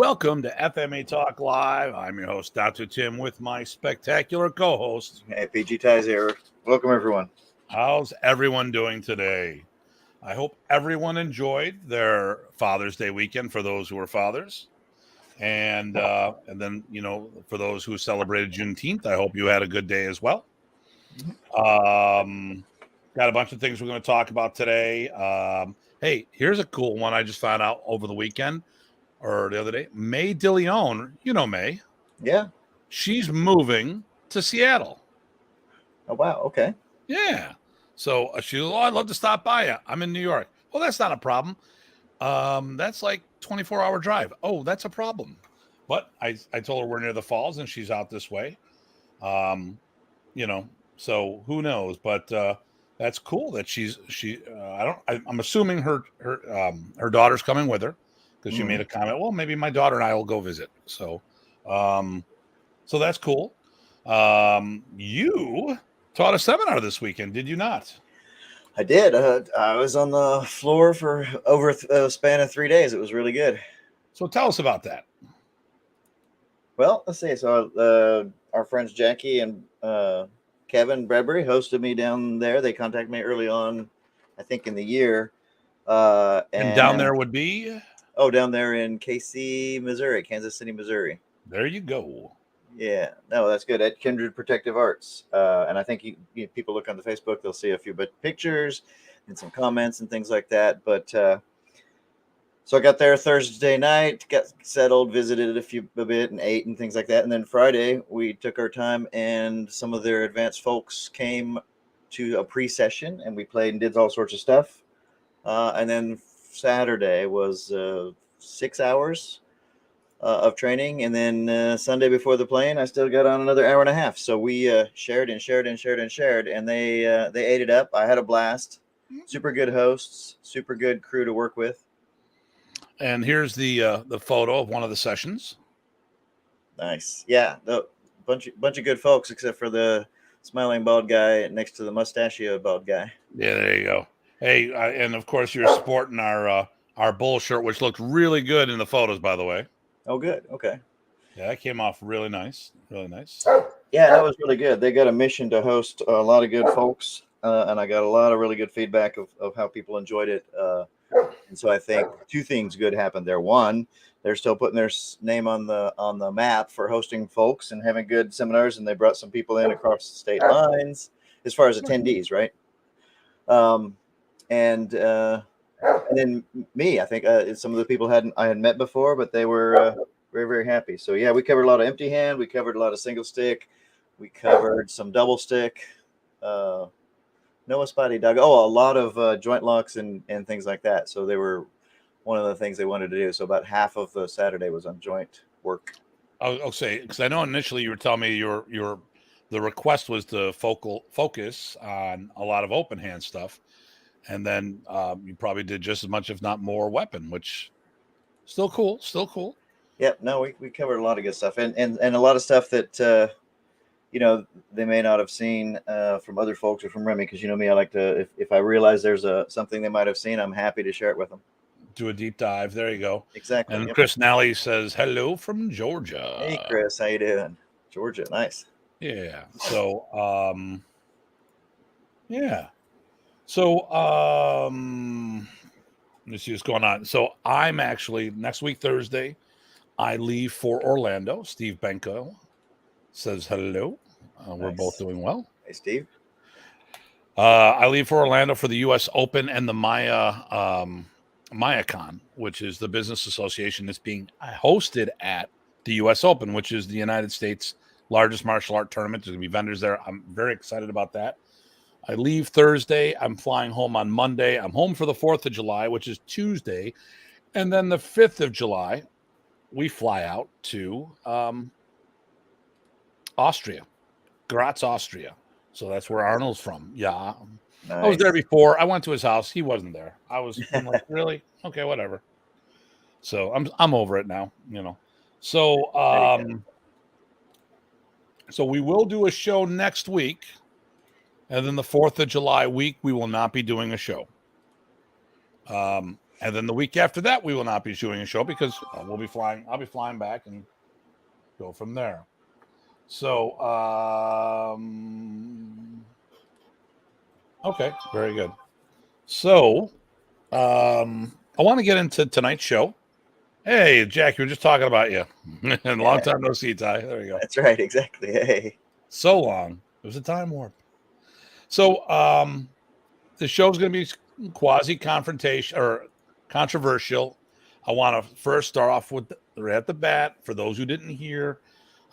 Welcome to FMA Talk Live. I'm your host, Datu Tim, with my spectacular co-host. Hey, PG Ties here. Welcome, everyone. How's everyone doing today? I hope everyone enjoyed their Father's Day weekend for those who are fathers. And then, for those who celebrated Juneteenth, I hope you had a good day as well. Got a bunch of things we're going to talk about today. Hey, here's a cool one I just found out over the weekend. Or the other day, May DeLeon, you know May. Yeah. She's moving to Seattle. Oh, wow. Okay. Yeah. So she goes, I'd love to stop by you. I'm in New York. Well, that's not a problem. That's like 24-hour drive. Oh, that's a problem. But I told her we're near the falls and she's out this way. So who knows? But that's cool that I'm assuming her daughter's coming with her. Because she made a comment, well, maybe my daughter and I will go visit. So that's cool. You taught a seminar this weekend, did you not? I did. I was on the floor for over a span of 3 days. It was really good. So tell us about that. Well, let's see. So our friends Jackie and Kevin Bradbury hosted me down there. They contacted me early on, I think, in the year. And down there would be? Oh, down there in KC, Missouri, Kansas City, Missouri. There you go. Yeah, no, that's good. At Kindred Protective Arts. And I think people look on the Facebook, they'll see a few pictures and some comments and things like that. But so I got there Thursday night, got settled, visited a bit and ate and things like that. And then Friday, we took our time and some of their advanced folks came to a pre-session and we played and did all sorts of stuff. And then Saturday was 6 hours of training, and then Sunday before the plane, I still got on another hour and a half. So we shared, and they ate it up. I had a blast. Super good hosts, super good crew to work with. And here's the photo of one of the sessions. Nice, yeah. The bunch of good folks, except for the smiling bald guy next to the mustachioed bald guy. Yeah, there you go. Hey, and of course you're sporting our bull shirt, which looked really good in the photos, by the way. Oh, good. Okay. Yeah, that came off really nice. Really nice. Yeah, that was really good. They got a mission to host a lot of good folks, and I got a lot of really good feedback of how people enjoyed it. And so I think two things good happened there. One, they're still putting their name on the map for hosting folks and having good seminars, and they brought some people in across the state lines as far as attendees, right? And then me, I think some of the people I had met before, but they were very, very happy. So yeah, we covered a lot of empty hand. We covered a lot of single stick. We covered some double stick. No spotty dog. Oh, a lot of joint locks and things like that. So they were one of the things they wanted to do. So about half of the Saturday was on joint work. I'll say, because I know initially you were telling me the request was to focus on a lot of open hand stuff. And then you probably did just as much, if not more, weapon, which still cool. Yep. No, we covered a lot of good stuff and a lot of stuff that, they may not have seen from other folks or from Remy. Because me, I like to, if I realize there's something they might have seen, I'm happy to share it with them. Do a deep dive. There you go. Exactly. And yep. Chris Nally says, hello from Georgia. Hey, Chris. How you doing? Georgia. Nice. Yeah. So, yeah. So, let's see what's going on. So I'm actually, next week, Thursday, I leave for Orlando. Steve Benko says hello. Nice. We're both doing well. Hey, Steve. I leave for Orlando for the U.S. Open and the MayaCon, which is the business association that's being hosted at the U.S. Open, which is the United States' largest martial art tournament. There's going to be vendors there. I'm very excited about that. I leave Thursday. I'm flying home on Monday. I'm home for the 4th of July, which is Tuesday. And then the 5th of July, we fly out to Austria, Graz, Austria. So that's where Arnold's from. Yeah. Nice. I was there before. I went to his house. He wasn't there. I'm like, really? Okay, whatever. So I'm over it now, So so we will do a show next week. And then the 4th of July week, we will not be doing a show. And then the week after that, we will not be doing a show because we'll be flying. I'll be flying back and go from there. So, okay, very good. So, I want to get into tonight's show. Hey, Jack, we were just talking about you. And long time no see, Ty. There you go. That's right, exactly. Hey, so long. It was a time warp. So, the show's going to be quasi-confrontation or controversial. I want to first start off with right at the bat. For those who didn't hear,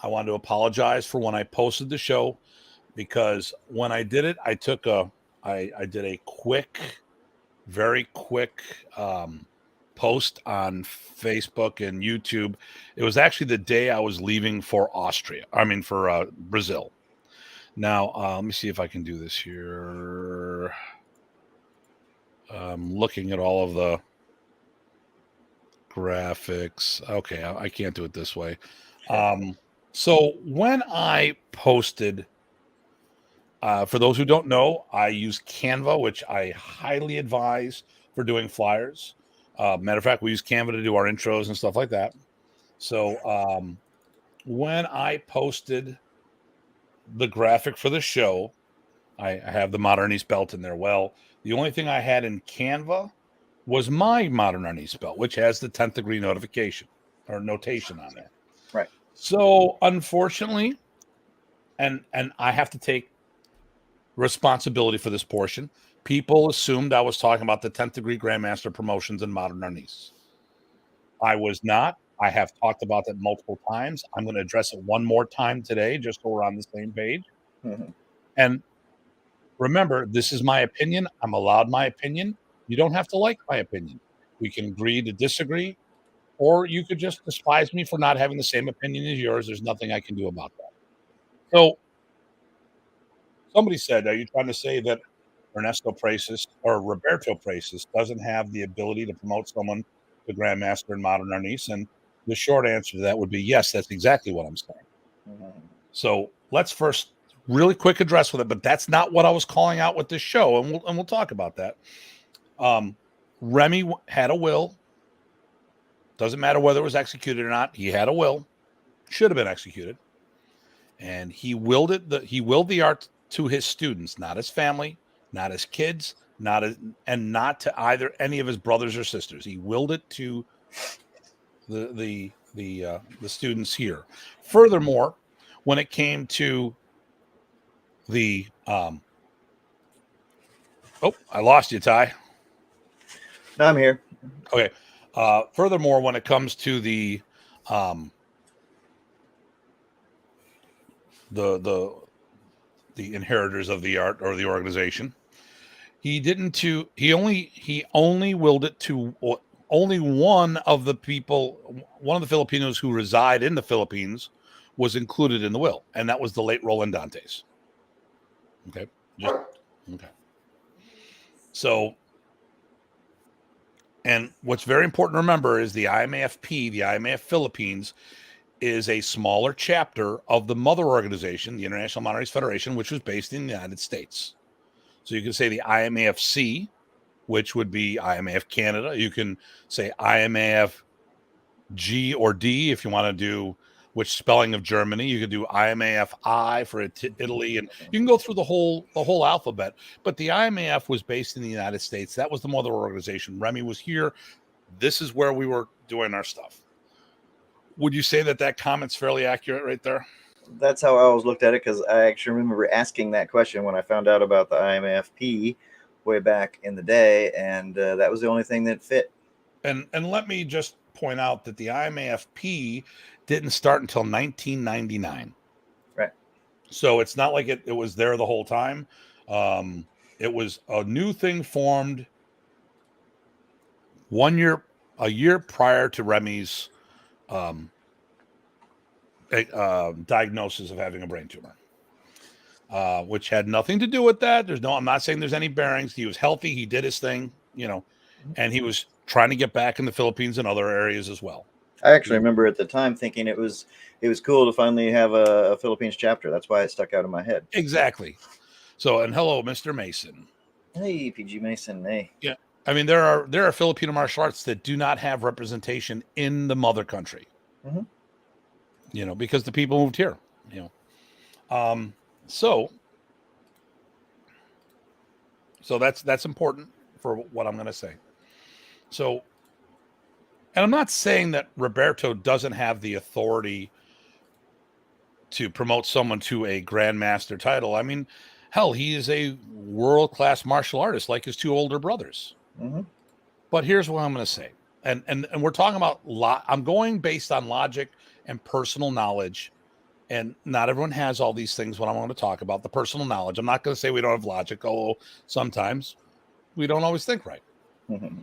I want to apologize for when I posted the show, because when I did it, I did a very quick post on Facebook and YouTube. It was actually the day I was leaving for Brazil. Now, let me see if I can do this here. Looking at all of the graphics. Okay, I can't do it this way. So when I posted, for those who don't know, I use Canva, which I highly advise for doing flyers. Matter of fact, we use Canva to do our intros and stuff like that. So when I posted the graphic for the show, I have the Modern Arnis belt in there. Well, the only thing I had in Canva was my Modern Arnis belt, which has the 10th degree notification or notation on there. Right. So unfortunately, and I have to take responsibility for this portion, people assumed I was talking about the 10th degree Grandmaster Promotions and Modern Arnis. I was not. I have talked about that multiple times. I'm going to address it one more time today, just so we're on the same page. Mm-hmm. And remember, this is my opinion. I'm allowed my opinion. You don't have to like my opinion. We can agree to disagree, or you could just despise me for not having the same opinion as yours. There's nothing I can do about that. So somebody said, are you trying to say that Ernesto Precis or Roberto Precis doesn't have the ability to promote someone to Grandmaster in Modern Arnis? And the short answer to that would be yes, that's exactly what I'm saying. Mm-hmm. So let's first really quick address with it, but that's not what I was calling out with this show, and we'll talk about that. Remy had a will. Doesn't matter whether it was executed or not. He had a will. Should have been executed. And he willed it. He willed the art to his students, not his family, not his kids, not to either any of his brothers or sisters. He willed it to the students here. Furthermore, when it came to the I lost you, Ty. No, I'm here. Okay. Furthermore, when it comes to the inheritors of the art or the organization, he only willed it to only one of the Filipinos who reside in the Philippines was included in the will, and that was the late Roland Dantes. Okay. Okay. So, and what's very important to remember is the IMAFP, the IMAF Philippines, is a smaller chapter of the mother organization, the International Modern Arnis Federation, which was based in the United States. So you can say the IMAFC, which would be IMAF Canada. You can say IMAF G or D if you want to do which spelling of Germany. You could do IMAF I for Italy, and you can go through the whole alphabet. But the IMAF was based in the United States. That was the mother organization. Remy was here. This is where we were doing our stuff. Would you say that comment's fairly accurate right there? That's how I always looked at it, because I actually remember asking that question when I found out about the IMFP way back in the day, and that was the only thing that fit. And let me just point out that the IMAFP didn't start until 1999. Right. So it's not like it was there the whole time. It was a new thing formed a year prior to Remy's diagnosis of having a brain tumor, which had nothing to do with that. I'm not saying there's any bearings. He was healthy. He did his thing, and he was trying to get back in the Philippines and other areas as well. I actually remember at the time thinking it was cool to finally have a Philippines chapter. That's why it stuck out in my head. Exactly. So, and hello, Mr. Mason. Hey, PG Mason. Hey. Yeah. I mean, there are Filipino martial arts that do not have representation in the mother country. Mm-hmm. You know, because the people moved here. You know, so that's important for what I'm going to say. So, and I'm not saying that Roberto doesn't have the authority to promote someone to a grandmaster title. I mean, hell, he is a world-class martial artist like his two older brothers. Mm-hmm. But here's what I'm going to say. And we're talking about I'm going based on logic and personal knowledge. And not everyone has all these things when I want to talk about the personal knowledge. I'm not going to say we don't have logic, although sometimes we don't always think right. Mm-hmm.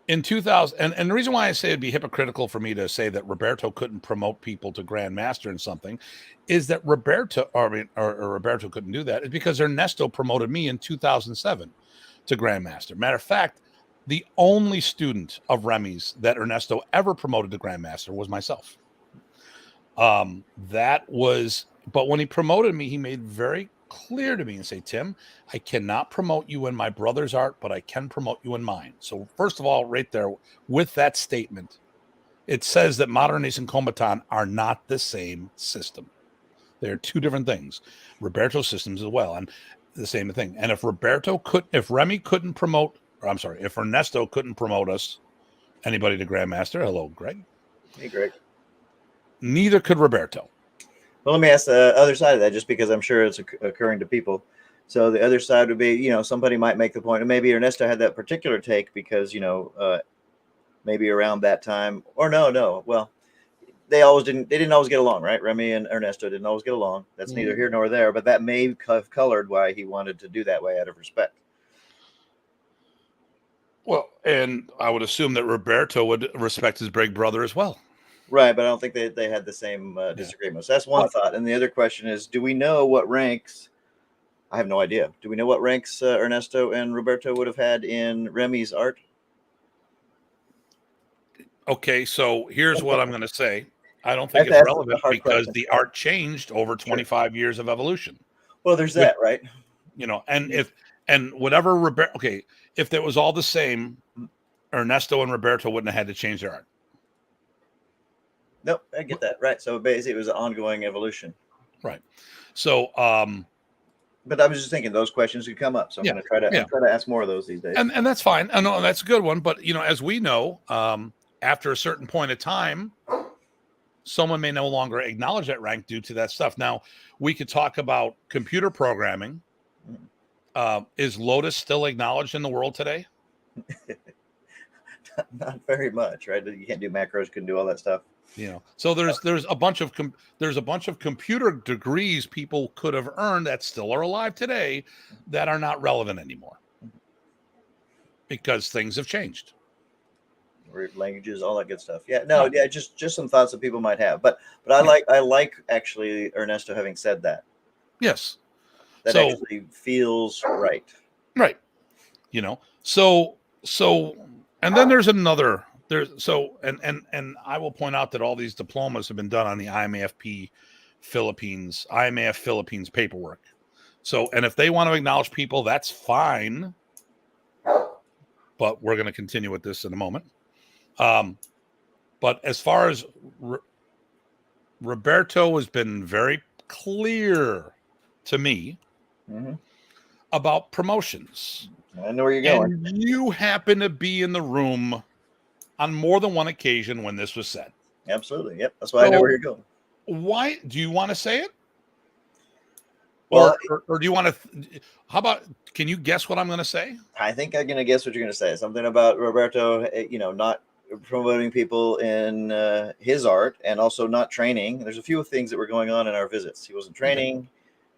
In 2000, and the reason why I say it'd be hypocritical for me to say that Roberto couldn't promote people to grandmaster in something is that Roberto couldn't do that is because Ernesto promoted me in 2007 to grandmaster. Matter of fact, the only student of Remy's that Ernesto ever promoted to grandmaster was myself. But when he promoted me, he made very clear to me and say, Tim, I cannot promote you in my brother's art, but I can promote you in mine. So first of all, right there with that statement, it says that Modern Arnis and Kombatan are not the same system. They're two different things. Roberto's systems as well. And the same thing. And if if Ernesto couldn't promote us, anybody to grandmaster, hello, Greg. Hey, Greg. Neither could Roberto. Well, let me ask the other side of that, just because I'm sure it's occurring to people. So the other side would be, you know, somebody might make the point, and maybe Ernesto had that particular take because, you know, maybe around that time, or no. Well, they didn't always get along, right? Remy and Ernesto didn't always get along. That's neither here nor there, but that may have colored why he wanted to do that way out of respect. Well, and I would assume that Roberto would respect his big brother as well. Right, but I don't think they had the same disagreements. That's one thought. And the other question is, do we know what ranks? I have no idea. Do we know what ranks Ernesto and Roberto would have had in Remy's art? Okay, so here's what I'm going to say. I don't think it's relevant because the art changed over 25 years of evolution. Well, there's that, right? You know, and if it was all the same, Ernesto and Roberto wouldn't have had to change their art. Nope, I get that. Right. So basically it was an ongoing evolution. Right. So but I was just thinking those questions could come up. So I'm going to try to ask more of those these days. And that's fine. I know that's a good one, but you know, as we know, after a certain point of time, someone may no longer acknowledge that rank due to that stuff. Now, we could talk about computer programming. Is Lotus still acknowledged in the world today? Not very much, right? You can't do macros, couldn't do all that stuff. You know, so there's a bunch of computer degrees people could have earned that still are alive today that are not relevant anymore because things have changed. Languages, all that good stuff. Just some thoughts that people might have. But I like actually Ernesto having said that. Yes, that actually feels right. Right. You know, so and then there's another. And I will point out that all these diplomas have been done on the IMAF Philippines paperwork. So, and if they want to acknowledge people, that's fine. But we're going to continue with this in a moment. But as far as Roberto has been very clear to me about promotions. I know where you're going. And you happen to be in the room on more than one occasion when this was said. Absolutely. Yep. That's why I know where you're going. Why do you want to say it? Well, or do you want to? How about? Can you guess what I'm going to say? I think I'm going to guess what you're going to say. Something about Roberto, you know, not promoting people in his art and also not training. There's a few things that were going on in our visits. He wasn't training.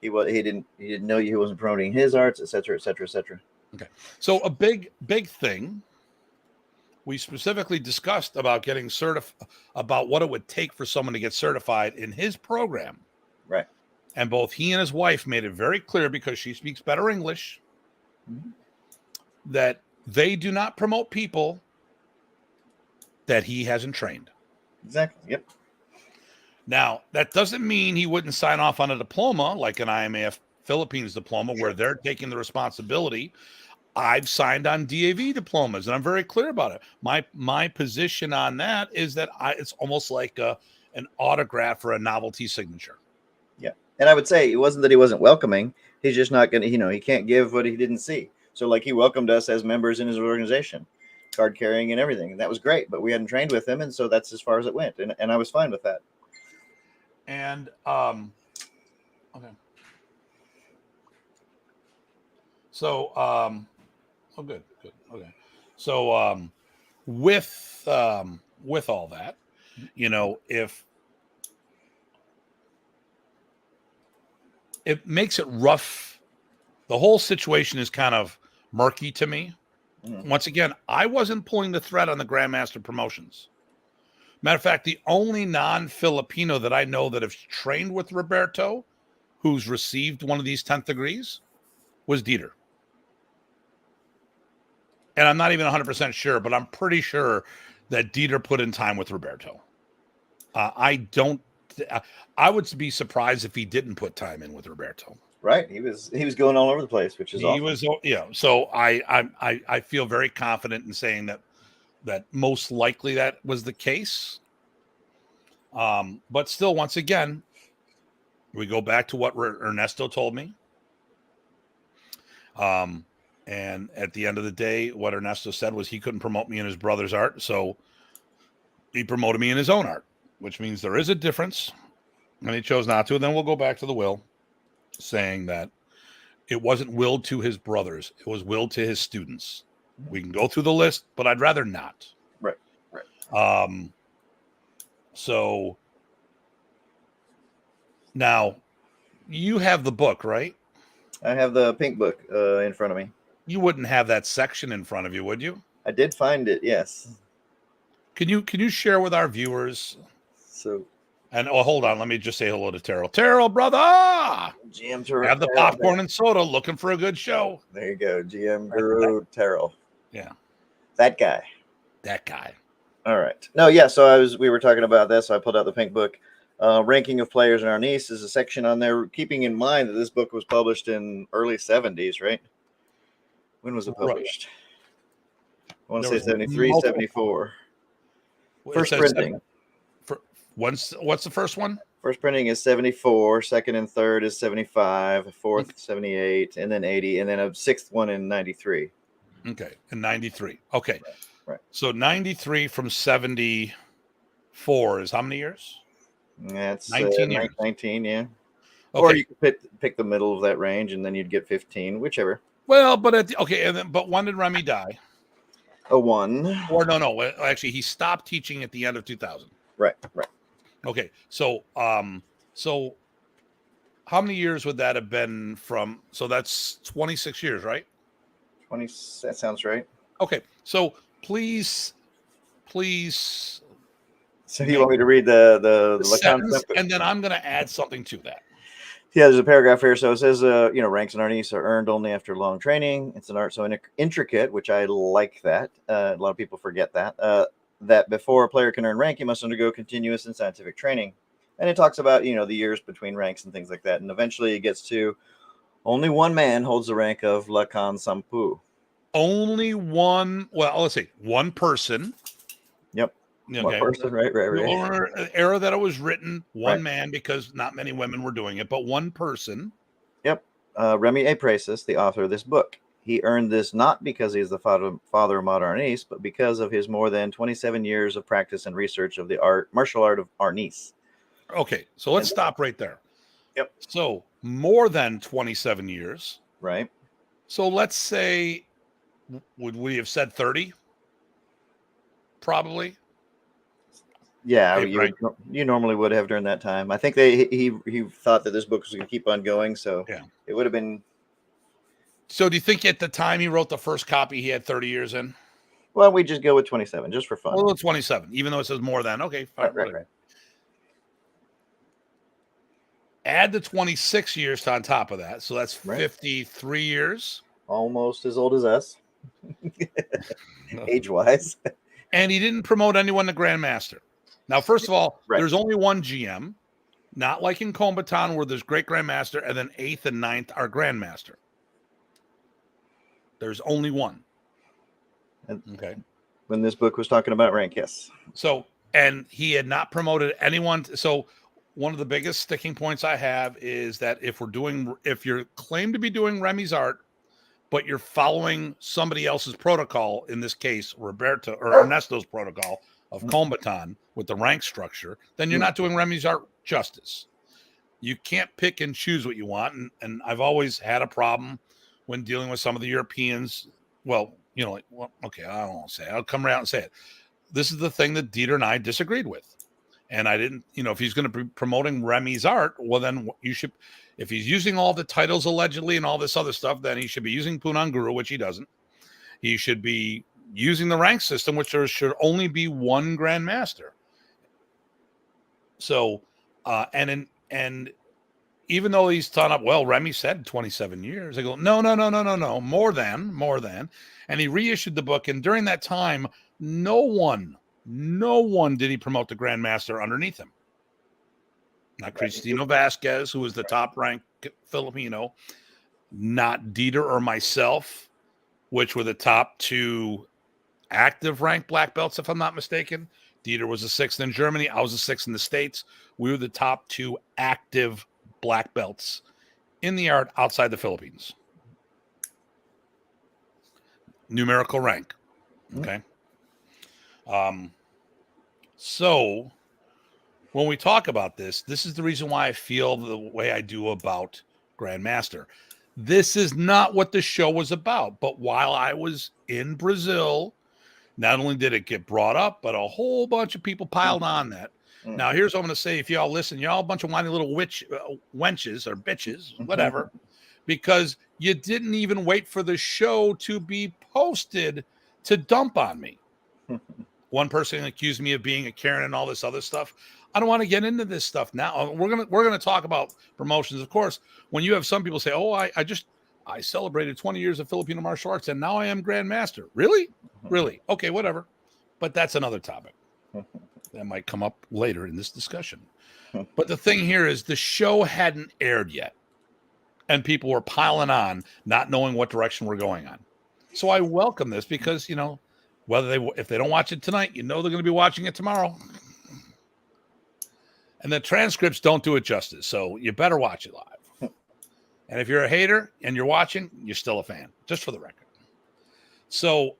Okay. He didn't know he wasn't promoting his arts, etc., etc., etc. Okay. So a big thing. We specifically discussed about getting certified, about what it would take for someone to get certified in his program. Right. And both he and his wife made it very clear, because she speaks better English, that they do not promote people that he hasn't trained. Exactly. Yep. Now, that doesn't mean he wouldn't sign off on a diploma like an IMAF Philippines diploma where they're taking the responsibility. I've signed on DAV diplomas, and I'm very clear about it. My position on that is that it's almost like an autograph or a novelty signature. Yeah. And I would say it wasn't that he wasn't welcoming. He's just not going to, he can't give what he didn't see. So like he welcomed us as members in his organization, card carrying and everything. And that was great, but we hadn't trained with him. And so that's as far as it went. And I was fine with that. And, okay. So, oh, good. Okay. So, with all that, if it makes it rough, the whole situation is kind of murky to me. Once again, I wasn't pulling the thread on the Grandmaster promotions. Matter of fact, the only non-Filipino that I know that has trained with Roberto, who's received one of these 10th degrees, was Dieter. And I'm not even 100% sure, but I'm pretty sure that Dieter put in time with Roberto. I would be surprised if he didn't put time in with Roberto. Right. He was going all over the place, which is awesome. So I feel very confident in saying that most likely that was the case. But still, once again, we go back to what Ernesto told me. And at the end of the day, what Ernesto said was he couldn't promote me in his brother's art, so he promoted me in his own art, which means there is a difference, and he chose not to. And then we'll go back to the will, saying that it wasn't willed to his brothers, it was willed to his students. We can go through the list, but I'd rather not. Right. So now you have the book, right? I have the pink book in front of me. You wouldn't have that section in front of you, would you? I did find it, yes. Can you share with our viewers? So, and hold on, let me just say hello to Terrell. Terrell, brother! GM Terrell. Have the popcorn and soda, looking for a good show. There you go, GM Guro Terrell. Yeah. That guy. All right. No, yeah, so we were talking about this, so I pulled out the pink book. Ranking of players in Arnis is a section on there, keeping in mind that this book was published in early 70s, right? When was it published? Right. I want to say 73, 74. First printing. What's the first one? First printing is 74. Second and third is 75. Fourth, 78. And then 80. And then a sixth one in 93. Okay. In 93. Okay. Right. So 93 from 74 is how many years? That's 19 years. 19, yeah. Okay. Or you could pick the middle of that range, and then you'd get 15, whichever. Well, but but when did Remy die? 01. Or no. Actually, he stopped teaching at the end of 2000. Right. Okay, so how many years would that have been from? So that's 26 years, right? 20. That sounds right. Okay, so please. So you want me to read the sentence, and then I'm going to add something to that. Yeah, there's a paragraph here. So it says, ranks in Arnis are earned only after long training. It's an art so intricate, which I like that. A lot of people forget that. That before a player can earn rank, he must undergo continuous and scientific training. And it talks about, the years between ranks and things like that. And eventually it gets to only one man holds the rank of Lakan Sampu. Only one, well, let's see, one person. Yep. Okay. One person, right. Era that it was written, one man, because not many women were doing it, but one person. Yep. Remy A. Precis, the author of this book. He earned this not because he is the father of Modern Arnis, but because of his more than 27 years of practice and research of the martial art of Arnis. Okay, so let's stop right there. Yep. So more than 27 years. Right. So let's say, would we have said 30? Probably. Yeah, you normally would have during that time. I think he thought that this book was going to keep on going, so yeah, it would have been. So do you think at the time he wrote the first copy, he had 30 years in? Well, we just go with 27, just for fun. Well, 27, even though it says more than. Okay, fine. Right. Add the 26 years on top of that, so that's 53 years. Almost as old as us, age-wise. And he didn't promote anyone to Grandmaster. Now, first of all, there's only one GM, not like in Combaton where there's great Grandmaster and then 8th and 9th are Grandmaster. There's only one. And okay. When this book was talking about rank, yes. So, and he had not promoted anyone. So one of the biggest sticking points I have is that if you're claimed to be doing Remy's art, but you're following somebody else's protocol, in this case, Roberto or Ernesto's protocol of combatant with the rank structure, then you're not doing Remy's art justice. You can't pick and choose what you want. And I've always had a problem when dealing with some of the Europeans. Well, okay, I don't want to say it. I'll come around and say it. This is the thing that Dieter and I disagreed with. And I didn't, if he's going to be promoting Remy's art, well, then you should, if he's using all the titles allegedly and all this other stuff, then he should be using Punong Guro, which he doesn't. He should be using the rank system, which there should only be one Grandmaster. So, and even though he's thought up, well, Remy said 27 years. I go, no, more than. And he reissued the book. And during that time, no one did he promote the Grandmaster underneath him. Not Cristino Vasquez, who was the top ranked Filipino, not Dieter or myself, which were the top two active ranked black belts, if I'm not mistaken. Dieter was the sixth in Germany. I was the sixth in the States. We were the top two active black belts in the art outside the Philippines. Numerical rank. Okay. So when we talk about this is the reason why I feel the way I do about Grandmaster. This is not what the show was about. But while I was in Brazil, not only did it get brought up, but a whole bunch of people piled on that. Now, here's what I'm going to say. If y'all listen, y'all a bunch of whiny little wenches or bitches, whatever, because you didn't even wait for the show to be posted to dump on me. One person accused me of being a Karen and all this other stuff. I don't want to get into this stuff now. We're gonna talk about promotions, of course. When you have some people say, "Oh, I celebrated 20 years of Filipino martial arts and now I am Grandmaster." Really? Okay, whatever. But that's another topic that might come up later in this discussion. But the thing here is the show hadn't aired yet, and people were piling on, not knowing what direction we're going on. So I welcome this because if they don't watch it tonight, they're going to be watching it tomorrow. And the transcripts don't do it justice, so you better watch it live. And if you're a hater and you're watching, you're still a fan, just for the record. So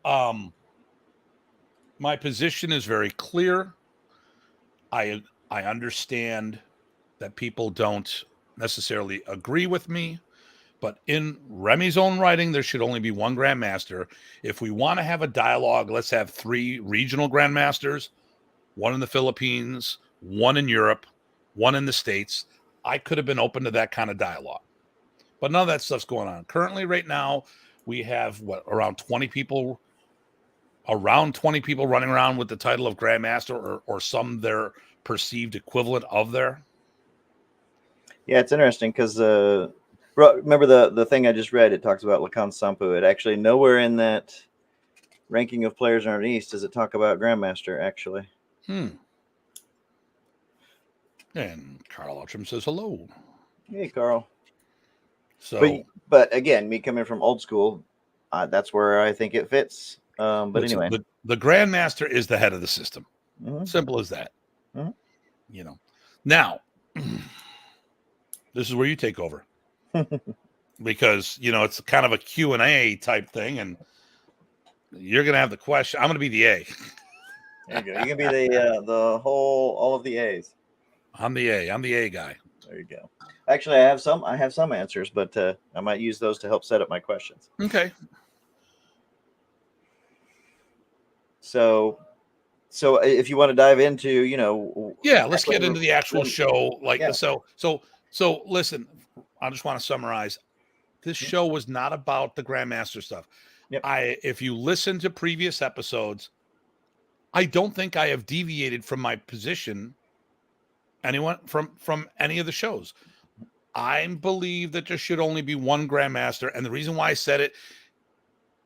my position is very clear. I understand that people don't necessarily agree with me, but in Remy's own writing, there should only be one Grandmaster. If we want to have a dialogue, let's have 3 regional Grandmasters, one in the Philippines, one in Europe, one in the States. I could have been open to that kind of dialogue. But none of that stuff's going on. Currently, right now, we have, around 20 people running around with the title of Grandmaster or some their perceived equivalent of there. Yeah, it's interesting because remember the thing I just read, it talks about Lacan Sampu. It actually nowhere in that ranking of players in Arnis does it talk about Grandmaster, actually. And Carl Outram says hello. Hey, Carl. So, but again, me coming from old school, that's where I think it fits. But anyway, the Grandmaster is the head of the system. Simple as that. Now, this is where you take over because it's kind of a Q&A type thing, and you're gonna have the question. I'm gonna be the A. There you go. You can be all of the A's. I'm the A guy. There you go. Actually, I have some answers, but I might use those to help set up my questions. Okay. So if you want to dive into, let's get into the actual show. So listen, I just want to summarize. This show was not about the Grandmaster stuff. Yep. If you listen to previous episodes, I don't think I have deviated from my position. From any of the shows. I believe that there should only be one Grandmaster. And the reason why I said it,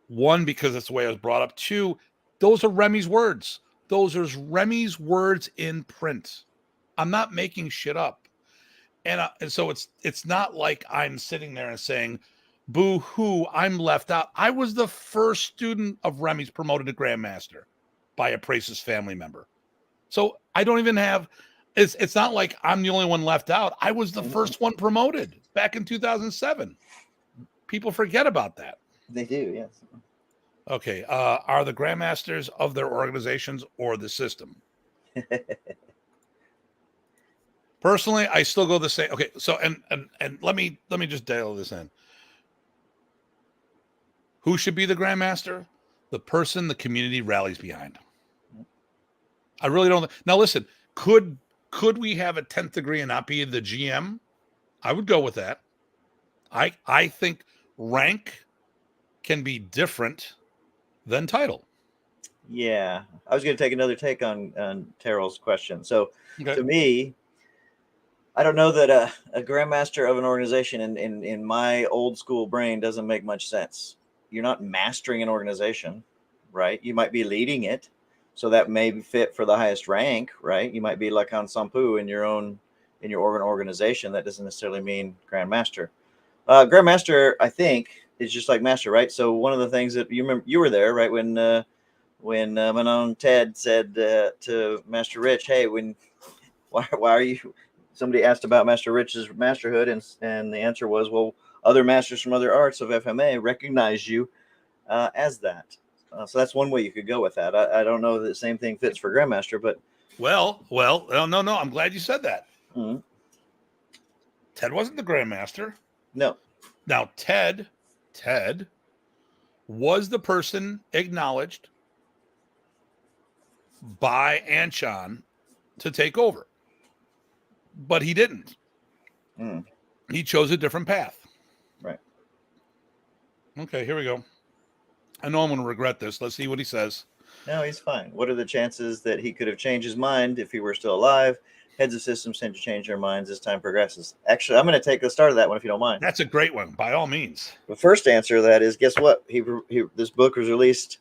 1, because that's the way I was brought up. 2, those are Remy's words. Those are Remy's words in print. I'm not making shit up. And so it's not like I'm sitting there and saying, Boo hoo, I'm left out. I was the first student of Remy's promoted to Grandmaster by a Prace's family member. So I don't even have, it's not like I'm the only one left out. I was the first one promoted back in 2007. People forget about that. They do, yes. Okay. Are the Grandmasters of their organizations or the system? Personally, I still go the same. Okay. So, and let me just dial this in. Who should be the Grandmaster? The person the community rallies behind. I really don't. Now, listen, could we have a 10th degree and not be the GM? I would go with that. I think rank can be different than title. Yeah. I was going to take another take on Terrell's question. So Okay. to me, I don't know that a Grandmaster of an organization in my old school brain doesn't make much sense. You're not mastering an organization, right? You might be leading it. So that may be fit for the highest rank, right? You might be like on Sampu in your organization. That doesn't necessarily mean Grandmaster. Grandmaster, I think, is just like Master, right? So one of the things that you remember, you were there, right? When Manon Ted said to Master Rich, "Hey, why are you?" Somebody asked about Master Rich's masterhood, and the answer was, "Well, other masters from other arts of FMA recognize you as that." So that's one way you could go with that. I don't know that the same thing fits for Grandmaster, but Well, no. I'm glad you said that. Mm-hmm. Ted wasn't the Grandmaster. No. Now, Ted was the person acknowledged by Anshan to take over, but he didn't. Mm. He chose a different path. Right. Okay, here we go. I know I'm going to regret this. Let's see what he says. No, he's fine. What are the chances that he could have changed his mind if he were still alive? Heads of systems tend to change their minds as time progresses. Actually, I'm going to take the start of that one if you don't mind. That's a great one, by all means. The first answer to that is, guess what? This book was released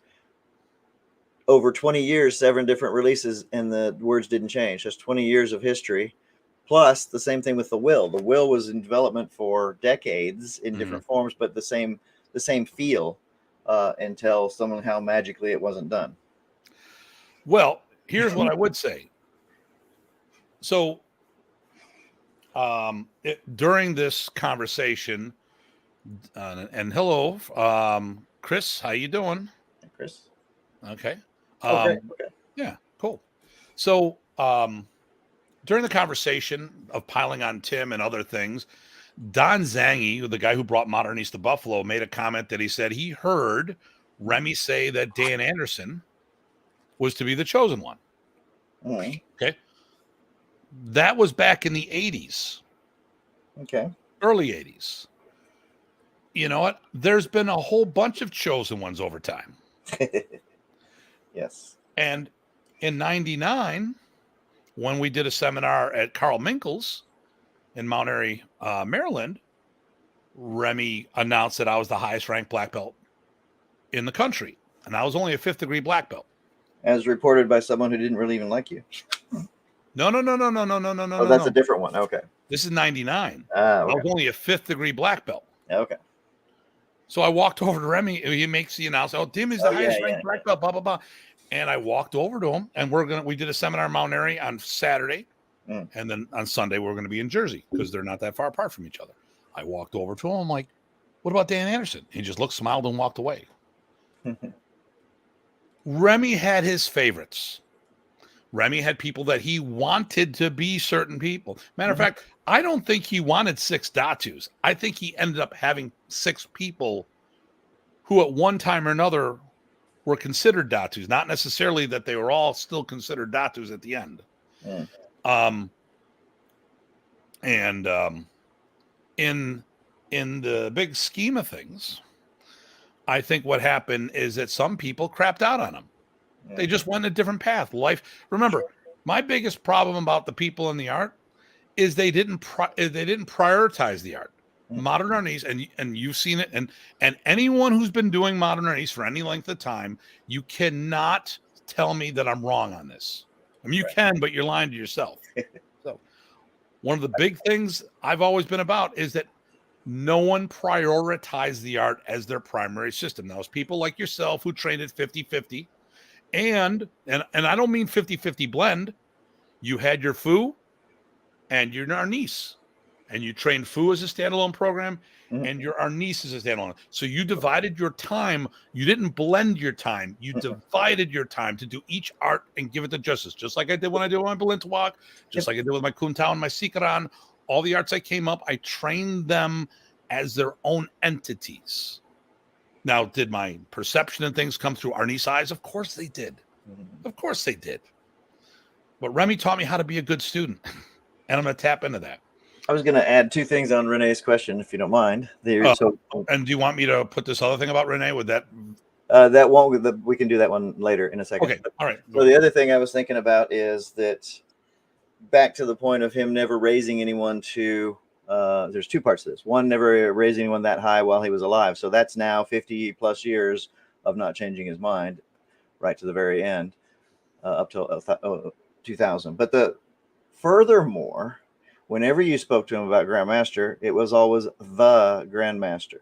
over 20 years, 7 different releases, and the words didn't change. That's 20 years of history. Plus, the same thing with the will. The will was in development for decades in different forms, but the same feel until somehow magically it wasn't done. Well, here's what I would say. So, during this conversation, and hello, Chris, how you doing? Hey, Chris. Okay. Okay. Yeah, cool. So, during the conversation of piling on Tim and other things, Don Zangi, the guy who brought Modern Arnis to Buffalo, made a comment that he said he heard Remy say that Dan Anderson was to be the chosen one. Mm. Okay. That was back in the 80s. Okay. Early 80s. You know what? There's been a whole bunch of chosen ones over time. Yes. And in 99, when we did a seminar at Carl Minkle's in Mount Airy, Maryland, Remy announced that I was the highest ranked black belt in the country. And I was only a 5th degree black belt. As reported by someone who didn't really even like you. No. Oh, that's a different one. Okay. This is 99. Okay. I was only a 5th degree black belt. Okay. So I walked over to Remy. He makes the announcement. Oh, Tim is the highest ranked black belt, blah, blah, blah. And I walked over to him, and we did a seminar in Mount Airy on Saturday. Mm. And then on Sunday, we're going to be in Jersey because they're not that far apart from each other. I walked over to him. I'm like, what about Dan Anderson? He just looked, smiled, and walked away. Remy had his favorites. Remy had people that he wanted to be certain people. Matter of fact, I don't think he wanted 6 Datus. I think he ended up having 6 people who at one time or another were considered Datus. Not necessarily that they were all still considered Datus at the end. Mm. In the big scheme of things, I think what happened is that some people crapped out on him. Yeah. They just went a different path. Life. Remember, my biggest problem about the people in the art is they didn't prioritize the art. Modern Arnis, and you've seen it, and anyone who's been doing Modern Arnis for any length of time, you cannot tell me that I'm wrong on this. I mean, you can, but you're lying to yourself. So, one of the big things I've always been about is that no one prioritized the art as their primary system. Now, it's people like yourself who trained at 50-50. And I don't mean 50-50 blend. You had your Fu and your Arnis. And you trained Fu as a standalone program, and your Arnis as a standalone. So you divided your time. You didn't blend your time. You divided your time to do each art and give it the justice, just like I did when I did my Balintawak, just like I did with my Kuntao and my Sikaran. All the arts I came up, I trained them as their own entities. Now, did my perception and things come through Arnis eyes? Of course they did. Of course they did. But Remy taught me how to be a good student, and I'm going to tap into that. I was going to add two things on Renee's question, if you don't mind. And do you want me to put this other thing about Renee? Would that? That won't. We can do that one later in a second. Okay. All right. So the other thing I was thinking about is that back to the point of him never raising anyone to. There's two parts to this. One, never raising anyone that high while he was alive. So that's now 50 plus years of not changing his mind, right to the very end, up till 2000. But furthermore, whenever you spoke to him about Grandmaster, it was always the Grandmaster.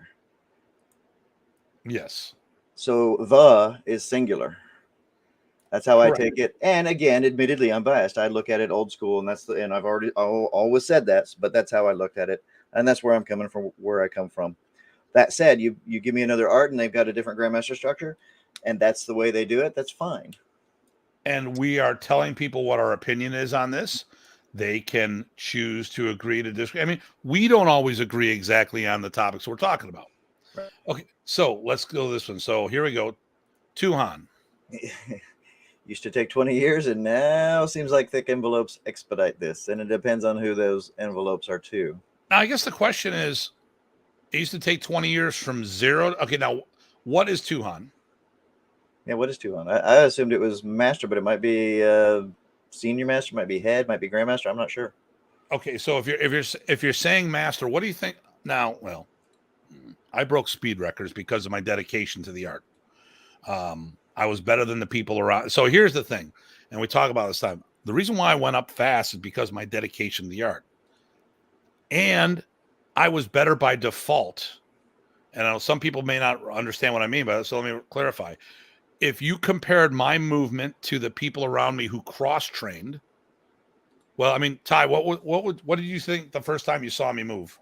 Yes. So the is singular. That's how Correct. I take it. And again, admittedly, I'm biased. I look at it old school, and and I've always said that, but that's how I looked at it, and that's where I'm coming from. Where I come from. That said, you give me another art, and they've got a different Grandmaster structure, and that's the way they do it. That's fine. And we are telling people what our opinion is on this. They can choose to agree to disagree. I mean, we don't always agree exactly on the topics we're talking about. Right. Okay, so let's go this one. So here we go. Tuhan. Used to take 20 years, and now seems like thick envelopes expedite this. And it depends on who those envelopes are too. Now, I guess the question is, it used to take 20 years from zero. Okay, now what is Tuhan? Yeah, what is Tuhan? I assumed it was master, but it might be senior master, might be head, might be grandmaster. I'm not sure. Okay, so if you're saying master, what do you think? Now, well, I broke speed records because of my dedication to the art. I was better than the people around. So here's the thing, and we talk about this time. The reason why I went up fast is because of my dedication to the art, and I was better by default. And I know some people may not understand what I mean by that, so let me clarify. If you compared my movement to the people around me who cross-trained, well, I mean, Ty, what did you think the first time you saw me move?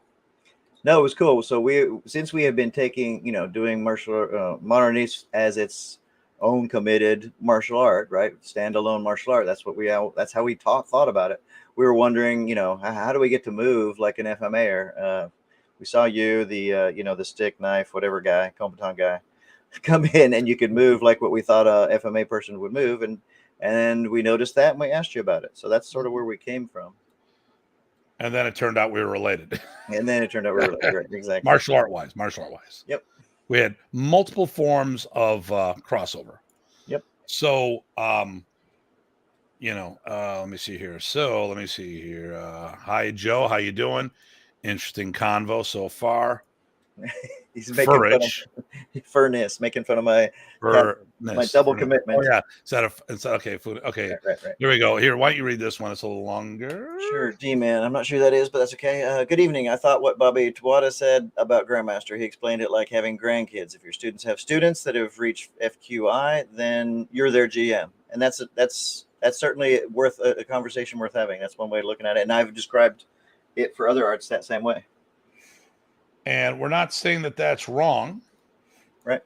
No, it was cool. So since we have been taking, doing Modern Arnis as its own committed martial art, right? Standalone martial art. That's how we thought about it. We were wondering, how do we get to move like an FMA? We saw you, the stick, knife, whatever guy, Kompaton guy, come in, and you could move like what we thought a FMA person would move, and we noticed that, and we asked you about it. So that's sort of where we came from. And then it turned out we were related. And then it turned out we were related. Right, exactly. Martial art wise. Yep. We had multiple forms of crossover. Yep. So, let me see here. Hi, Joe. How you doing? Interesting convo so far. He's making fun of furnace, making fun of my double commitment. Oh yeah, is that okay? Food. Okay, right. Here we go. Here, why don't you read this one? It's a little longer. Sure, D-Man. I'm not sure who that is, but that's okay. Good evening. I thought what Bobby Tawada said about Grandmaster. He explained it like having grandkids. If your students have students that have reached FQI, then you're their GM, and that's certainly worth a conversation worth having. That's one way of looking at it, and I've described it for other arts that same way. And we're not saying that that's wrong. Right.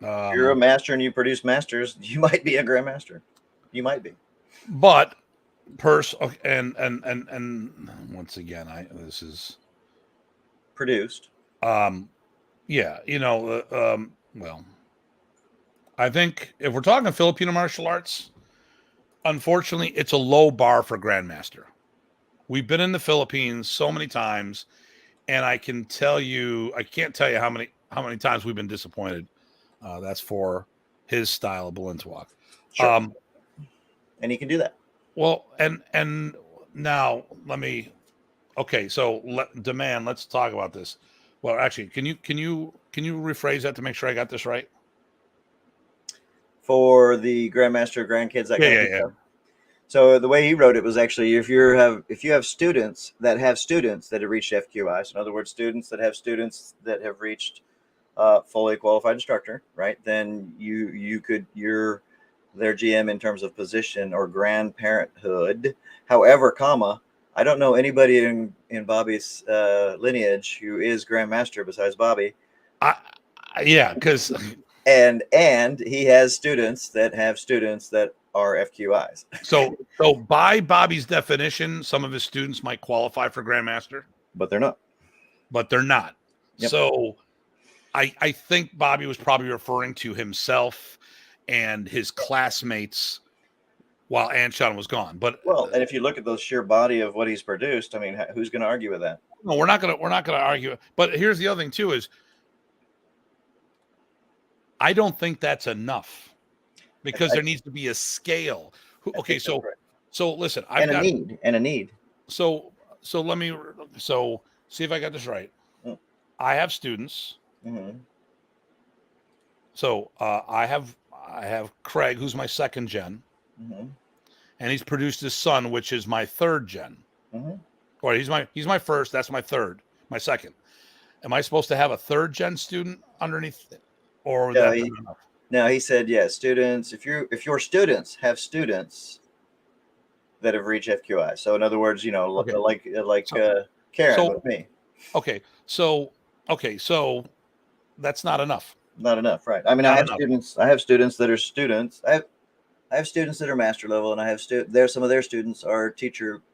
If you're a master and you produce masters, you might be a grandmaster. You might be. But and once again, this is produced. Well, I think if we're talking Filipino martial arts, unfortunately, it's a low bar for grandmaster. We've been in the Philippines so many times, and I can't tell you how many times we've been disappointed. That's for his style of Balintawak. Sure. And he can do that. Well, and now Demand, let's talk about this. Well, actually, can you rephrase that to make sure I got this right? For the grandmaster grandkids, that kind of stuff. So the way he wrote it was actually if you have students that have reached FQI, so in other words, students that have reached fully qualified instructor, right? Then you're their GM in terms of position or grandparenthood. However, comma, I don't know anybody in Bobby's lineage who is grandmaster besides Bobby. Yeah, because and he has students that are FQIs. So by Bobby's definition, some of his students might qualify for grandmaster, but they're not. Yep. So I think Bobby was probably referring to himself and his classmates while Anshan was gone. But and if you look at the sheer body of what he's produced, I mean, who's going to argue with that? No, we're not going to argue. But here's the other thing too: is I don't think that's enough because there needs to be a scale. Okay, so listen, I've got a need. So let me see if I got this right. I have students. Mm-hmm. So I have Craig, who's my second gen, and he's produced his son, which is my third gen. Or he's my first. That's my third. My second. Am I supposed to have a third gen student underneath, or no? He said, yeah, students. If your students have students that have reached FQI. So in other words, like Karen with me. Okay, so that's not enough. Not enough, right? I mean, I have students that are students. I have students that are master level, and I have some of their students are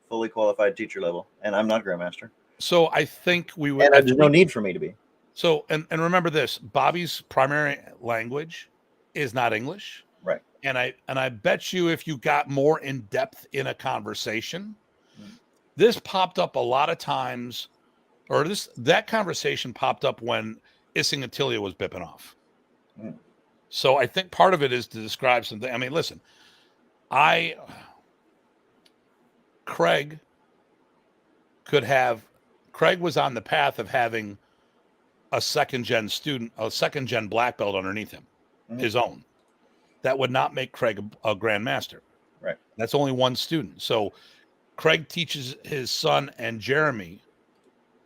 fully qualified teacher level, and I'm not grandmaster. So I think we would. And there's no need for me to be. So and remember this: Bobby's primary language is not English. Right. And I bet you if you got more in depth in a conversation, this popped up a lot of times, or that conversation popped up when Issing Attilia was bipping off. So I think part of it is to describe something. I mean, listen, Craig was on the path of having a second gen black belt underneath him, his own. That would not make Craig a grandmaster. Right. That's only one student. So Craig teaches his son and Jeremy.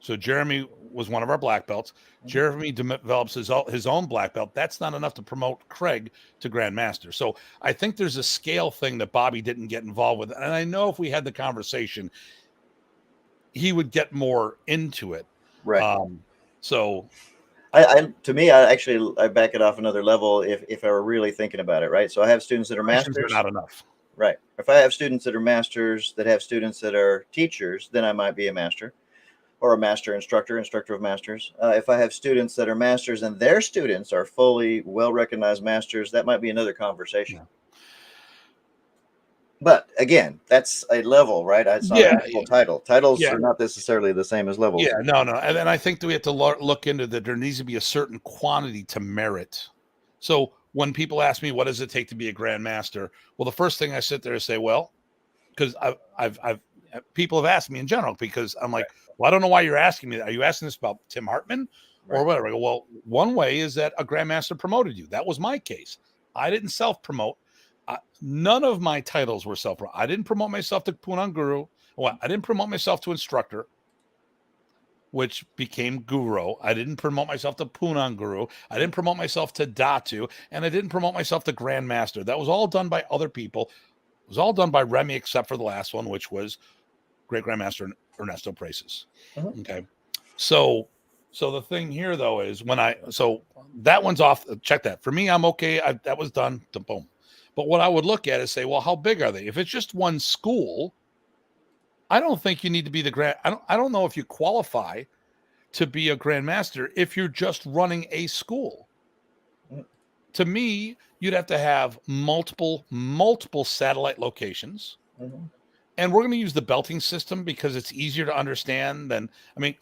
So Jeremy was one of our black belts. Jeremy develops his own black belt. That's not enough to promote Craig to grandmaster. So I think there's a scale thing that Bobby didn't get involved with. And I know if we had the conversation, he would get more into it. Right. So I back it off another level if I were really thinking about it, right? So I have students that are masters. Are not enough. Right. If I have students that are masters that have students that are teachers, then I might be a master or a master instructor of masters. If I have students that are masters and their students are fully well-recognized masters, that might be another conversation. Yeah. But again, that's a level, right? It's not an actual title. Titles are not necessarily the same as levels. Yeah, no. And then I think that we have to look into that. There needs to be a certain quantity to merit. So when people ask me, what does it take to be a grandmaster? Well, the first thing I sit there and say, well, because people have asked me in general, because I'm like, well, I don't know why you're asking me that. Are you asking this about Tim Hartman or whatever? I go, well, one way is that a grandmaster promoted you. That was my case. I didn't self-promote. None of my titles were self-promote. I didn't promote myself to Punong Guro. Well, I didn't promote myself to instructor, which became Guru. I didn't promote myself to Punong Guro. I didn't promote myself to Datu, and I didn't promote myself to Grandmaster. That was all done by other people. It was all done by Remy, except for the last one, which was Great Grandmaster Ernesto Preces. Okay. So the thing here, though, is that one's off. Check that. For me, I'm okay. That was done. Boom. But what I would look at is say, well, how big are they? If it's just one school, I don't think you need to be the grand. I don't know if you qualify to be a grandmaster if you're just running a school. To me, you'd have to have multiple satellite locations. And we're going to use the belting system because it's easier to understand than,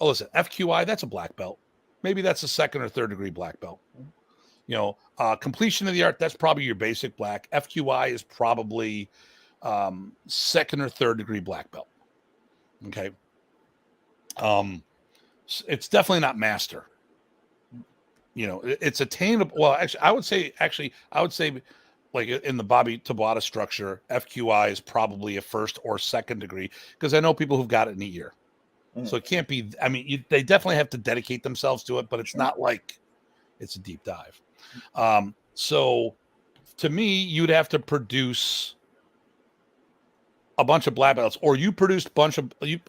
listen, FQI, that's a black belt. Maybe that's a second or third degree black belt. Completion of the art, that's probably your basic black. FQI is probably second or third degree black belt. Okay. It's definitely not master. It's attainable. Well, I would say like in the Bobby Tabata structure, FQI is probably a first or second degree, because I know people who've got it in a year. So it can't be, I mean, they definitely have to dedicate themselves to it, but it's not like it's a deep dive. So to me, you'd have to produce a bunch of black belts, or you produced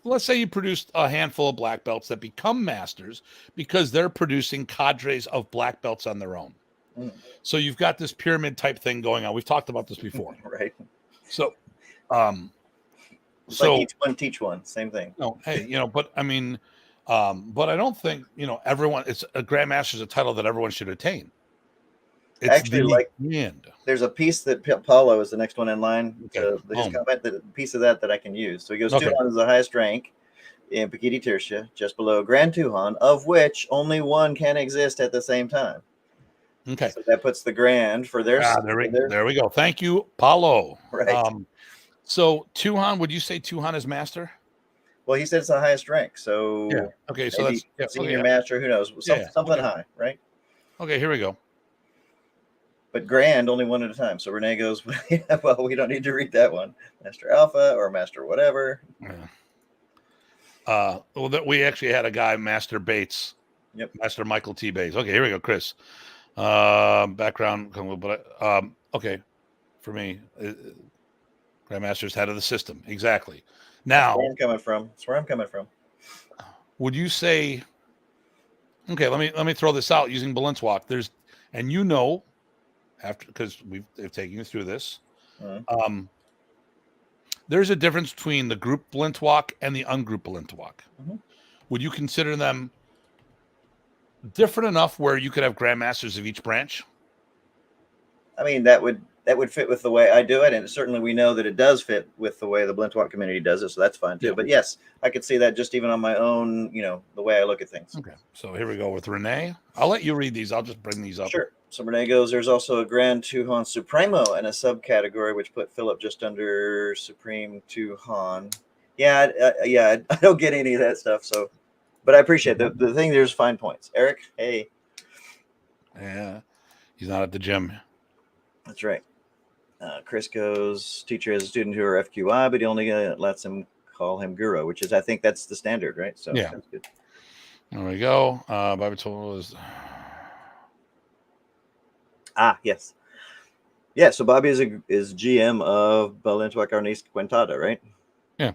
let's say you produced a handful of black belts that become masters because they're producing cadres of black belts on their own. So you've got this pyramid type thing going on. We've talked about this before. Right. So, it's like each one teach one, same thing. No, hey, but I mean, but I don't think, everyone, it's a grandmaster is a title that everyone should attain. It's actually like end. There's a piece that Paulo is the next one in line to his comment, the piece of that I can use. So he goes, Tuhan is the highest rank in Pakiti Tirsia, just below Grand Tuhan, of which only one can exist at the same time. Okay. So that puts the grand for their... there we go. Thank you, Paulo. Right. So Tuhan, would you say Tuhan is master? Well, he said it's the highest rank. So okay, so that's senior master, who knows? Something high, right? Okay, here we go. But grand, only one at a time. So Renee goes, well, we don't need to read that one. Master Alpha or Master whatever. Well, we actually had a guy, Master Bates. Yep. Master Michael T. Bates. Okay, here we go, Chris. Background, but okay, for me, Grandmaster's head of the system. Exactly. Now, that's where I'm coming from. Would you say? Okay, let me throw this out using Balinswalk. After, because they've taken you through this, there's a difference between the group Balinswalk and the ungrouped Balinswalk. Would you consider them different enough where you could have grandmasters of each branch? I mean, that would fit with the way I do it, and certainly we know that it does fit with the way the Balinswalk community does it, so that's fine too. Yeah. But yes, I could see that just even on my own, the way I look at things. Okay, so here we go with Renee. I'll let you read these. I'll just bring these up. Sure. So Renee goes, there's also a Grand Tuhan Supremo and a subcategory which put Philip just under Supreme Tuhan. Yeah, I don't get any of that stuff. So, but I appreciate the thing. There's fine points. Eric, hey. Yeah, he's not at the gym. That's right. Chris goes, teacher has a student who are FQI, but he only lets him call him Guru, which is, I think that's the standard, right? So yeah, that's good. There we go. Bobby told us. Yes. Yeah, so Bobby is GM of Balinswalk Arnis Quintada, right? Yeah.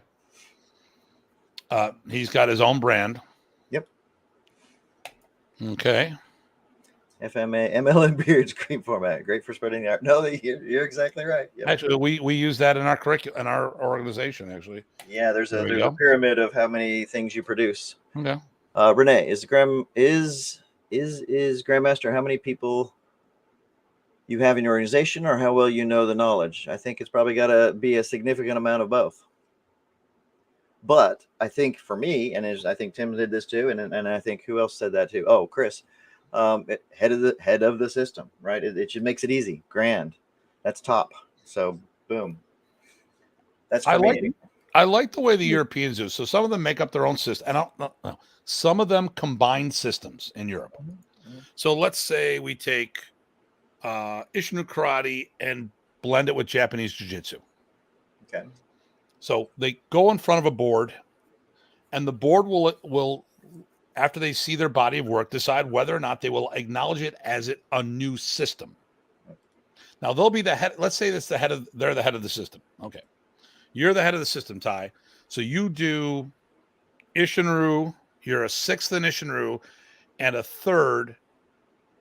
He's got his own brand. Yep. Okay. FMA MLN Beards cream format, great for spreading the art. No, you're exactly right. Yep. Actually, we use that in our curriculum, in our organization. Actually. Yeah, there's a pyramid of how many things you produce. Okay. Renee, is Grandmaster how many people you have in your organization, or how well you know the knowledge? I think it's probably got to be a significant amount of both. But I think for me, and I think Tim did this too, and I think who else said that too? Oh, Chris, head of the system, right? It just makes it easy. Grand, that's top. So boom. That's for me. I like the way the Europeans do. So some of them make up their own system. And no. Some of them combine systems in Europe. So let's say we take Ishinu karate and blend it with Japanese jiu-jitsu. Okay. So they go in front of a board, and the board will after they see their body of work, decide whether or not they will acknowledge it as a new system. Now they'll be the head. Let's say they're the head of the system. Okay. You're the head of the system, Ty. So you do Ishinru. You're a 6th in Ishinru and a 3rd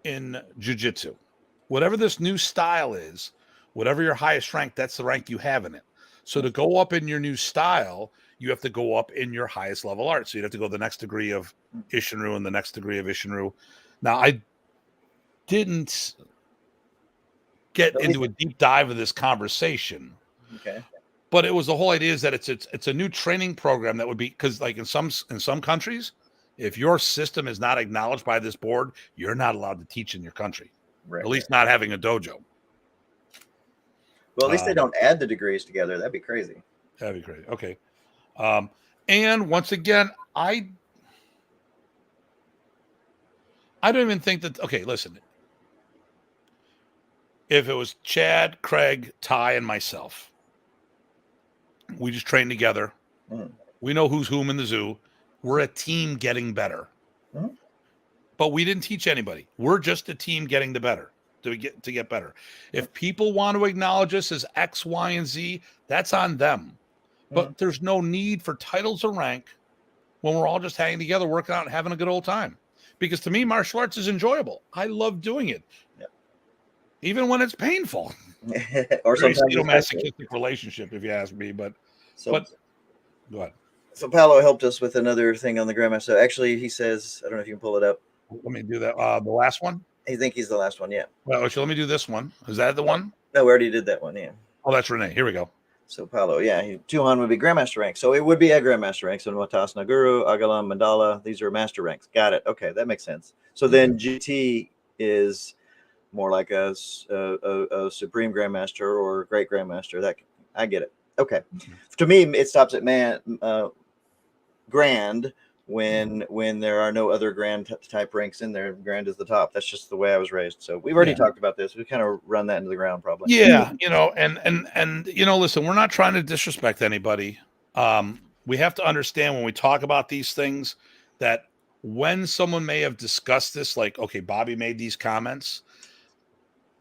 in jiu-jitsu. Whatever this new style is, whatever your highest rank, that's the rank you have in it. So to go up in your new style, you have to go up in your highest level art. So you'd have to go the next degree of Ishinru and the next degree of Ishinru. Now, I didn't get into a deep dive of this conversation. Okay. But it was the whole idea is that it's a new training program that would be, because like in some countries, if your system is not acknowledged by this board, you're not allowed to teach in your country. Right. At least not having a dojo. Well, at least they don't add the degrees together. That'd be crazy. That'd be crazy. Okay. And once again, I don't even think that. Okay, listen. if it was Chad, Craig, Ty, and myself, we just train together. Mhm. We know who's whom in the zoo. We're a team getting better. Mhm. But we didn't teach anybody. We're just a team getting to get better. If people want to acknowledge us as X, Y, and Z, that's on them. But there's no need for titles or rank when we're all just hanging together, working out, and having a good old time. Because to me, martial arts is enjoyable. I love doing it, even when it's painful. Or Very sometimes it's sadomasochistic relationship, if you ask me. But go ahead. So Paolo helped us with another thing on the Grandmaster. Actually, he says, I don't know if you can pull it up. Let me do that. The last one. I think he's the last one. Yeah. Well, so let me do this one. Is that the one? No, we already did that one. Yeah. Oh, that's Renee. Here we go. So Paolo, yeah, Tuhan would be Grandmaster rank. So it would be a Grandmaster rank. So Matas Naguru, Agalam, Mandala, these are Master ranks. Got it. Okay, that makes sense. So then GT is more like a Supreme Grandmaster or Great Grandmaster. That I get it. Okay. To me, it stops at Grand when there are no other Grand type ranks in there. Grand is the top. That's just the way I was raised. So we've already talked about this. We kind of run that into the ground probably. Yeah, and listen, we're not trying to disrespect anybody. We have to understand when we talk about these things that when someone may have discussed this, like, okay, Bobby made these comments,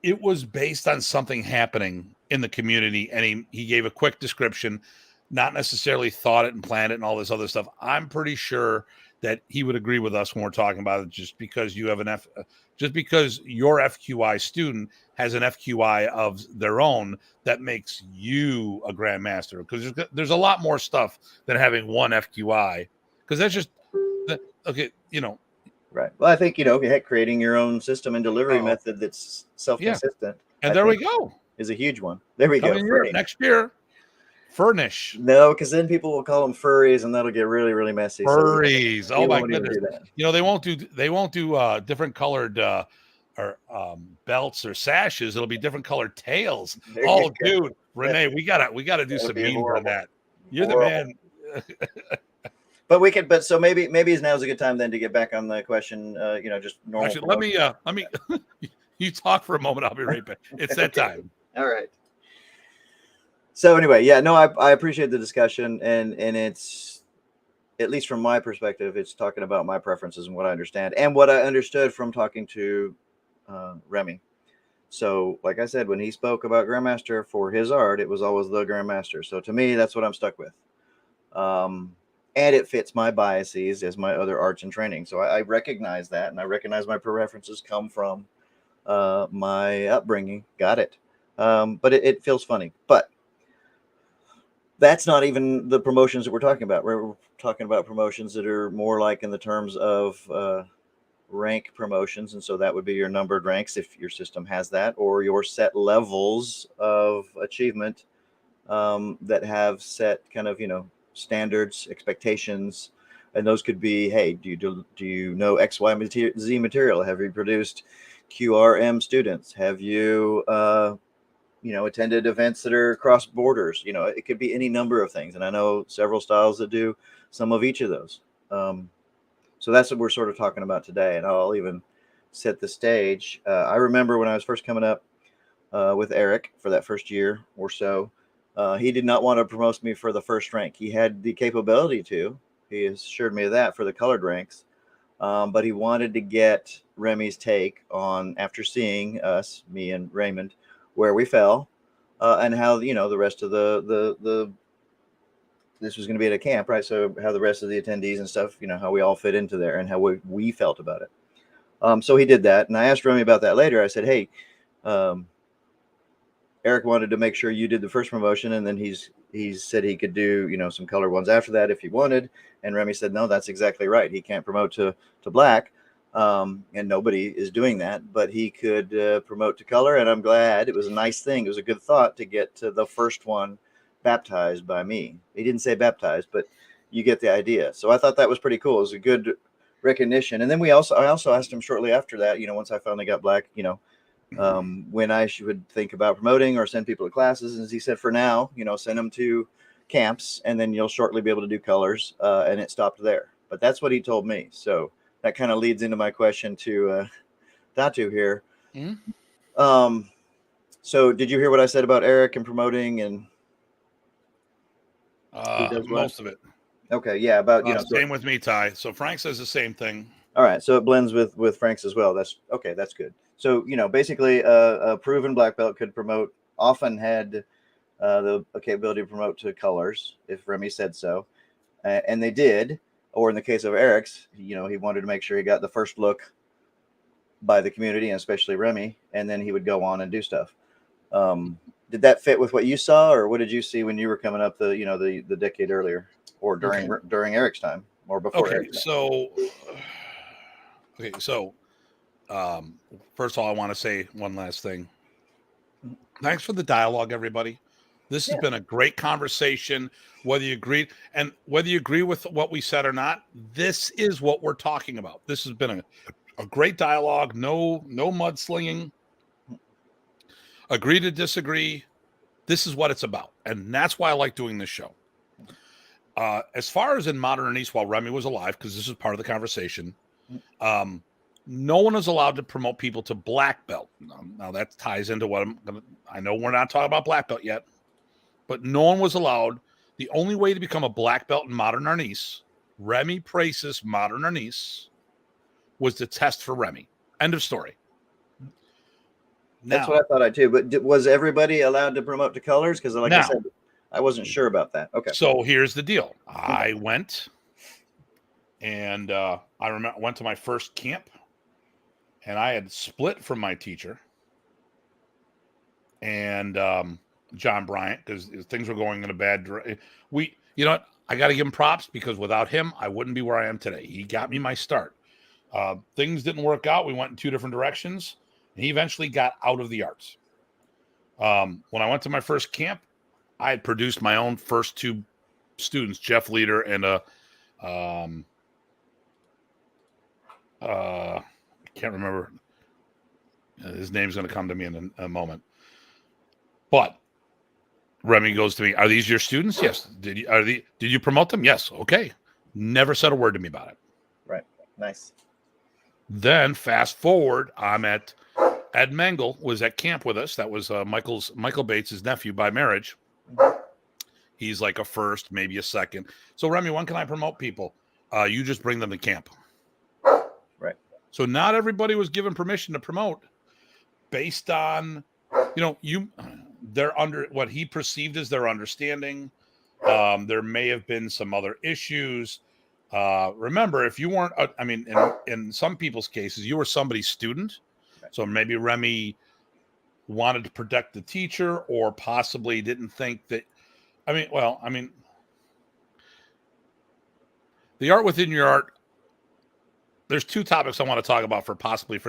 it was based on something happening in the community, and he gave a quick description, not necessarily thought it and planned it and all this other stuff. I'm pretty sure that he would agree with us when we're talking about it. Just because you have just because your FQI student has an FQI of their own, that makes you a grandmaster. Because there's a lot more stuff than having one FQI. Because that's just okay, Right. Well, I think creating your own system and delivery method that's self-consistent. And there we go. Is a huge one. There we go. Next year. Furnish. No, because then people will call them furries, and that'll get really, really messy. Furries. So oh my goodness. They won't do different colored or belts or sashes. It'll be different colored tails. Dude, Renee, we gotta do some memes on that. You're the man. But we could. But so maybe now's a good time then to get back on the question. Just normal. Actually, let me. You talk for a moment. I'll be right back. It's that time. All right. So anyway, I appreciate the discussion, and it's, at least from my perspective, it's talking about my preferences and what I understand and what I understood from talking to Remy. So like I said, when he spoke about Grandmaster for his art, it was always the Grandmaster. So to me, that's what I'm stuck with. And it fits my biases as my other arts and training. So I recognize that, and I recognize my preferences come from my upbringing. Got it. But it feels funny. But that's not even the promotions that we're talking about. We're talking about promotions that are more like in the terms of rank promotions. And so that would be your numbered ranks, if your system has that, or your set levels of achievement that have set kind of, standards, expectations. And those could be, hey, do you know X, Y, Z material? Have you produced QRM students? Have you attended events that are cross borders? It could be any number of things. And I know several styles that do some of each of those. So that's what we're sort of talking about today. And I'll even set the stage. I remember when I was first coming up with Eric for that first year or so, he did not want to promote me for the first rank. He had the capability to. He assured me of that for the colored ranks. But he wanted to get Remy's take on, after seeing us, me and Raymond, where we fell, and how the rest of the this was going to be at a camp, right? So how the rest of the attendees and stuff, how we all fit into there and how we felt about it. So he did that, and I asked Remy about that later. I said, hey, Eric wanted to make sure you did the first promotion, and then he said he could do some colored ones after that if he wanted. And Remy said, no, that's exactly right. He can't promote to black. And nobody is doing that, but he could promote to color. And I'm glad. It was a nice thing. It was a good thought to get to the first one baptized by me. He didn't say baptized, but you get the idea. So I thought that was pretty cool. It was a good recognition. And then I also asked him shortly after that, once I finally got black, when I should think about promoting or send people to classes. And he said, for now, send them to camps, and then you'll shortly be able to do colors. And it stopped there. But that's what he told me. So that kind of leads into my question to Datu here. Mm-hmm. So did you hear what I said about Eric and promoting and who does what? Most of it. Okay, yeah, about Same with me, Ty. So Frank says the same thing. All right, so it blends with Frank's as well. That's okay. That's good. So basically, a proven black belt could promote. Often had the capability to promote to colors if Remy said so, and they did. Or in the case of Eric's, he wanted to make sure he got the first look by the community and especially Remy, and then he would go on and do stuff. Did that fit with what you saw, or what did you see when you were coming up the decade earlier, or during Eric's time, or before? Okay, Eric's time? so first of all, I want to say one last thing. Thanks for the dialogue, everybody. This has been a great conversation. Whether you agree with what we said or not, this is what we're talking about. This has been a great dialogue. No mudslinging. Agree to disagree. This is what it's about, and that's why I like doing this show. As far as in Modern Arnis, while Remy was alive, because this is part of the conversation, no one is allowed to promote people to black belt. Now that ties into what I know we're not talking about black belt yet, but no one was allowed. The only way to become a black belt in Modern Arnis, Remy Prace's Modern Arnis, was to test for Remy. End of story. That's what I thought I too. But was everybody allowed to promote to colors? Because I said, I wasn't sure about that. Okay. So here's the deal. I went and I remember went to my first camp, and I had split from my teacher and John Bryant because things were going in a bad direction. I got to give him props because without him, I wouldn't be where I am today. He got me my start. Things didn't work out. We went in two different directions, and he eventually got out of the arts. When I went to my first camp, I had produced my own first two students, Jeff Leader and I can't remember. His name's going to come to me in a moment. But Remy goes to me, "Are these your students?" "Yes." Did you promote them?" "Yes." "Okay." Never said a word to me about it. Right. Nice. Then fast forward, I'm at Ed Mengel was at camp with us. That was Michael Bates' nephew by marriage. He's like a first, maybe a second. So Remy, when can I promote people? You just bring them to camp. Right. So not everybody was given permission to promote based on, they're under what he perceived as their understanding. There may have been some other issues. Remember, if you weren't, in some people's cases, you were somebody's student. Right. So maybe Remy wanted to protect the teacher or possibly didn't think that, the art within your art. There's two topics I want to talk about for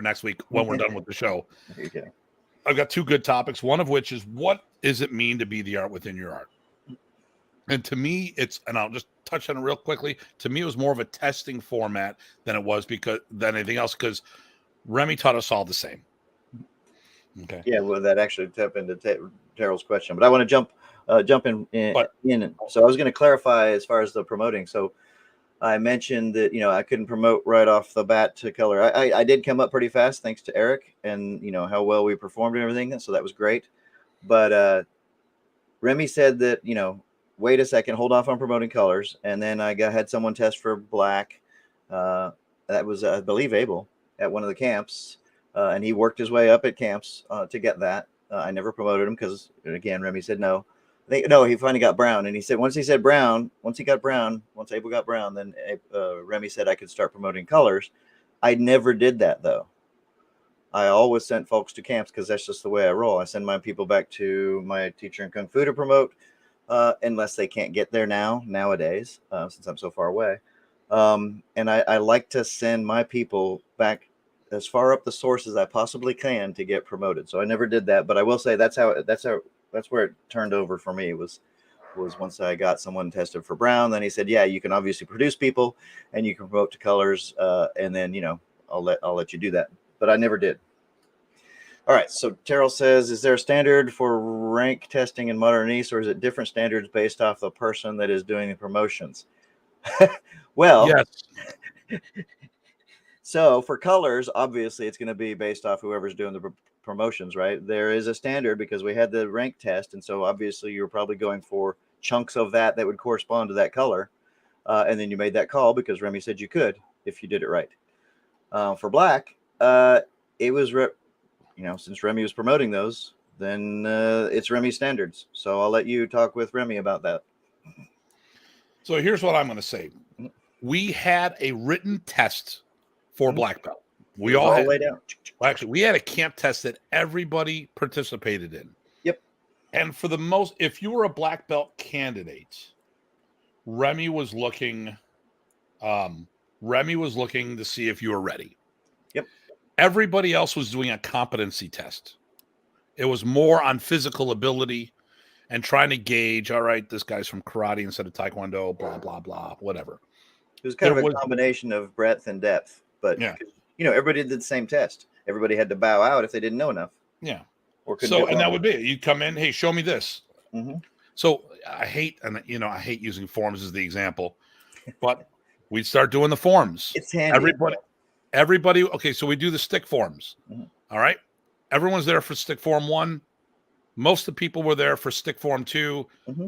next week when we're done with the show. Okay. I've got two good topics. One of which is, what does it mean to be the art within your art? And to me, and I'll just touch on it real quickly. To me, it was more of a testing format than it was than anything else, because Remy taught us all the same. Okay. Yeah, well, that actually tap into Terrell's question, but I want to jump in. So I was going to clarify as far as the promoting. So I mentioned that I couldn't promote right off the bat to color. I did come up pretty fast thanks to Eric and how well we performed and everything. So that was great. But Remy said that wait a second, hold off on promoting colors, and then I had someone test for black. That was I believe Abel at one of the camps. And he worked his way up at camps to get that. I never promoted him because, again, Remy said no. He finally got brown. And he said, once Abel got brown, then Remy said I could start promoting colors. I never did that, though. I always sent folks to camps because that's just the way I roll. I send my people back to my teacher in Kung Fu to promote unless they can't get there nowadays, since I'm so far away. And I like to send my people back as far up the source as I possibly can to get promoted. So I never did that, but I will say that's where it turned over for me was once I got someone tested for brown. Then he said, yeah, you can obviously produce people and you can promote to colors. And then, I'll let you do that, but I never did. All right. So Terrell says, is there a standard for rank testing in Modern Arnis, or is it different standards based off the person that is doing the promotions? Well, yes. So for colors, obviously, it's going to be based off whoever's doing Promotions, right? There is a standard because we had the rank test, and so obviously you're probably going for chunks of that would correspond to that color, and then you made that call because Remy said you could if you did it right. For black, it was since Remy was promoting those, then it's Remy standards. So I'll let you talk with Remy about that. So here's what I'm going to say. We had a written test for black belt. We all had, laid out. Well, actually, we had a camp test that everybody participated in. Yep. And for the most, if you were a black belt candidate, Remy was looking to see if you were ready. Yep. Everybody else was doing a competency test. It was more on physical ability and trying to gauge, all right, this guy's from karate instead of taekwondo, blah, blah, blah, whatever. It was kind of a combination of breadth and depth, but everybody did the same test. Everybody had to bow out if they didn't know enough. Yeah. Or and that would be it. You'd come in, hey, show me this. Mm-hmm. So I hate using forms as the example, but we'd start doing the forms. It's handy. Everybody. Okay, so we do the stick forms. Mm-hmm. All right. Everyone's there for stick form 1. Most of the people were there for stick form 2. Mm-hmm.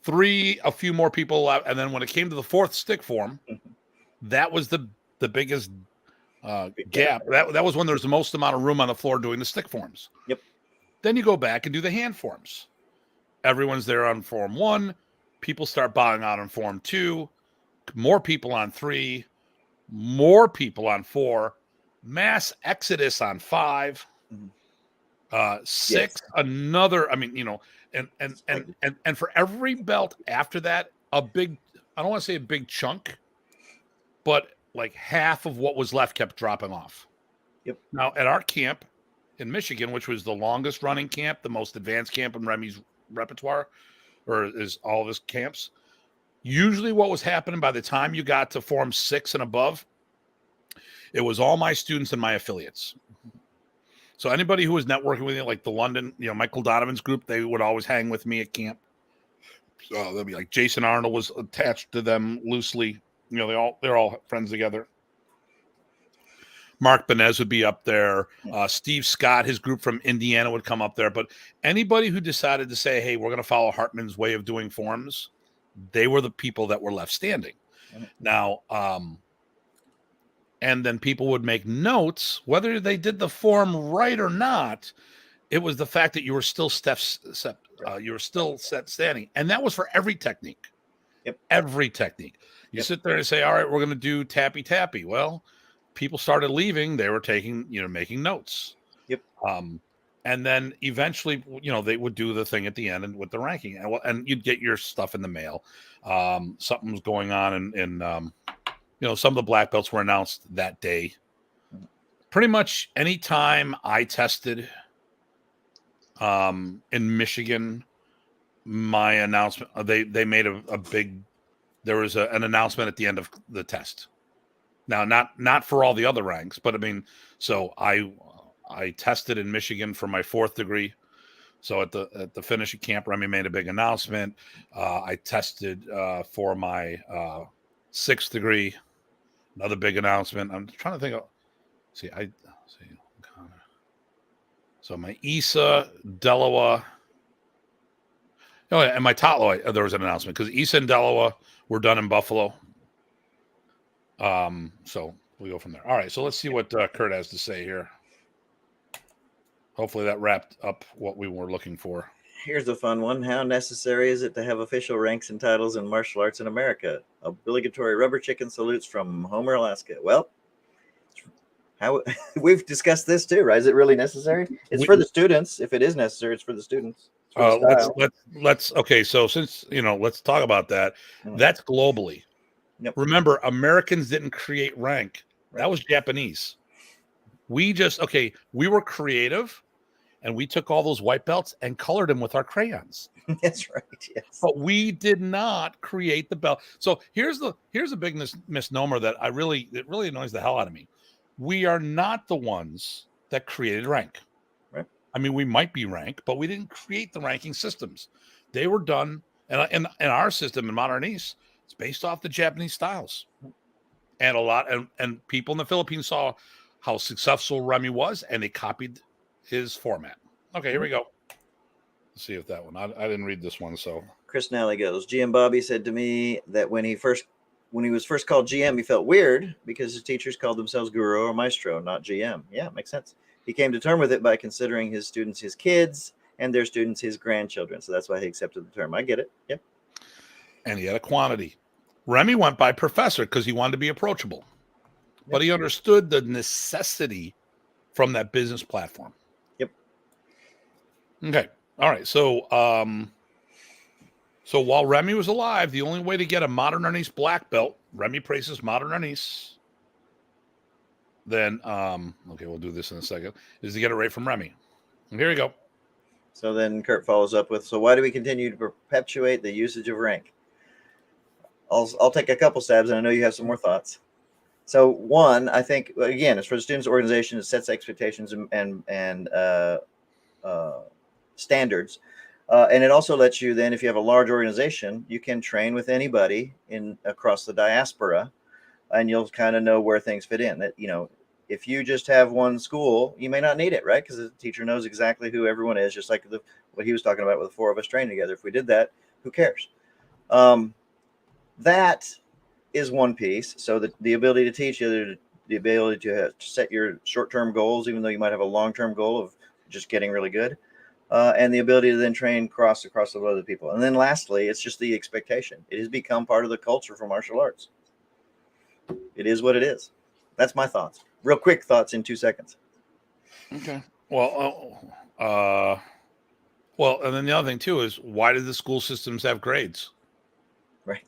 3, a few more people, and then when it came to the 4th stick form, that was the biggest gap. That was when there was the most amount of room on the floor doing the stick forms. Yep. Then you go back and do the hand forms. Everyone's there on form 1. People start bowing out on form 2. More people on 3. More people on 4. Mass exodus on 5. 6. Another. I mean, and for every belt after that, a big. I don't want to say a big chunk, but like half of what was left kept dropping off. Yep. Now at our camp in Michigan, which was the longest running camp, the most advanced camp in Remy's repertoire, or is all of his camps, usually what was happening by the time you got to form 6 and above, it was all my students and my affiliates. So anybody who was networking with me, like the London, Michael Donovan's group, they would always hang with me at camp. So they'll be like Jason Arnold was attached to them loosely. They're all friends together. Mark Benez would be up there. Steve Scott, his group from Indiana, would come up there. But anybody who decided to say, hey, we're going to follow Hartman's way of doing forms, they were the people that were left standing. Now, and then people would make notes, whether they did the form right or not. It was the fact that you were still set standing. And that was for every technique. Yep. Every technique. You sit there and say, all right, we're going to do tappy tappy. Well, people started leaving. They were taking, making notes. Yep. And then eventually, they would do the thing at the end and with the ranking, and you'd get your stuff in the mail. Something was going on, and some of the black belts were announced that day. Pretty much any time I tested in Michigan, my announcement, they made a big. There was an announcement at the end of the test. Now, not for all the other ranks, but I mean, so I tested in Michigan for my 4th degree. So at the finish of camp, Remy made a big announcement. I tested for my 6th degree, another big announcement. I'm trying to think of. So my ESA, Delaware. Oh, yeah, and my Tatlo, there was an announcement because ESA and Delaware were done in Buffalo. So we go from there. All right, so let's see what Kurt has to say here. Hopefully that wrapped up what we were looking for. Here's a fun one. How necessary is it to have official ranks and titles in martial arts in America? Obligatory rubber chicken salutes from Homer, Alaska. Well, we've discussed this too, right? Is it really necessary? It's for the students. If it is necessary, it's for the students. Let's okay. So since let's talk about that. That's globally. Yep. Remember, Americans didn't create rank. Right. That was Japanese. We were creative, and we took all those white belts and colored them with our crayons. That's right. Yes. But we did not create the belt. So here's a big misnomer that it really annoys the hell out of me. We are not the ones that created rank. Right. I mean, we might be rank, but we didn't create the ranking systems. They were done, and in our system in Modern Arnis, it's based off the Japanese styles. And a lot, and people in the Philippines saw how successful Remy was, and they copied his format. Okay, here we go. Let's see if that one. I didn't read this one, so Chris Nally goes, GM Bobby said to me that when he was first called GM, he felt weird because his teachers called themselves Guru or Maestro, not GM. Yeah, makes sense. He came to term with it by considering his students his kids and their students his grandchildren. So that's why he accepted the term. I get it. Yep. And he had a quantity. Remy went by professor because he wanted to be approachable, but he understood the necessity from that business platform. Yep. Okay. All right. So, so while Remy was alive, the only way to get a Modern Arnis Black Belt, Remy praises Modern Arnis, then, okay, we'll do this in a second, is to get it right from Remy. And here we go. So then Kurt follows up with, so why do we continue to perpetuate the usage of rank? I'll take a couple stabs, and I know you have some more thoughts. So one, I think, again, it's for the students' organization. It sets expectations and standards. And it also lets you then, if you have a large organization, you can train with anybody across the diaspora, and you'll kind of know where things fit in. That, if you just have one school, you may not need it, right? Because the teacher knows exactly who everyone is, just like what he was talking about with the 4 of us training together. If we did that, who cares? That is one piece. So the ability to teach, the ability to set your short-term goals, even though you might have a long-term goal of just getting really good, and the ability to then train across the other people. And then lastly, it's just the expectation. It has become part of the culture for martial arts. It is what it is. That's my thoughts. Real quick thoughts in 2 seconds. Okay. Well, and then the other thing too is, why did the school systems have grades? Right.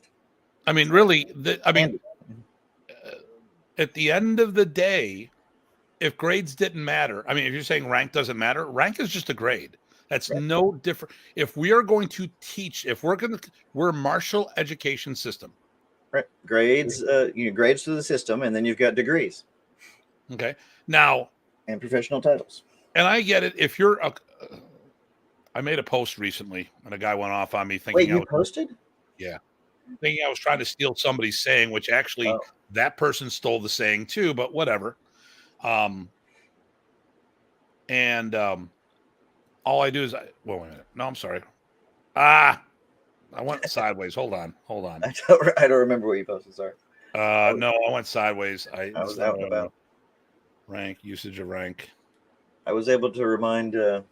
I mean, really, at the end of the day, if grades didn't matter, I mean, if you're saying rank doesn't matter, rank is just a grade. That's right. No different. If we are going to teach, we're a martial education system. Right. Grades, grades through the system, and then you've got degrees. Okay. Now, and professional titles. And I get it. If you're I made a post recently, and a guy went off on me thinking. Wait, you posted? Yeah. Thinking I was trying to steal somebody's saying, which actually that person stole the saying too, but whatever. All I do is wait a minute. No, I'm sorry. I went sideways. Hold on. I don't remember what you posted. Sorry. No, I went sideways. I was out and about. Rank, usage of rank. I was able to remind, or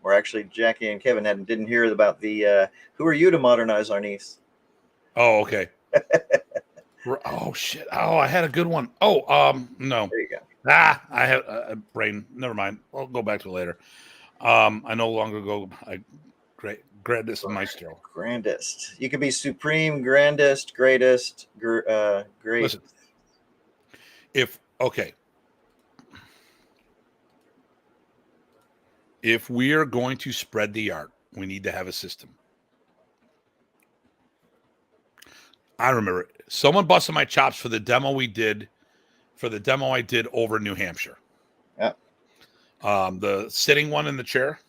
actually Jackie and Kevin didn't hear about the who are you to modernize Arnis? Oh, okay. Oh shit. Oh, I had a good one. Oh, no. There you go. I have a brain. Never mind. I'll go back to it later. I no longer go. Grandest maestro. Grandest. You could be supreme, grandest, greatest, great. Listen, if we are going to spread the art, we need to have a system. I remember someone busted my chops for the demo I did over New Hampshire. Yeah. The sitting one in the chair.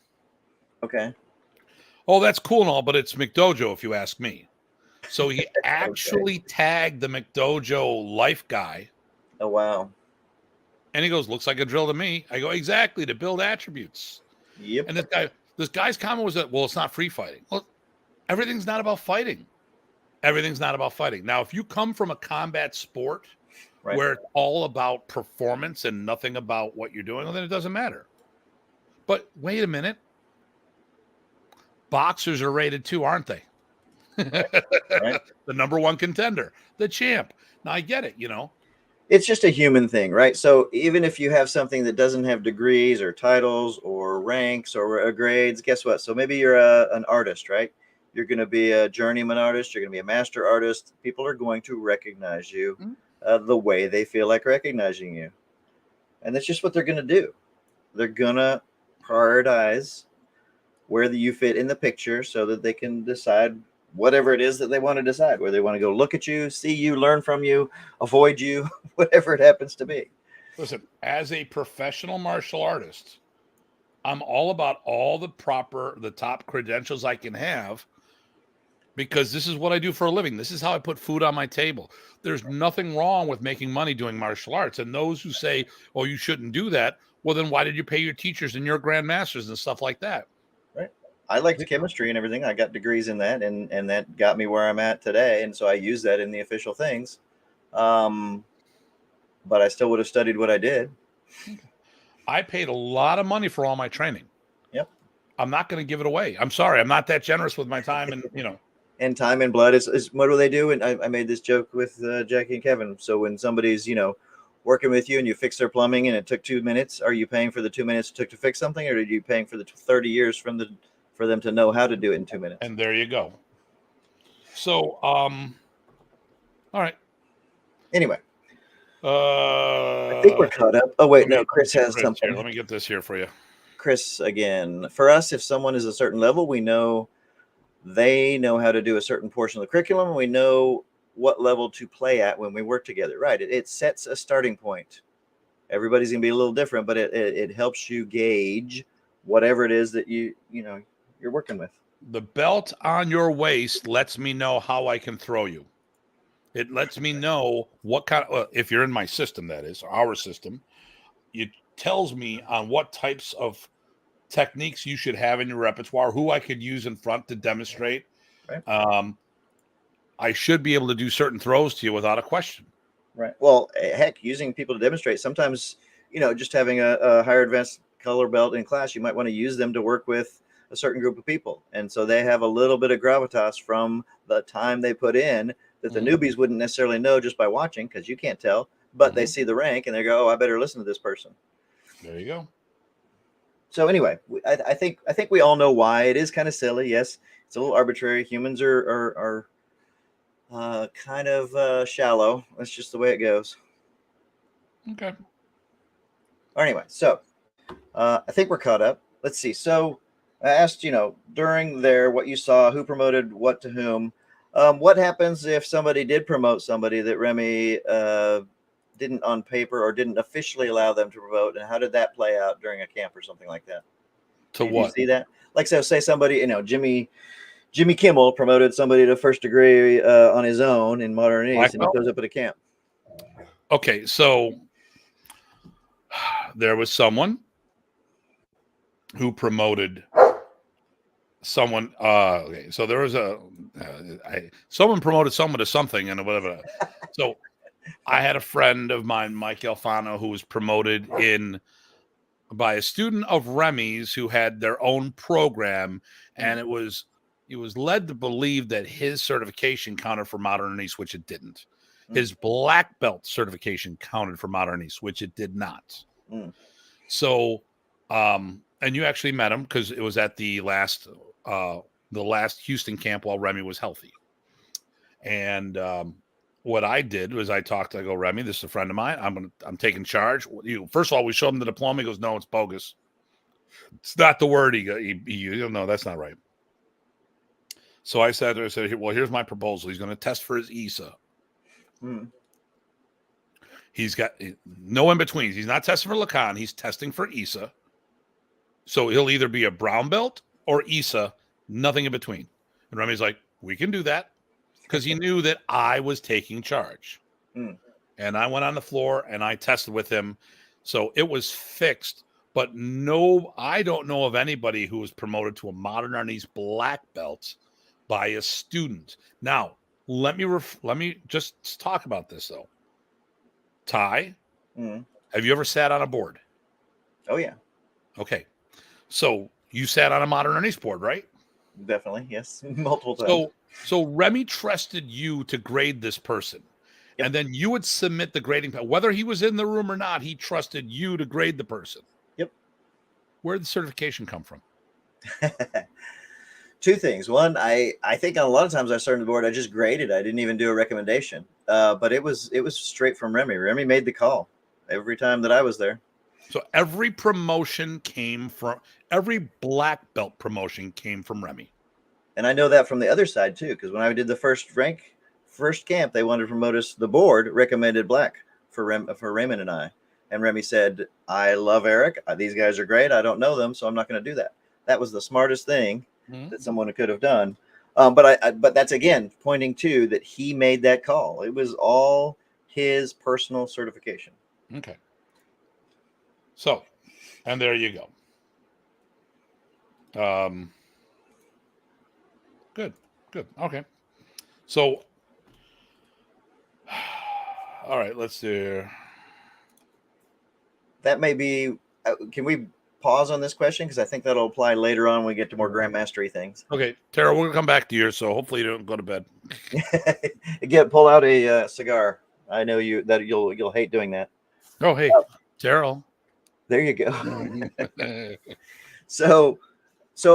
Okay. Oh, that's cool and all, but it's McDojo, if you ask me. So he actually tagged the McDojo life guy. Oh, wow. And he goes, looks like a drill to me. I go, exactly, to build attributes. Yep. And this guy's comment was that, well, it's not free fighting. Well, everything's not about fighting. Everything's not about fighting. Now, if you come from a combat sport where it's all about performance and nothing about what you're doing, well, then it doesn't matter. But wait a minute. Boxers are rated too, aren't they? Right. The number one contender, the champ. Now, I get it, It's just a human thing, right? So even if you have something that doesn't have degrees or titles or ranks or grades, guess what? So maybe you're an artist, right? You're going to be a journeyman artist. You're going to be a master artist. People are going to recognize you the way they feel like recognizing you. And that's just what they're going to do. They're going to prioritize where you fit in the picture so that they can decide whatever it is that they want to decide, where they want to go look at you, see you, learn from you, avoid you, whatever it happens to be. Listen, as a professional martial artist, I'm all about all the top credentials I can have. because this is what I do for a living. This is how I put food on my table. There's nothing wrong with making money doing martial arts. And those who say, oh, you shouldn't do that, well, then why did you pay your teachers and your grandmasters and stuff like that? Right. I liked chemistry and everything. I got degrees in that, and that got me where I'm at today. And so I use that in the official things. But I still would have studied what I did. I paid a lot of money for all my training. Yep. I'm not going to give it away. I'm sorry. I'm not that generous with my time. And, and time and blood is what do they do? And I made this joke with Jackie and Kevin. So when somebody's, working with you and you fix their plumbing and it took 2 minutes, are you paying for the 2 minutes it took to fix something, or are you paying for the 30 years for them to know how to do it in 2 minutes? And there you go. So, all right. Anyway. I think we're caught up. Oh, wait, no, Chris has something. Here, let me get this here for you. Chris, again, for us, if someone is a certain level, we know they know how to do a certain portion of the curriculum, and we know what level to play at when we work together. Right. It sets a starting point. Everybody's going to be a little different, but it helps you gauge whatever it is that you're working with. The belt on your waist lets me know how I can throw you. It lets me know what kind of, if you're in my system, that is, our system, it tells me on what types of techniques you should have in your repertoire, who I could use in front to demonstrate. Right. I should be able to do certain throws to you without a question. Right. Well, heck, using people to demonstrate, sometimes, just having a higher advanced color belt in class, you might want to use them to work with a certain group of people. And so they have a little bit of gravitas from the time they put in that the newbies wouldn't necessarily know just by watching, because you can't tell, but they see the rank and they go, oh, I better listen to this person. There you go. So anyway, I think we all know why. It is kind of silly. Yes, it's a little arbitrary. Humans are kind of shallow. That's just the way it goes. Okay. Anyway, so I think we're caught up. Let's see. So I asked, during there, what you saw, who promoted what to whom. What happens if somebody did promote somebody that Remy didn't on paper or didn't officially allow them to promote, and how did that play out during a camp or something like that? To did what? You see that? Like, so say somebody, Jimmy Kimmel promoted somebody to first degree on his own in Modern Arnis, and he goes up at a camp. Okay, so there was someone who promoted someone. Okay, so there was someone promoted someone to something and whatever. So I had a friend of mine, Mike Alfano, who was promoted by a student of Remy's who had their own program, and he was led to believe that his certification counted for Modern Arnis, which it didn't. His black belt certification counted for Modern Arnis, which it did not. So, and you actually met him because it was at the last Houston camp while Remy was healthy. And what I did was I go, Remy, this is a friend of mine. I'm taking charge. First of all, we showed him the diploma. He goes, no, it's bogus. It's not the word he used. No, that's not right. So I said, well, here's my proposal. He's going to test for his ESA. He's got no in-betweens. He's not testing for Lacan. He's testing for ESA. So he'll either be a brown belt or ESA, nothing in between. And Remy's like, we can do that, because he knew that I was taking charge. And I went on the floor and I tested with him. So it was fixed. But no, I don't know of anybody who was promoted to a Modern Arnis Black Belt by a student. Now, let me just talk about this, though. Ty, have you ever sat on a board? Oh, yeah. Okay. So you sat on a Modern Arnis board, right? Definitely, yes. Multiple times. So Remy trusted you to grade this person. Yep. And then you would submit the grading. Whether he was in the room or not, he trusted you to grade the person. Yep. Where did the certification come from? Two things. One, I think a lot of times I started the board, I just graded. I didn't even do a recommendation. But it was straight from Remy. Remy made the call every time that I was there. So every black belt promotion came from Remy. And I know that from the other side too, because when I did the first camp, they wanted to promote us. The board recommended black for Raymond and I. And Remy said, I love Eric. These guys are great. I don't know them, so I'm not going to do that. That was the smartest thing that someone could have done. But that's again pointing to that he made that call. It was all his personal certification. Okay. So, and there you go. Good. Okay. So, all right, let's do. That may be. Can we pause on this question, because I think that'll apply later on when we get to more grandmastery things. Okay, Tara, we're gonna come back to yours, so hopefully you don't go to bed. Pull out a cigar. I know you'll hate doing that. Oh, hey, Terrell. There you go. So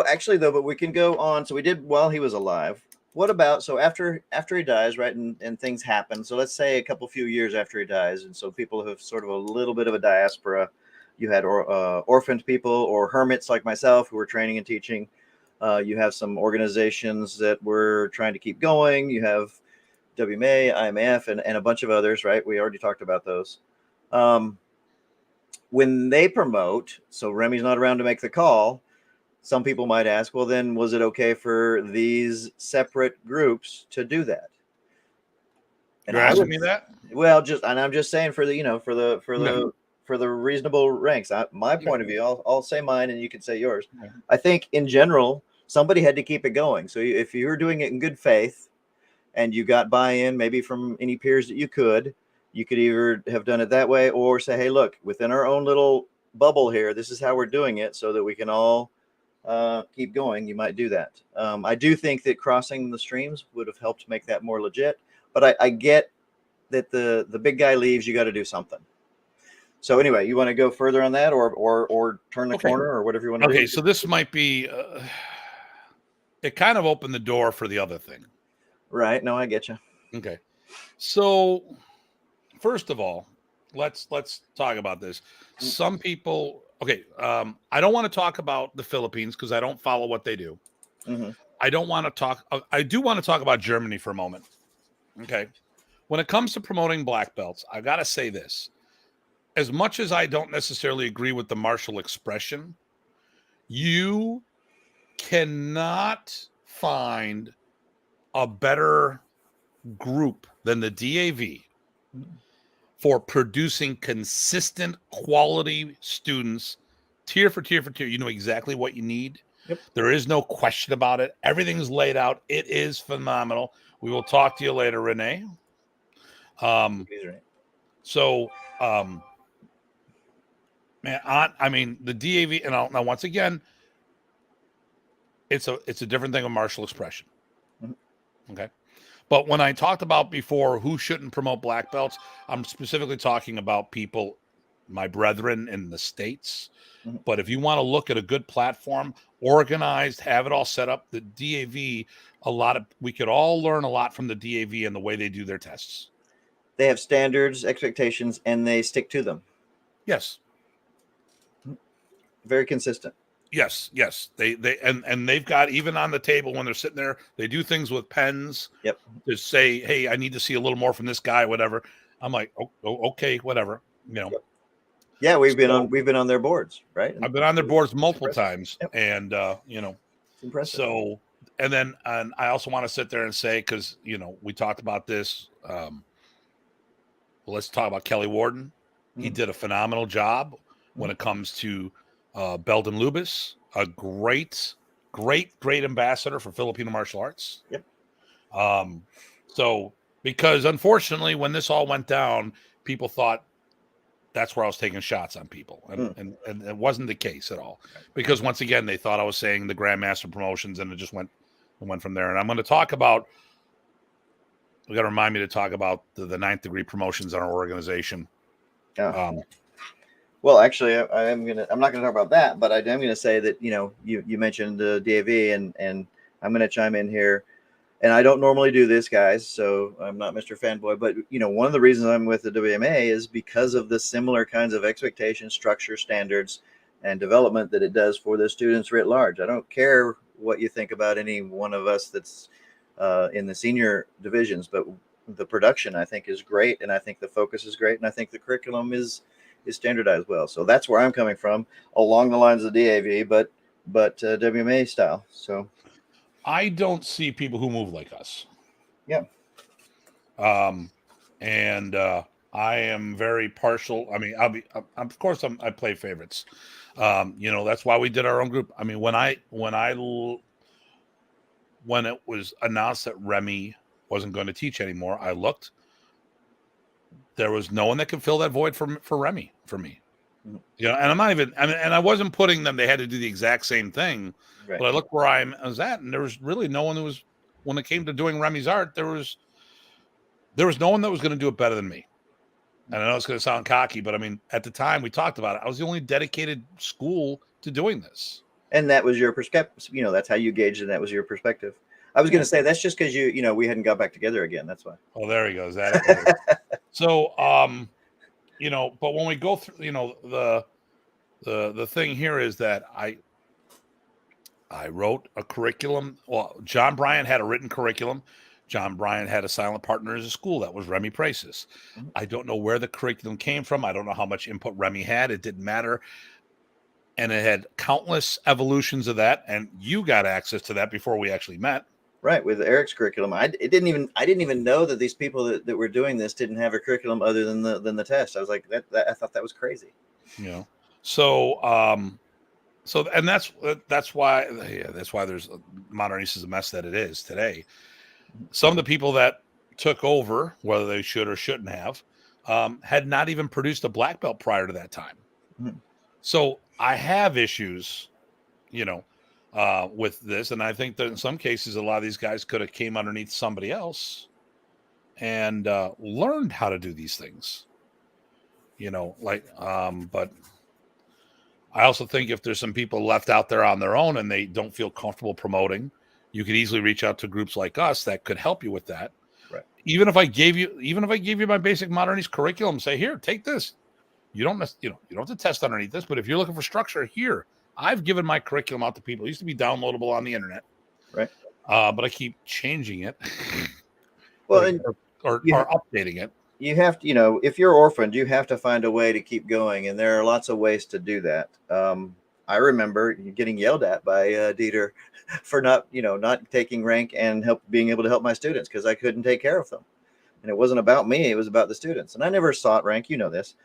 actually though, but we can go on. So we did while he was alive. What about after he dies, right? And things happen. So let's say a few years after he dies, and so people have sort of a little bit of a diaspora. You had orphaned people or hermits like myself who were training and teaching. You have some organizations that were trying to keep going. You have WMA, IMAF, and a bunch of others, right? We already talked about those. When they promote, so Remy's not around to make the call, some people might ask, well, then was it okay for these separate groups to do that? And you're asking me that? Well, I'm just saying for the reasonable ranks. My point of view, I'll say mine and you can say yours. Okay. I think in general, somebody had to keep it going. So if you were doing it in good faith and you got buy-in maybe from any peers that you could either have done it that way or say, hey, look, within our own little bubble here, this is how we're doing it so that we can all keep going. You might do that. I do think that crossing the streams would have helped make that more legit, but I get that the big guy leaves, you got to do something. So anyway, you want to go further on that or turn the corner or whatever you want to do? Okay, so this might be it kind of opened the door for the other thing. Right. No, I get you. Okay. So first of all, let's talk about this. Some people, okay, I don't want to talk about the Philippines because I don't follow what they do. Mm-hmm. I don't want to talk. I do want to talk about Germany for a moment. Okay. When it comes to promoting black belts, I got to say this. As much as I don't necessarily agree with the martial expression, you cannot find a better group than the DAV for producing consistent quality students, tier for tier for tier. You know exactly what you need. Yep. There is no question about it. Everything's laid out. It is phenomenal. We will talk to you later, Renee. So, man, I mean, the DAV, and now once again, it's a different thing of martial expression. Mm-hmm. Okay. But when I talked about before who shouldn't promote black belts, I'm specifically talking about people, my brethren in the States. Mm-hmm. But if you want to look at a good platform, organized, have it all set up, the DAV, we could all learn a lot from the DAV and the way they do their tests. They have standards, expectations, and they stick to them. Yes. Very consistent. Yes. And they've got, even on the table when they're sitting there, they do things with pens. Yep. To say, hey, I need to see a little more from this guy, whatever. I'm like, oh okay, whatever. You know. Yep. Yeah, we've been on their boards, right? I've been on their boards multiple times, yep. And you know, it's impressive. So, and I also want to sit there and say, because we talked about this. Well, let's talk about Kelly Warden. Mm-hmm. He did a phenomenal job when it comes to Belden Lubis, a great ambassador for Filipino martial arts. Yep. So, because unfortunately, when this all went down, people thought that's where I was taking shots on people. And it wasn't the case at all. Because once again, they thought I was saying the Grandmaster Promotions, and it just went from there. And I'm going to talk about, we got to remind me to talk about the ninth degree promotions in our organization. Yeah. Well, actually, I'm not gonna talk about that, but I am gonna say that you mentioned the DAV, and I'm gonna chime in here. And I don't normally do this, guys, so I'm not Mr. Fanboy, but one of the reasons I'm with the WMA is because of the similar kinds of expectations, structure, standards, and development that it does for the students writ large. I don't care what you think about any one of us that's in the senior divisions, but the production I think is great, and I think the focus is great, and I think the curriculum is standardized well. So that's where I'm coming from, along the lines of DAV, but WMA style. So I don't see people who move like us. Yeah. And I am very partial. I mean, of course, I play favorites. That's why we did our own group. I mean, when it was announced that Remy wasn't going to teach anymore, I looked. There was no one that could fill that void for Remy, for me. And I'm not even. And I wasn't putting them. They had to do the exact same thing. Right. But I looked where I was at, and there was really no one who was. When it came to doing Remy's art, there was no one that was going to do it better than me. And I know it's going to sound cocky, but I mean, at the time we talked about it, I was the only dedicated school to doing this. And that was your perspective. That's how you gauged it. That was your perspective. I was going to say that's just because we hadn't got back together again. That's why. Oh, there he goes. That. So, but when we go through, the thing here is that I wrote a curriculum. Well, John Bryant had a written curriculum. John Bryant had a silent partner as a school. That was Remy Price's. Mm-hmm. I don't know where the curriculum came from. I don't know how much input Remy had. It didn't matter. And it had countless evolutions of that. And you got access to that before we actually met. Right. With Eric's curriculum. I didn't even know that these people that were doing this didn't have a curriculum other than the test. I was like, I thought that was crazy. So, and that's why there's Modern Arnis is a mess that it is today. Some of the people that took over, whether they should or shouldn't have, had not even produced a black belt prior to that time. Mm-hmm. So I have issues, with this. And I think that in some cases, a lot of these guys could have came underneath somebody else and learned how to do these things, but I also think if there's some people left out there on their own and they don't feel comfortable promoting, you could easily reach out to groups like us that could help you with that. Right. Even if I gave you my basic Modern Arnis curriculum, say, here, take this. You don't have to test underneath this, but if you're looking for structure, here, I've given my curriculum out to people. It used to be downloadable on the internet. Right. But I keep changing it. Well, or updating it. You have to, if you're orphaned, you have to find a way to keep going. And there are lots of ways to do that. I remember getting yelled at by Dieter for not taking rank and being able to help my students because I couldn't take care of them. And it wasn't about me. It was about the students. And I never sought rank. This.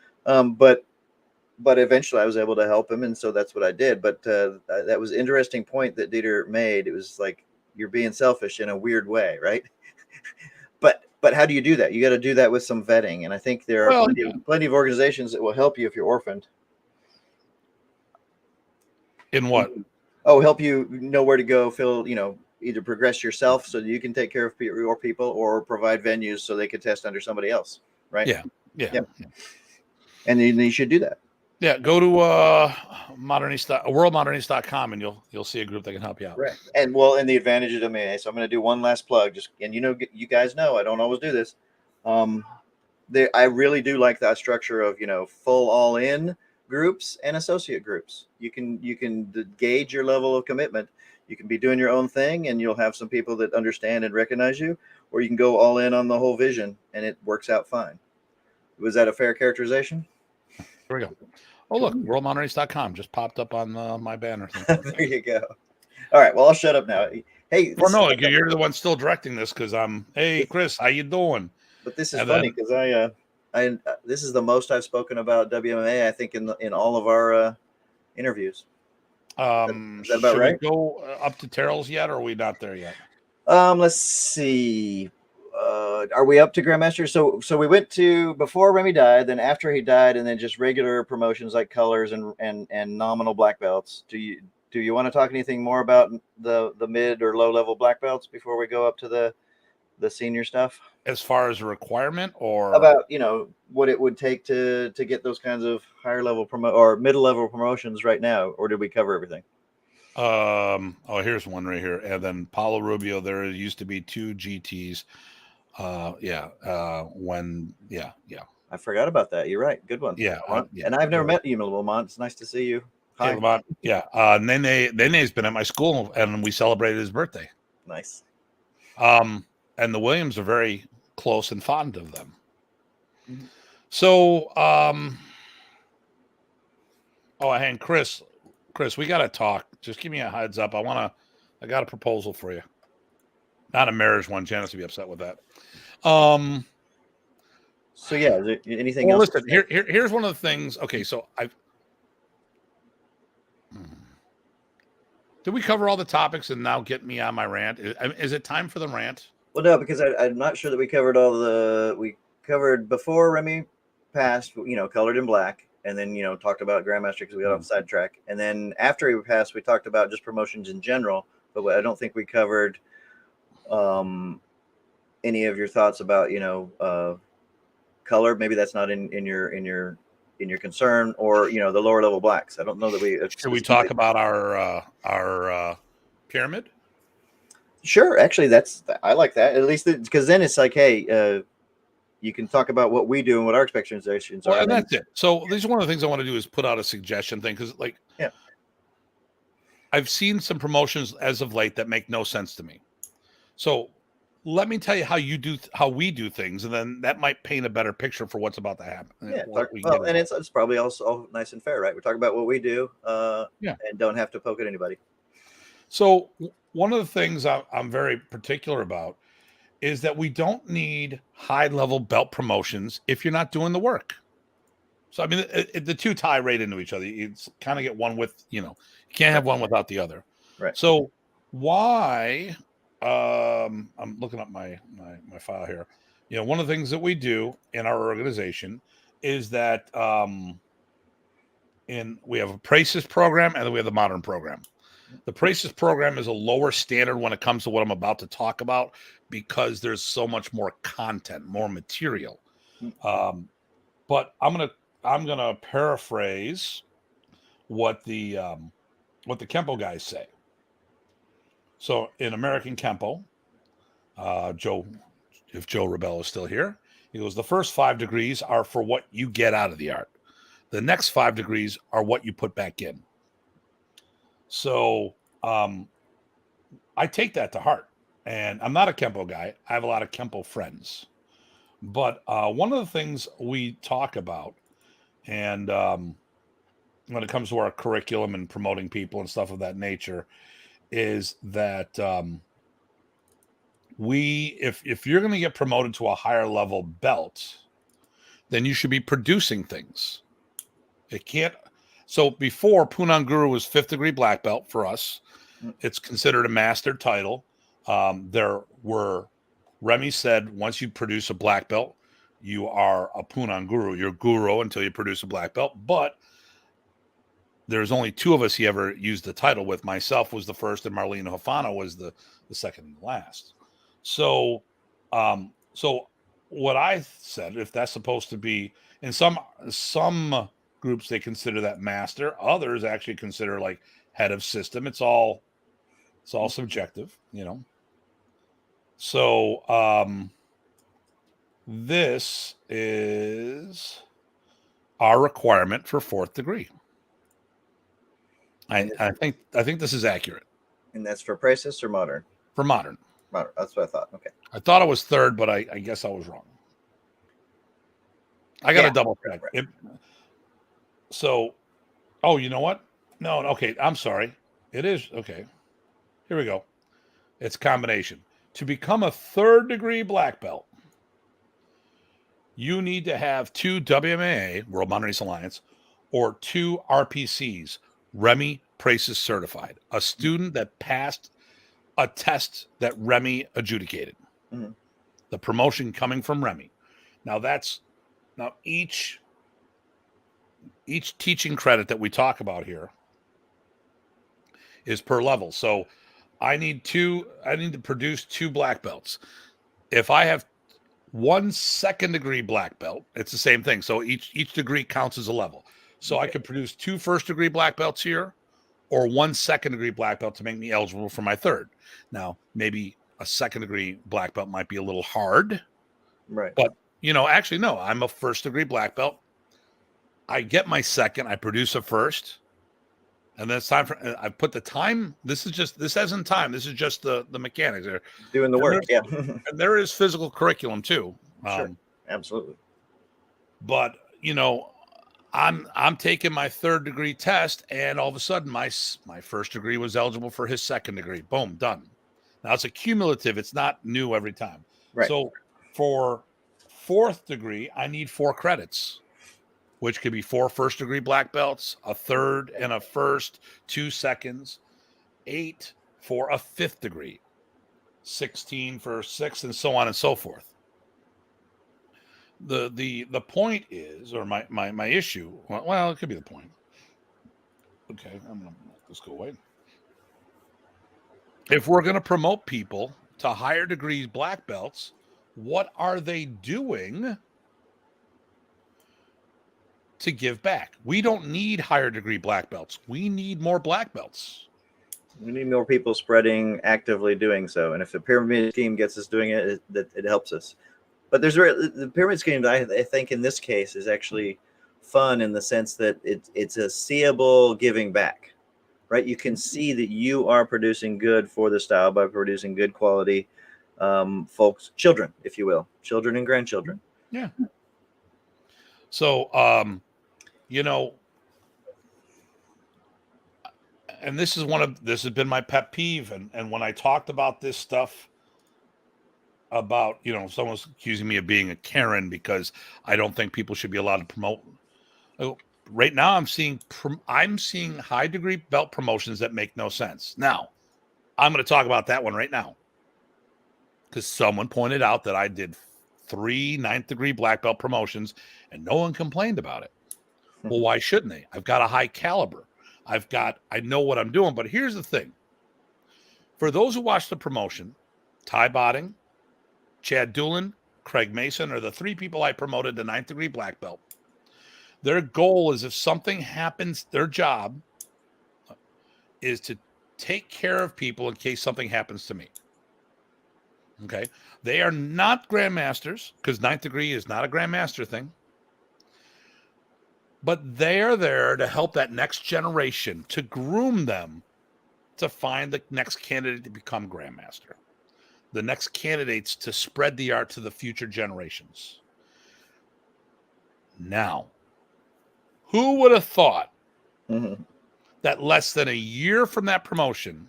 But eventually I was able to help him. And so that's what I did. But that was an interesting point that Dieter made. It was like, you're being selfish in a weird way, right? But how do you do that? You got to do that with some vetting. And I think there are plenty of organizations that will help you if you're orphaned. In what? Oh, help you know where to go, either progress yourself so that you can take care of your people or provide venues so they can test under somebody else. Right. Yeah. And then you should do that. Yeah. Go to worldmodernist.com and you'll see a group that can help you out. Right. And the advantages of me. So I'm going to do one last plug you guys know, I don't always do this. I really do like that structure of, full all in groups and associate groups. You can gauge your level of commitment. You can be doing your own thing and you'll have some people that understand and recognize you, or you can go all in on the whole vision and it works out fine. Was that a fair characterization? There we go. Oh, look, worldmodernist.com just popped up on my banner. There you go. All right. Well, I'll shut up now. Hey. You're the one still directing this because hey, Chris, how you doing? But this is funny because this is the most I've spoken about WMA, I think, in all of our interviews. Is that about right? We go up to Terrell's yet, or are we not there yet? Let's see. Are we up to Grandmaster? So we went to before Remy died, then after he died, and then just regular promotions like colors and nominal black belts. Do you want to talk anything more about the mid or low level black belts before we go up to the senior stuff? As far as a requirement, or about what it would take to get those kinds of higher level or middle level promotions right now, or did we cover everything? Here's one right here, and then Paulo Rubio. There used to be 2 GTs. I forgot about that. You're right. Good one. Yeah. And I've never met you, Lamont. It's nice to see you. Hi. Hey, Lamont. Yeah. Nene's been at my school and we celebrated his birthday. Nice. And the Williams are very close and fond of them. Mm-hmm. So, and Chris, we got to talk. Just give me a heads up. I got a proposal for you. Not a marriage one. Janice would be upset with that. So yeah, is there anything Well, else? listen, here's one of the things. Okay, so did we cover all the topics and now get me on my rant? Is it time for the rant? Well, no, because I'm not sure that we covered we covered before Remy passed, Colored in Black, and then, talked about Grandmaster because we got off the sidetrack. And then after he passed, we talked about just promotions in general, but I don't think we covered any of your thoughts about, color. Maybe that's not in your concern, or, the lower level blacks. I don't know that we should we talk about our pyramid? Sure. Actually, I like that, at least because then it's like, hey, you can talk about what we do and what our expectations are. And that's it. So this is one of the things I want to do is put out a suggestion thing, because yeah, I've seen some promotions as of late that make no sense to me. So let me tell you how we do things, and then that might paint a better picture for what's about to happen. Yeah. And it's probably also all nice and fair, right? We're talking about what we do, and don't have to poke at anybody. So one of the things I'm very particular about is that we don't need high-level belt promotions if you're not doing the work. So, I mean, the two tie right into each other. You kind of get one with, you can't have one without the other. Right. So why, I'm looking up my file here. One of the things that we do in our organization is that we have a Praces program, and then we have the Modern program. The Praces program is a lower standard when it comes to what I'm about to talk about, because there's so much more content, more material. But I'm gonna paraphrase what the Kempo guys say. So in American Kempo, if Joe Rebello is still here, he goes, the first 5 degrees are for what you get out of the art. The next 5 degrees are what you put back in. So I take that to heart, and I'm not a Kempo guy. I have a lot of Kempo friends, but one of the things we talk about, and when it comes to our curriculum and promoting people and stuff of that nature, is that if you're going to get promoted to a higher level belt, then you should be producing things. It can't. So before, Punong Guro was 5th degree black belt for us. It's considered a master title. Remy said, once you produce a black belt, you are a Punong Guro. You're Guro until you produce a black belt. But there's only 2 of us he ever used the title with. Myself was the first, and Marlene Hofano was the second and last. So what I said, if that's supposed to be, in some groups, they consider that master. Others actually consider like head of system. It's all subjective, So this is our requirement for 4th degree. I think this is accurate. And that's for Praces or Modern? For Modern. Modern. That's what I thought. Okay. I thought it was 3rd, but I guess I was wrong. I got to double check. Right. Oh, you know what? No, okay. I'm sorry. It is. Okay. Here we go. It's combination. To become a 3rd degree black belt, you need to have 2 WMAA, World Modern Arnis Alliance, or 2 RPCs, Remy Praces certified, a student that passed a test that Remy adjudicated. Mm-hmm. The promotion coming from Remy. Now each teaching credit that we talk about here is per level. So I need to produce 2 black belts. If I have 1 2nd degree black belt, it's the same thing. So each degree counts as a level. So I could produce 2 1st degree black belts here, or 1 2nd degree black belt to make me eligible for my 3rd. Now, maybe a 2nd degree black belt might be a little hard. Right. But, actually, no, I'm a 1st degree black belt. I get my 2nd, I produce a 1st, and then it's time for, I put the time. This isn't time. This is just the mechanics there. Doing the work, yeah. And there is physical curriculum too. Sure. Absolutely. But, I'm taking my 3rd degree test, and all of a sudden my 1st degree was eligible for his 2nd degree. Boom, done. Now it's a cumulative. It's not new every time. Right. So for 4th degree, I need 4 credits, which could be 4 first-degree black belts, a 3rd and a 1st, 2 seconds, 8 for a 5th degree, 16 for 6th, and so on and so forth. The point is, or my issue, well, it could be the point. Okay, I'm gonna let this go away. If we're gonna promote people to higher degrees black belts, what are they doing to give back? We don't need higher degree black belts. We need more black belts. We need more people spreading, actively doing so. And if the pyramid scheme gets us doing it, it helps us. But the pyramid scheme, I think in this case, is actually fun in the sense that it's a seeable giving back, right? You can see that you are producing good for the style by producing good quality folks, children, if you will, children and grandchildren. Yeah. So, you know, and this has been my pet peeve. And when I talked about this stuff about, you know, someone's accusing me of being a Karen because I don't think people should be allowed to promote. Right now I'm seeing high degree belt promotions that make no sense. Now, I'm going to talk about that one right now, because someone pointed out that I did 3 9th degree black belt promotions and no one complained about it. Well, why shouldn't they? I've got a high caliber. I know what I'm doing. But here's the thing. For those who watch the promotion, Tye Botting, Chad Doolin, Craig Mason are the 3 people I promoted to 9th degree black belt. Their goal is, if something happens, their job is to take care of people in case something happens to me. Okay. They are not grandmasters, because 9th degree is not a grandmaster thing. But they are there to help that next generation, to groom them to find the next candidate to become grandmaster, the next candidates to spread the art to the future generations. Now, who would have thought that less than a year from that promotion,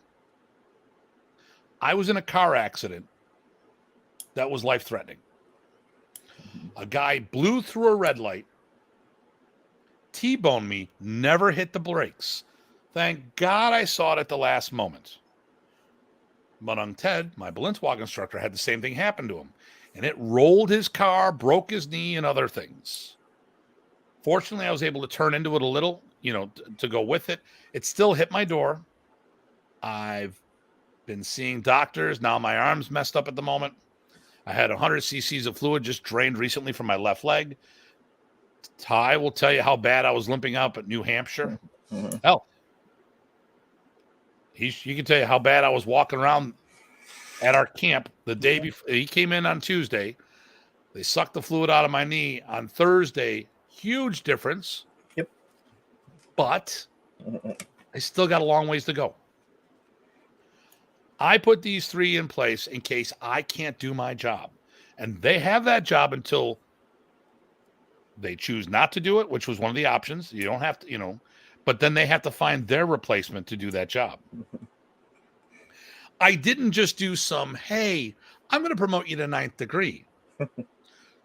I was in a car accident that was life-threatening. A guy blew through a red light, T-boned me, never hit the brakes. Thank God I saw it at the last moment. Punong Ted, my Balintwalk instructor, had the same thing happen to him. And it rolled his car, broke his knee, and other things. Fortunately, I was able to turn into it a little, you know, to go with it. It still hit my door. I've been seeing doctors. Now my arm's messed up at the moment. I had 100 cc's of fluid just drained recently from my left leg. Ty will tell you how bad I was limping up at New Hampshire. Hell, he can tell you how bad I was walking around at our camp the day before. He came in on Tuesday. They sucked the fluid out of my knee on Thursday. Huge difference. Yep. But I still got a long ways to go. I put these 3 in place in case I can't do my job. And they have that job until they choose not to do it, which was one of the options. You don't have to, you know, but then they have to find their replacement to do that job. I didn't just do some, hey, I'm going to promote you to 9th degree.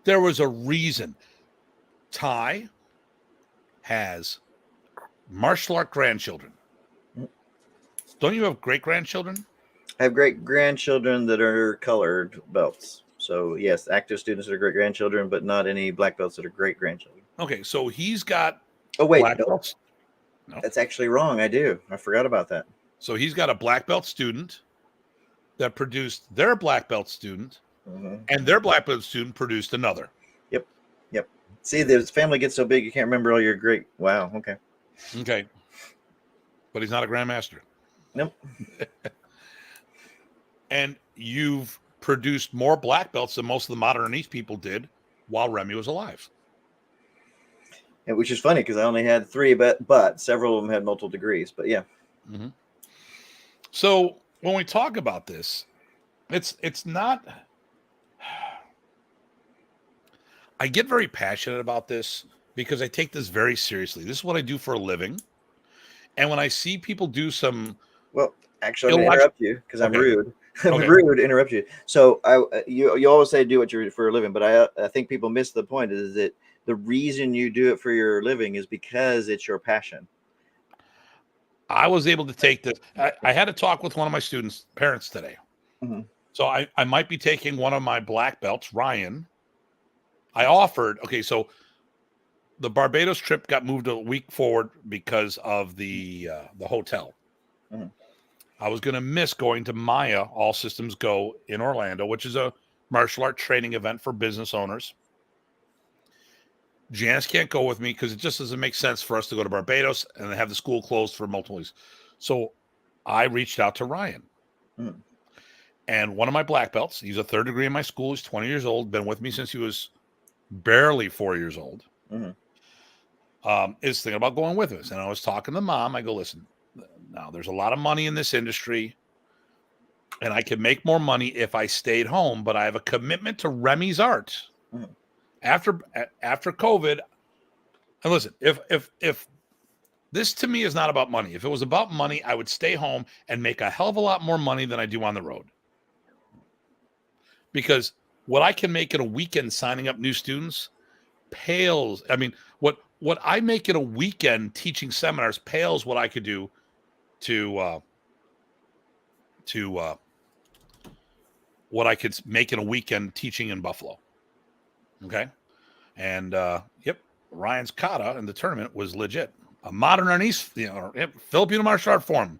There was a reason. Ty has martial art grandchildren. Don't you have great-grandchildren? I have great-grandchildren that are colored belts. So, yes, active students that are great-grandchildren, but not any black belts that are great-grandchildren. Okay, so he's got black belts. No. That's actually wrong. I do. I forgot about that. So he's got a black belt student that produced their black belt student, and their black belt student produced another. Yep. See, the family gets so big you can't remember all your great. Wow. Okay. But he's not a grandmaster. Nope. And you've produced more black belts than most of the Modern Arnis people did while Remy was alive. And which is funny because I only had 3, but several of them had multiple degrees. But yeah. So when we talk about this, it's not. I get very passionate about this because I take this very seriously. This is what I do for a living. And when I see people do some. Well, actually, I'm going to interrupt you because I'm rude. Okay. Rude to interrupt you. So you always say do what you're for a living, but I think people miss the point is that the reason you do it for your living is because it's your passion. I was able to take this. I had a talk with one of my students' parents today. Mm-hmm. So I might be taking one of my black belts, Ryan. I offered, okay, so the Barbados trip got moved a week forward because of the hotel. Mm-hmm. I was going to miss going to Maya All Systems Go in Orlando, which is a martial art training event for business owners. Janice can't go with me because it just doesn't make sense for us to go to Barbados and have the school closed for multiple weeks. So I reached out to Ryan. Mm-hmm. And one of my black belts, he's a third degree in my school. He's 20 years old, been with me since he was barely 4 years old. Mm-hmm. Is thinking about going with us. And I was talking to mom. I go, listen, now there's a lot of money in this industry, and I could make more money if I stayed home, but I have a commitment to Remy's art. Mm-hmm. After COVID, and listen, if this to me is not about money. If it was about money, I would stay home and make a hell of a lot more money than I do on the road. Because what I can make in a weekend signing up new students pales. I mean, what I make in a weekend teaching seminars pales what I could do to what I could make in a weekend teaching in Buffalo. Okay. And yep, Ryan's kata in the tournament was legit. A modern Arnis, Filipino martial art form.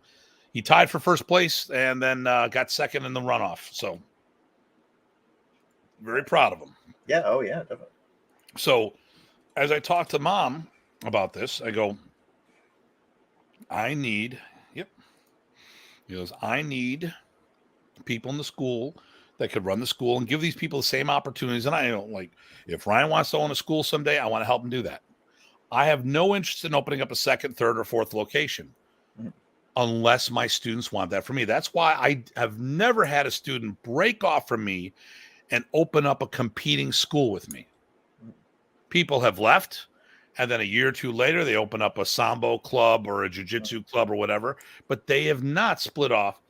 He tied for first place and then got second in the runoff. So very proud of him. Yeah. Oh yeah. Definitely. So as I talked to mom about this, I go, I need people in the school that could run the school and give these people the same opportunities. And I don't like, if Ryan wants to own a school someday, I want to help him do that. I have no interest in opening up a second, third, or fourth location unless my students want that for me. That's why I have never had a student break off from me and open up a competing school with me. People have left, and then a year or two later, they open up a Sambo club or a jiu-jitsu club or whatever, but they have not split off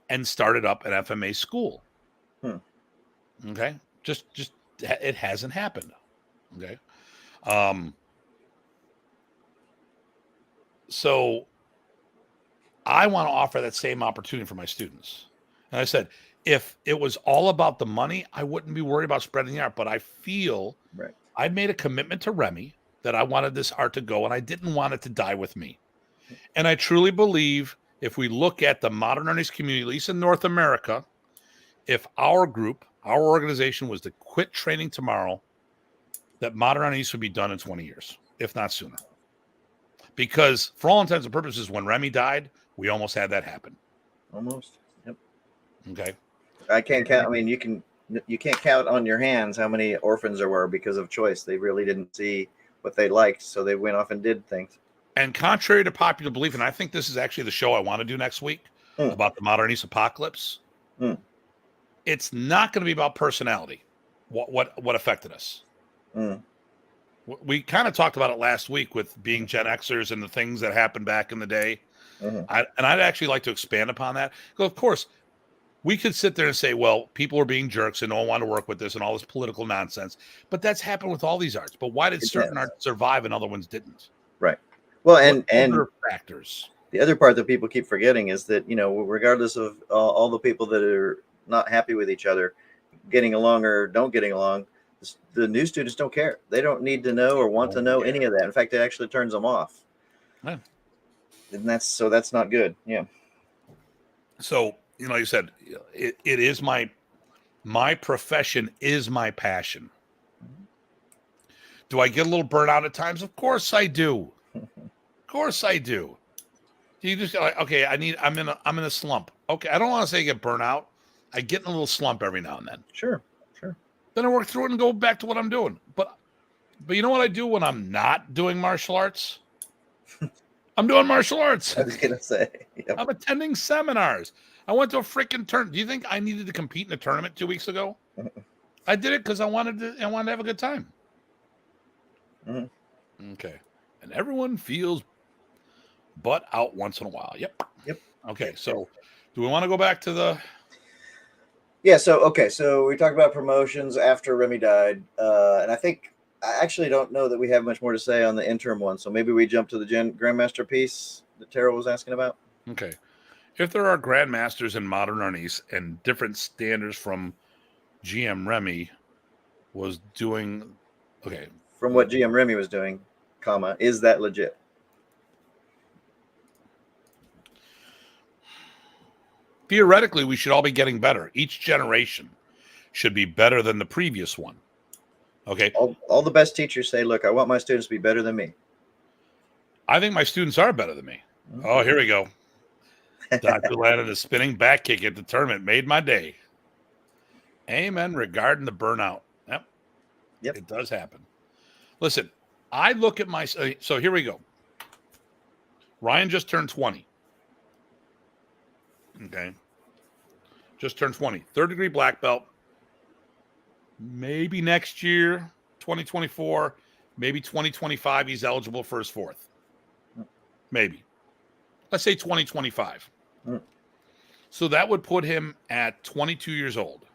and started up an FMA school. Okay. Just it hasn't happened. Okay. So I want to offer that same opportunity for my students. And I said, if it was all about the money, I wouldn't be worried about spreading the art, but I feel I made a commitment to Remy that I wanted this art to go, and I didn't want it to die with me. And I truly believe if we look at the modern Arnis community, at least in North America, if our group, our organization was to quit training tomorrow, that modern Arnis would be done in 20 years, if not sooner. Because for all intents and purposes, when Remy died, we almost had that happen. Almost. Yep. Okay. I can't count. I mean, you can't count on your hands how many orphans there were because of choice. They really didn't see what they liked, so they went off and did things. And contrary to popular belief, and I think this is actually the show I want to do next week about the Modern Arnis apocalypse. It's not going to be about personality. What affected us? We kind of talked about it last week with being Gen Xers and the things that happened back in the day. I'd actually like to expand upon that. Because of course, we could sit there and say, well, people are being jerks and don't want to work with this and all this political nonsense. But that's happened with all these arts. But why did certain arts survive and other ones didn't? Right. Well, and other factors. The other part that people keep forgetting is that, regardless of all the people that are not happy with each other, getting along or don't getting along, the new students don't care. They don't need to know or want to know any of that. In fact, it actually turns them off. Yeah. And that's not good. Yeah. So, you said it is my profession is my passion. Do I get a little burnout at times? Of course I do. Of course I do. You just like, okay, I'm in a slump. Okay, I don't want to say I get burnout. I get in a little slump every now and then. Sure. Then I work through it and go back to what I'm doing. But you know what I do when I'm not doing martial arts? I'm doing martial arts. I was gonna say. Yep. I'm attending seminars. I went to a freaking tournament. Do you think I needed to compete in a tournament 2 weeks ago? I did it because I wanted to have a good time. Okay. And everyone feels butt out once in a while. Yep. Yep. Okay. So do we want to go back to the Yeah. So we talked about promotions after Remy died, and I actually don't know that we have much more to say on the interim one. So maybe we jump to the Grandmaster piece that Tara was asking about. Okay. If there are grandmasters in Modern Arnis and different standards from GM Remy was doing, okay. From what GM Remy was doing, comma, is that legit? Theoretically, we should all be getting better. Each generation should be better than the previous one. Okay. All the best teachers say, look, I want my students to be better than me. I think my students are better than me. Mm-hmm. Oh, here we go. Dr. landed a spinning back kick at the tournament. Made my day. Amen. Regarding the burnout. Yep. It does happen. Listen, I look at my... So here we go. Ryan just turned 20. Okay. Just turned 20. Third degree black belt. Maybe next year, 2024, maybe 2025, he's eligible for his fourth. Maybe. Let's say 2025. So that would put him at 22 years old.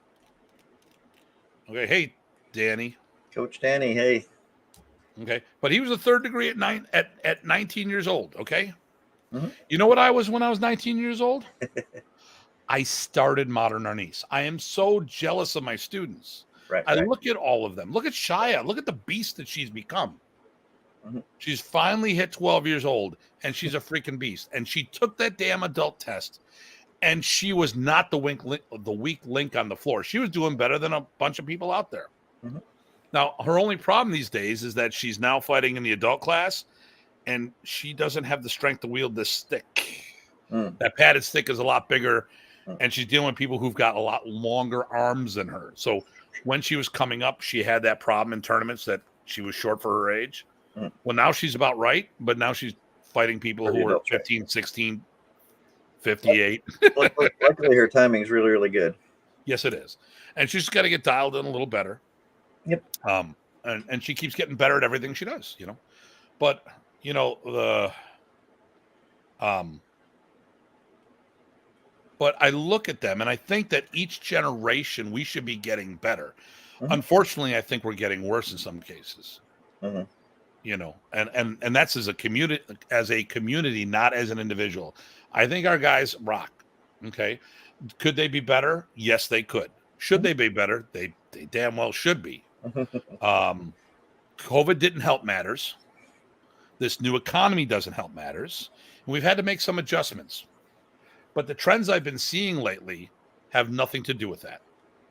Okay. Hey, Danny. Coach Danny, hey. Okay. But he was a third degree at 19 years old. Okay. Mm-hmm. You know what I was when I was 19 years old? I started Modern Arnis. I am so jealous of my students. Right. I look at all of them. Look at Shia. Look at the beast that she's become. Mm-hmm. She's finally hit 12 years old, and she's a freaking beast. And she took that damn adult test, and she was not the weak link on the floor. She was doing better than a bunch of people out there. Mm-hmm. Now, her only problem these days is that she's now fighting in the adult class, and she doesn't have the strength to wield this stick. That padded stick is a lot bigger, and she's dealing with people who've got a lot longer arms than her. So when she was coming up, she had that problem in tournaments that she was short for her age. Well, now she's about right, but now she's fighting people who are 15, 16, 58. Luckily, her timing is really, really good. Yes, it is. And she's got to get dialed in a little better. Yep. And she keeps getting better at everything she does, you know. But, you know, but I look at them and I think that each generation we should be getting better. Mm-hmm. Unfortunately, I think we're getting worse in some cases. Mm-hmm. You know, and that's as a community, not as an individual. I think our guys rock. Okay. Could they be better? Yes, they could. Should they be better? They damn well should be. COVID didn't help matters. This new economy doesn't help matters. And we've had to make some adjustments. But the trends I've been seeing lately have nothing to do with that.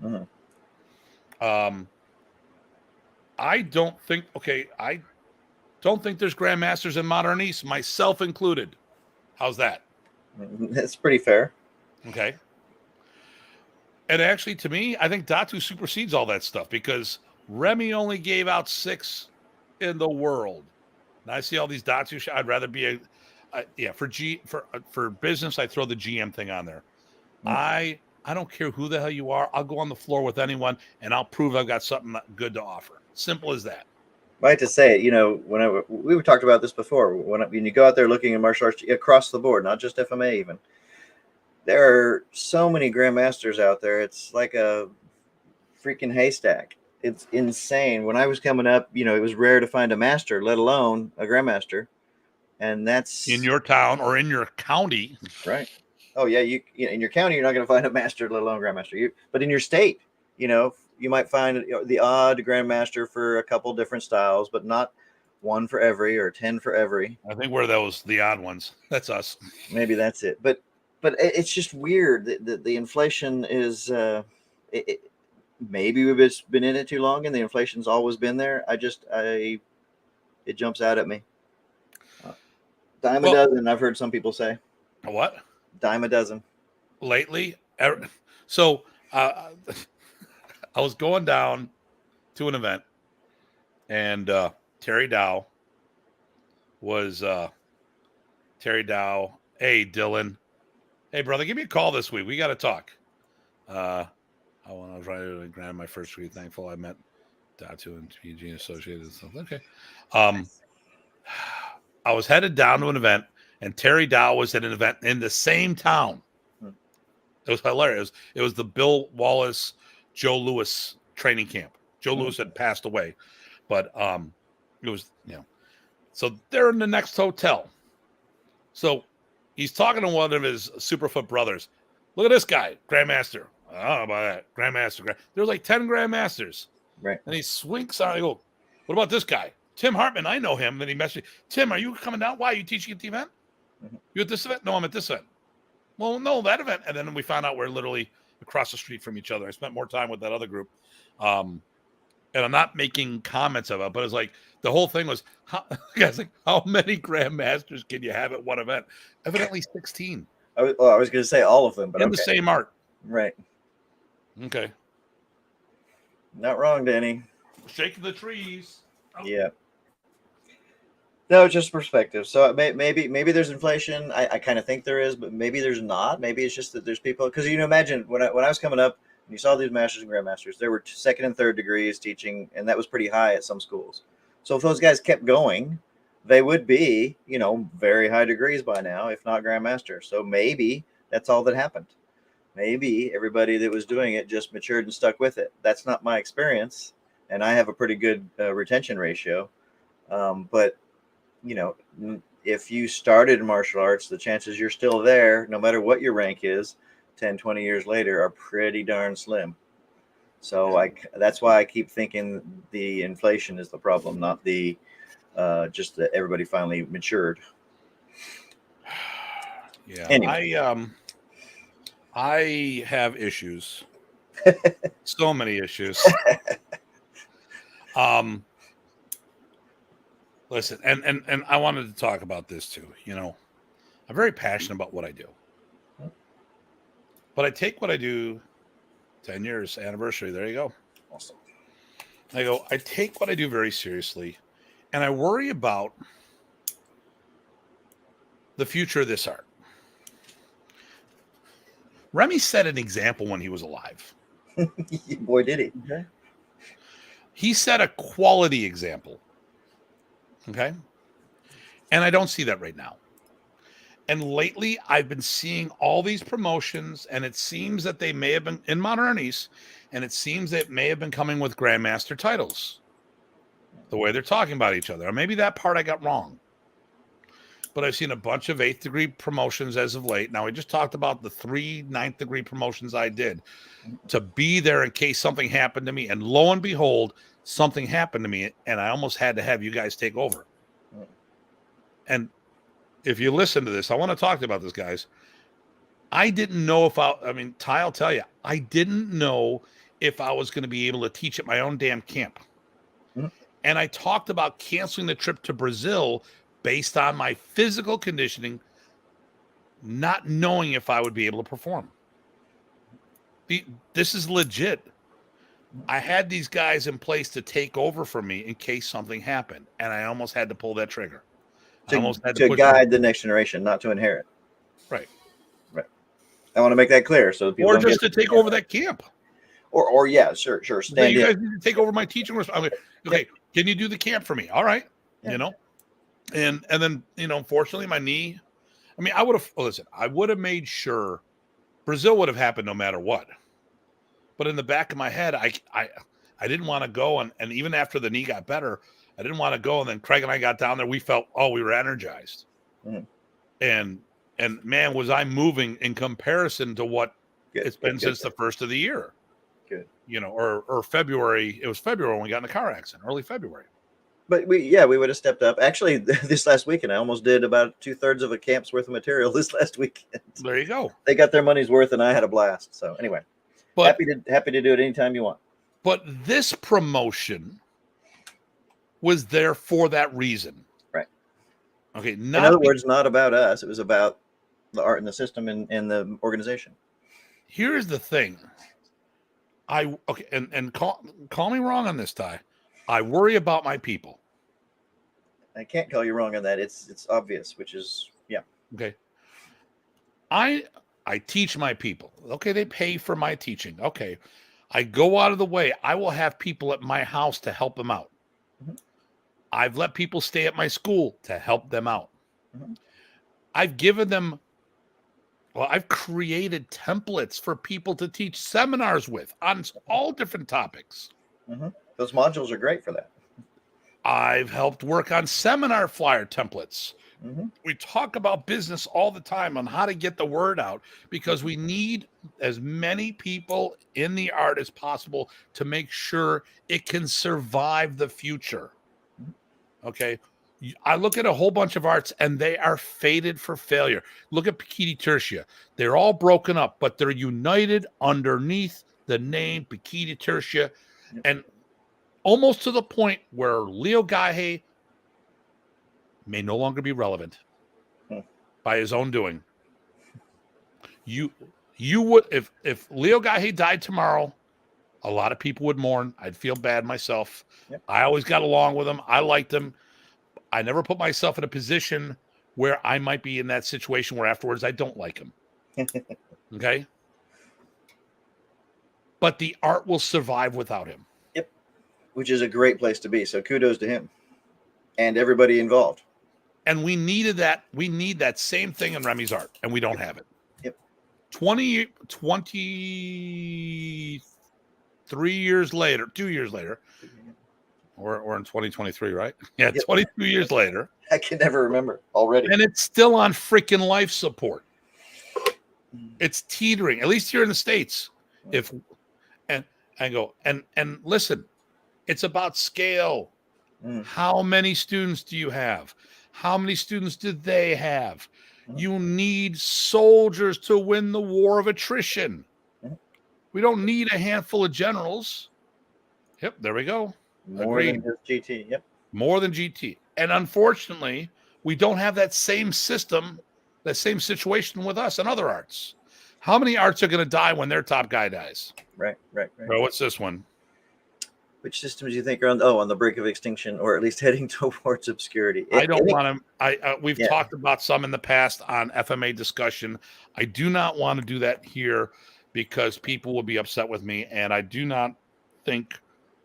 Mm-hmm. I don't think there's grandmasters in Modern Arnis, myself included. How's that? That's pretty fair. Okay. And actually, to me, I think Datu supersedes all that stuff because Remy only gave out 6 in the world. And I see all these Datu. I'd rather be for business. I throw the GM thing on there. Mm-hmm. I don't care who the hell you are. I'll go on the floor with anyone, and I'll prove I've got something good to offer. Simple as that. I like to say it, you know, we've talked about this before. When you go out there looking at martial arts across the board, not just FMA even, there are so many grandmasters out there. It's like a freaking haystack. It's insane. When I was coming up, you know, it was rare to find a master, let alone a grandmaster. And that's in your town or in your county. Right. Oh, yeah. In your county, you're not going to find a master, let alone grandmaster. But in your state, you know, you might find the odd grandmaster for a couple different styles, but not one for every or 10 for every. I think we're the odd ones. That's us. Maybe that's it. But it's just weird that the inflation is maybe we've just been in it too long and the inflation's always been there. It jumps out at me. Dime a dozen, I've heard some people say. A what? Dime a dozen. Lately. So I was going down to an event, and Terry Dow was Terry Dow. Hey, Dylan. Hey, brother, give me a call this week. We got to talk. I was trying to grant my first degree. Thankful I met Datu and PG associated and stuff. Okay. I was headed down to an event, and Terry Dow was at an event in the same town It was hilarious. It was the Bill Wallace, Joe Louis training camp. Joe Louis had passed away, but it was, so they're in the next hotel. So he's talking to one of his Superfoot brothers. Look at this guy, Grandmaster. I don't know about that. Grandmaster. There's like 10 Grandmasters. Right. And he swinks out. I go, what about this guy? Tim Hartman. I know him. And then he messaged me, Tim, are you coming down? Why? Are you teaching at the event? You at this event? No, I'm at this event. Well, no, that event. And then we found out we're literally across the street from each other. I spent more time with that other group. And I'm not making comments of it, but it's like the whole thing was, guys, like, how many Grandmasters can you have at one event? Evidently 16. I was going to say all of them, but in the same art. Right. Okay. Not wrong, Danny. Shaking the trees. Oh. Yeah. No, just perspective. So maybe there's inflation. I kind of think there is, but maybe there's not. Maybe it's just that there's people, because imagine when I was coming up and you saw these masters and grandmasters, there were second and third degrees teaching, and that was pretty high at some schools. So if those guys kept going, they would be, very high degrees by now, if not grandmaster. So maybe that's all that happened. Maybe everybody that was doing it just matured and stuck with it. That's not my experience, and I have a pretty good retention ratio. But if you started in martial arts, the chances you're still there, no matter what your rank is, 10, 20 years later, are pretty darn slim. So that's why I keep thinking the inflation is the problem, not the just that everybody finally matured. Yeah. Anyway. I have issues. So many issues. Listen, and I wanted to talk about this too. I'm very passionate about what I do. But I take what I do, 10 years anniversary, there you go. Awesome. I take what I do very seriously, and I worry about the future of this art. Remy set an example when he was alive. Boy, did he. Okay. He set a quality example. Okay. And I don't see that right now. And lately, I've been seeing all these promotions, and it seems that they may have been in Modern Arnis, and it seems that may have been coming with Grandmaster titles, the way they're talking about each other. Or maybe that part I got wrong. But I've seen a bunch of 8th degree promotions as of late. Now, we just talked about the 3 9th degree promotions I did to be there in case something happened to me. And lo and behold, something happened to me, and I almost had to have you guys take over. And if you listen to this, I want to talk to you about this, guys. I didn't know if Ty will tell you, I didn't know if I was going to be able to teach at my own damn camp. Mm-hmm. And I talked about canceling the trip to Brazil based on my physical conditioning, not knowing if I would be able to perform. This is legit. I had these guys in place to take over for me in case something happened, and I almost had to pull that trigger. To guide the next generation, not to inherit. Right. I want to make that clear. So people or just to take over that camp. Or yeah, sure. Stand you guys need to take over my teaching. Okay, can you do the camp for me? All right, And then unfortunately, my knee. I would have I would have made sure Brazil would have happened no matter what. But in the back of my head, I didn't want to go, and even after the knee got better, I didn't want to go. And then Craig and I got down there. We felt, we were energized. Mm-hmm. And man, was I moving in comparison to what it's been since the first of the year. Good. Or February. It was February when we got in a car accident, early February. But we would have stepped up. Actually, this last weekend, I almost did about 2/3 of a camp's worth of material this last weekend. There you go. They got their money's worth, and I had a blast. So anyway, happy to do it anytime you want. But this promotion was there for that reason. Right. Okay. In other words, not about us. It was about the art and the system and the organization. Here's the thing. And call me wrong on this, Ty. I worry about my people. I can't call you wrong on that. It's obvious, which is Okay. I teach my people. Okay, they pay for my teaching. Okay. I go out of the way. I will have people at my house to help them out. Mm-hmm. I've let people stay at my school to help them out. Mm-hmm. I've given them Well, I've created templates for people to teach seminars with on all different topics. Mm-hmm. Those modules are great for that. I've helped work on seminar flyer templates. Mm-hmm. We talk about business all the time on how to get the word out, because we need as many people in the art as possible to make sure it can survive the future. Okay. I look at a whole bunch of arts and they are fated for failure. Look at Pikiti Tertia. They're all broken up, but they're united underneath the name Pikiti Tertia, and almost to the point where Leo Gahe may no longer be relevant by his own doing. You would, if Leo Gahe died tomorrow, a lot of people would mourn. I'd feel bad myself. Yep. I always got along with him. I liked him. I never put myself in a position where I might be in that situation where afterwards I don't like him. Okay. But the art will survive without him. Yep. Which is a great place to be. So kudos to him and everybody involved. And we needed that. We need that same thing in Remy's art, and we don't have it. Yep. 23 years later, 2 years later, or in 2023, right? Yeah, Yep. 22 years later. I can never remember already. And it's still on freaking life support. It's teetering, at least here in the States. And listen, it's about scale. How many students do you have? How many students did they have? You need soldiers to win the war of attrition. We don't need a handful of generals. Yep, there we go. More than just GT. Yep. More than GT. And unfortunately, we don't have that same system, that same situation with us and other arts. How many arts are going to die when their top guy dies? Right. Well, what's this one? Which systems do you think are on the brink of extinction, or at least heading towards obscurity? I don't want to. We've talked about some in the past on FMA discussion. I do not want to do that here because people will be upset with me, and I do not think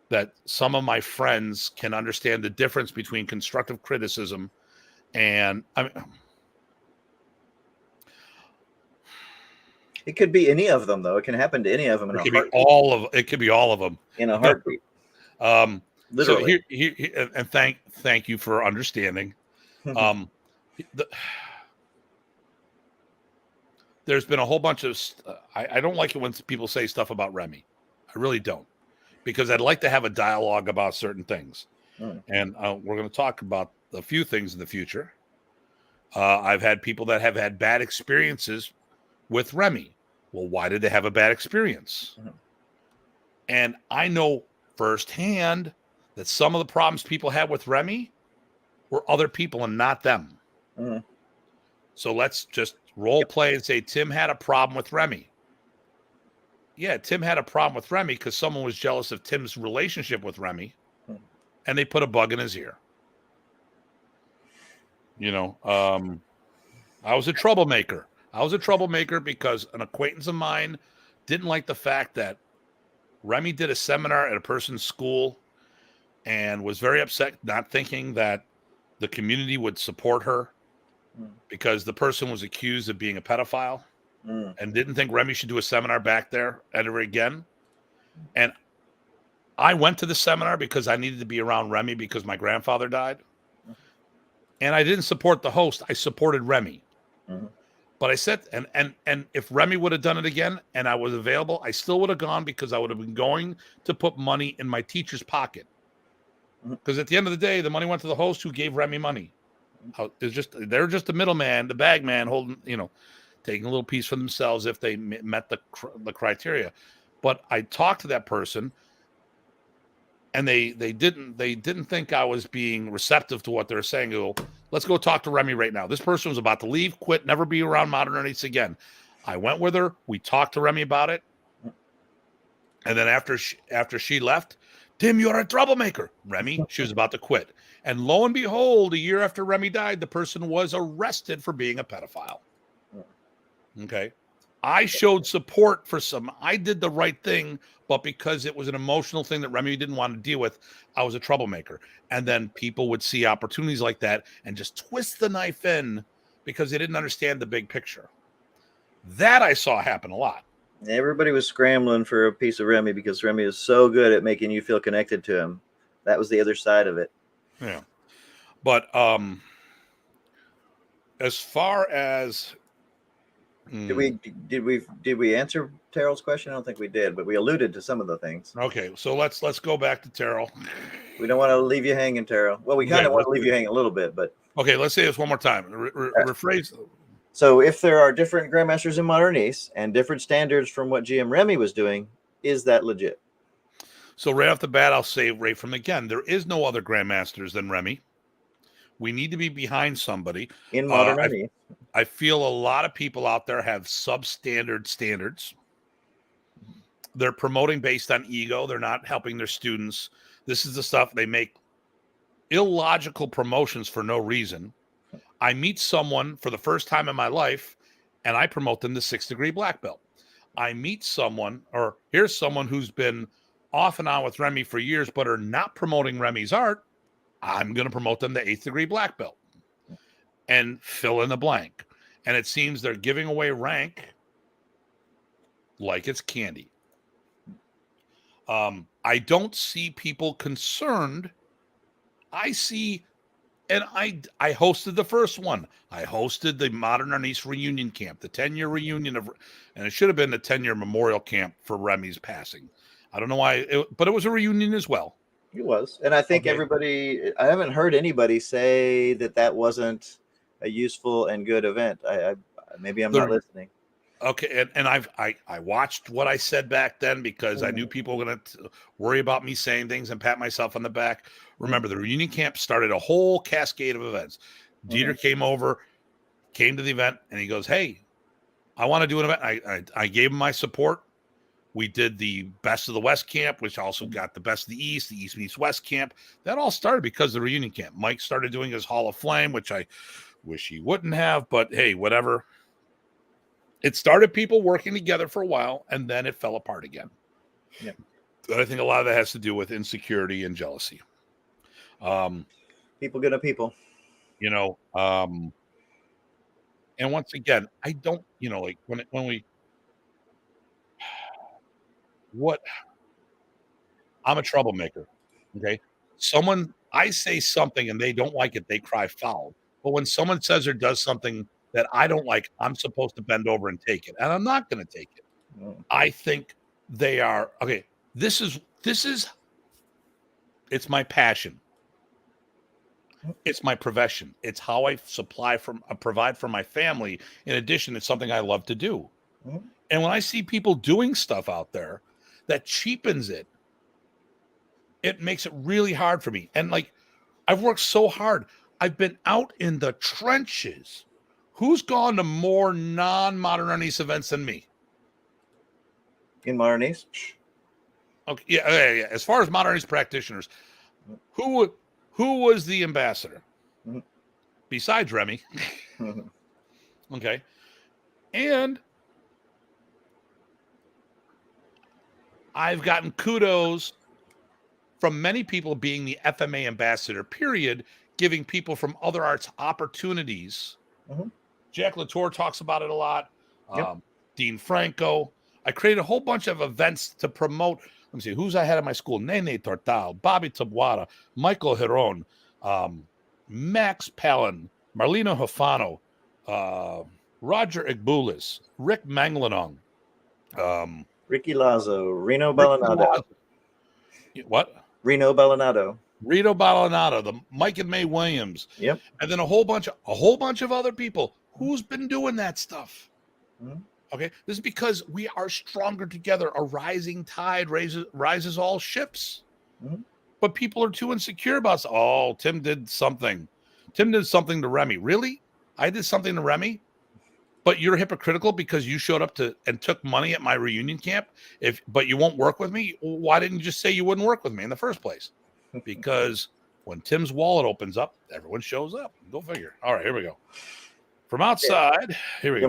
that some of my friends can understand the difference between constructive criticism and it could be any of them, though. It can happen to any of them in a heartbeat. It could be all of them in a heartbeat. Literally. So here, and thank you for understanding. There's been a whole bunch of. I don't like it when people say stuff about Remy. I really don't, because I'd like to have a dialogue about certain things, and we're going to talk about a few things in the future. I've had people that have had bad experiences with Remy. Well, why did they have a bad experience? And I know firsthand that some of the problems people had with Remy were other people and not them. So let's just role play and say Tim had a problem with Remy. Yeah, Tim had a problem with Remy because someone was jealous of Tim's relationship with Remy, and they put a bug in his ear. I was a troublemaker. Because an acquaintance of mine didn't like the fact that Remy did a seminar at a person's school and was very upset, not thinking that the community would support her because the person was accused of being a pedophile and didn't think Remy should do a seminar back there ever again. And I went to the seminar because I needed to be around Remy because my grandfather died. And I didn't support the host. I supported Remy. But I said, and if Remy would have done it again and I was available, I still would have gone because I would have been going to put money in my teacher's pocket. Because at the end of the day, the money went to the host who gave Remy money. They're just the middleman, the bag man, holding, taking a little piece for themselves if they met the criteria. But I talked to that person, and they didn't think I was being receptive to what they were saying. Go, let's go talk to Remy right now. This person was about to leave, quit, never be around Modern Arnis again. I went with her. We talked to Remy about it. And then after she left, Tim, you're a troublemaker. Remy, she was about to quit. And lo and behold, a year after Remy died, the person was arrested for being a pedophile. Okay. I showed support for I did the right thing, but because it was an emotional thing that Remy didn't want to deal with, I was a troublemaker. And then people would see opportunities like that and just twist the knife in because they didn't understand the big picture. That I saw happen a lot. Everybody was scrambling for a piece of Remy because Remy is so good at making you feel connected to him. That was the other side of it. Yeah. But as far as did we answer Terrell's question? I don't think we did, but we alluded to some of the things. Okay, so let's go back to Terrell. We don't want to leave you hanging, Terrell. Well, we kind of want to leave you hanging a little bit, but okay, let's say this one more time. Rephrase. So if there are different grandmasters in Modern Arnis and different standards from what GM Remy was doing, is that legit? So right off the bat, I'll say right from again, there is no other grandmasters than Remy. We need to be behind somebody in Modern Arnis. I feel a lot of people out there have substandard standards. They're promoting based on ego. They're not helping their students. This is the stuff they make illogical promotions for no reason. I meet someone for the first time in my life and I promote them to 6th degree black belt. I meet someone, or here's someone who's been off and on with Remy for years, but are not promoting Remy's art. I'm going to promote them to 8th degree black belt and fill in the blank. And it seems they're giving away rank like it's candy. I don't see people concerned. I see, and I hosted the first one. I hosted the Modern Arnis reunion camp, the 10-year reunion of, and it should have been the 10-year memorial camp for Remy's passing. I don't know why, but it was a reunion as well. It was. And I think everybody, I haven't heard anybody say that wasn't a useful and good event. Maybe I'm not listening. Okay, and I watched what I said back then because I knew people were going to worry about me saying things and pat myself on the back. Remember, the reunion camp started a whole cascade of events. Dieter came to the event, and he goes, "Hey, I want to do an event." I gave him my support. We did the Best of the West camp, which also got the Best of the East meets West camp. That all started because of the reunion camp. Mike started doing his Hall of Flame, which I wish he wouldn't have, but hey, whatever. It started people working together for a while, and then it fell apart again. Yeah. I think a lot of that has to do with insecurity and jealousy. People gonna people. You know, and once again, I don't, like when I'm a troublemaker. Okay. I say something and they don't like it, they cry foul. But when someone says or does something that I don't like, I'm supposed to bend over and take it. And I'm not going to take it. I think they are okay. This is it's my passion. It's my profession. It's how I provide for my family. In addition, it's something I love to do. And when I see people doing stuff out there that cheapens it, it makes it really hard for me. And like, I've worked so hard. I've been out in the trenches. Who's gone to more non-Modern Arnis events than me? In Modern Arnis? Okay, yeah. As far as Modern Arnis practitioners, who was the ambassador? Besides Remy. Okay. And I've gotten kudos from many people being the FMA ambassador, period, giving people from other arts opportunities. Jack Latour talks about it a lot. Dean Franco. I created a whole bunch of events to promote. Let me see, who's I had at my school? Nene Tortal, Bobby Tabuada, Michael Hiron, Max Palin, Marlena Hofano, Roger Igbulis, Rick Manglanong, Ricky Lazo, Reno Ballinado. What? Reno Ballinado, the Mike and May Williams. Yep. And then a whole bunch of other people. Who's been doing that stuff? Okay. This is because we are stronger together. A rising tide rises all ships. But people are too insecure about, oh, Tim did something. Tim did something to Remy. Really? I did something to Remy? But you're hypocritical because you showed up and took money at my reunion camp. But you won't work with me. Why didn't you just say you wouldn't work with me in the first place? Because when Tim's wallet opens up, everyone shows up. Go figure. All right, here we go. From outside, here we go.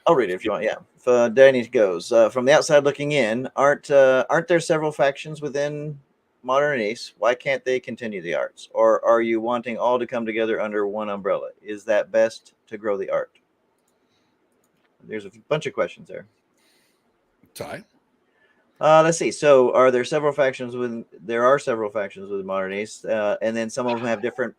I'll read it if you want. Yeah. If Danny goes from the outside looking in, aren't there several factions within Modern Arnis? Why can't they continue the arts? Or are you wanting all to come together under one umbrella? Is that best to grow the art? There's a bunch of questions there. Ty? Let's see. So, are there several factions with? There are several factions with Modern Arnis, and then some of them have different.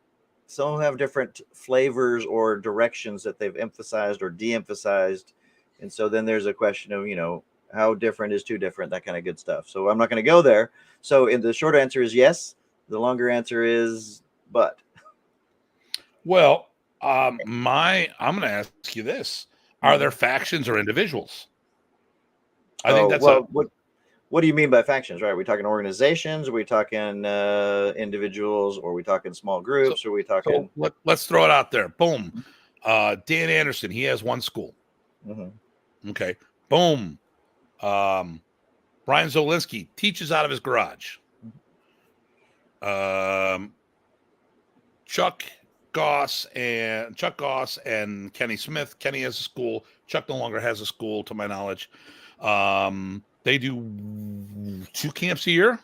Some of them have different flavors or directions that they've emphasized or de-emphasized, and so then there's a question of how different is too different, that kind of good stuff. So I'm not going to go there. So, in the short answer is yes. The longer answer is but. Well, I'm going to ask you this: are there factions or individuals? I think that's What do you mean by factions? Right? Are we talking organizations? Are we talking individuals? Or are we talking small groups? Or are we talking? So let's throw it out there. Boom. Dan Anderson, he has one school. Mm-hmm. Okay. Boom. Brian Zolinski teaches out of his garage. Chuck Goss and Kenny Smith. Kenny has a school. Chuck no longer has a school, to my knowledge. They do 2 camps a year.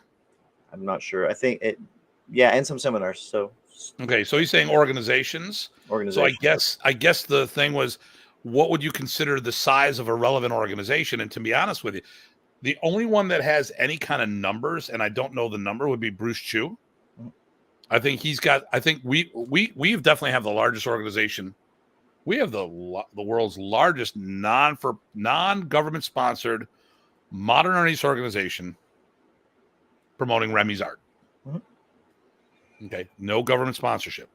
I'm not sure. I think it, yeah, and some seminars. So okay, so he's saying organizations. So I guess the thing was, what would you consider the size of a relevant organization? And to be honest with you, the only one that has any kind of numbers, and I don't know the number, would be Bruce Chu. I think he's got. I think we definitely have the largest organization. We have the world's largest non-government sponsored Modern Arnis organization promoting Remy's art. Okay, no government sponsorship.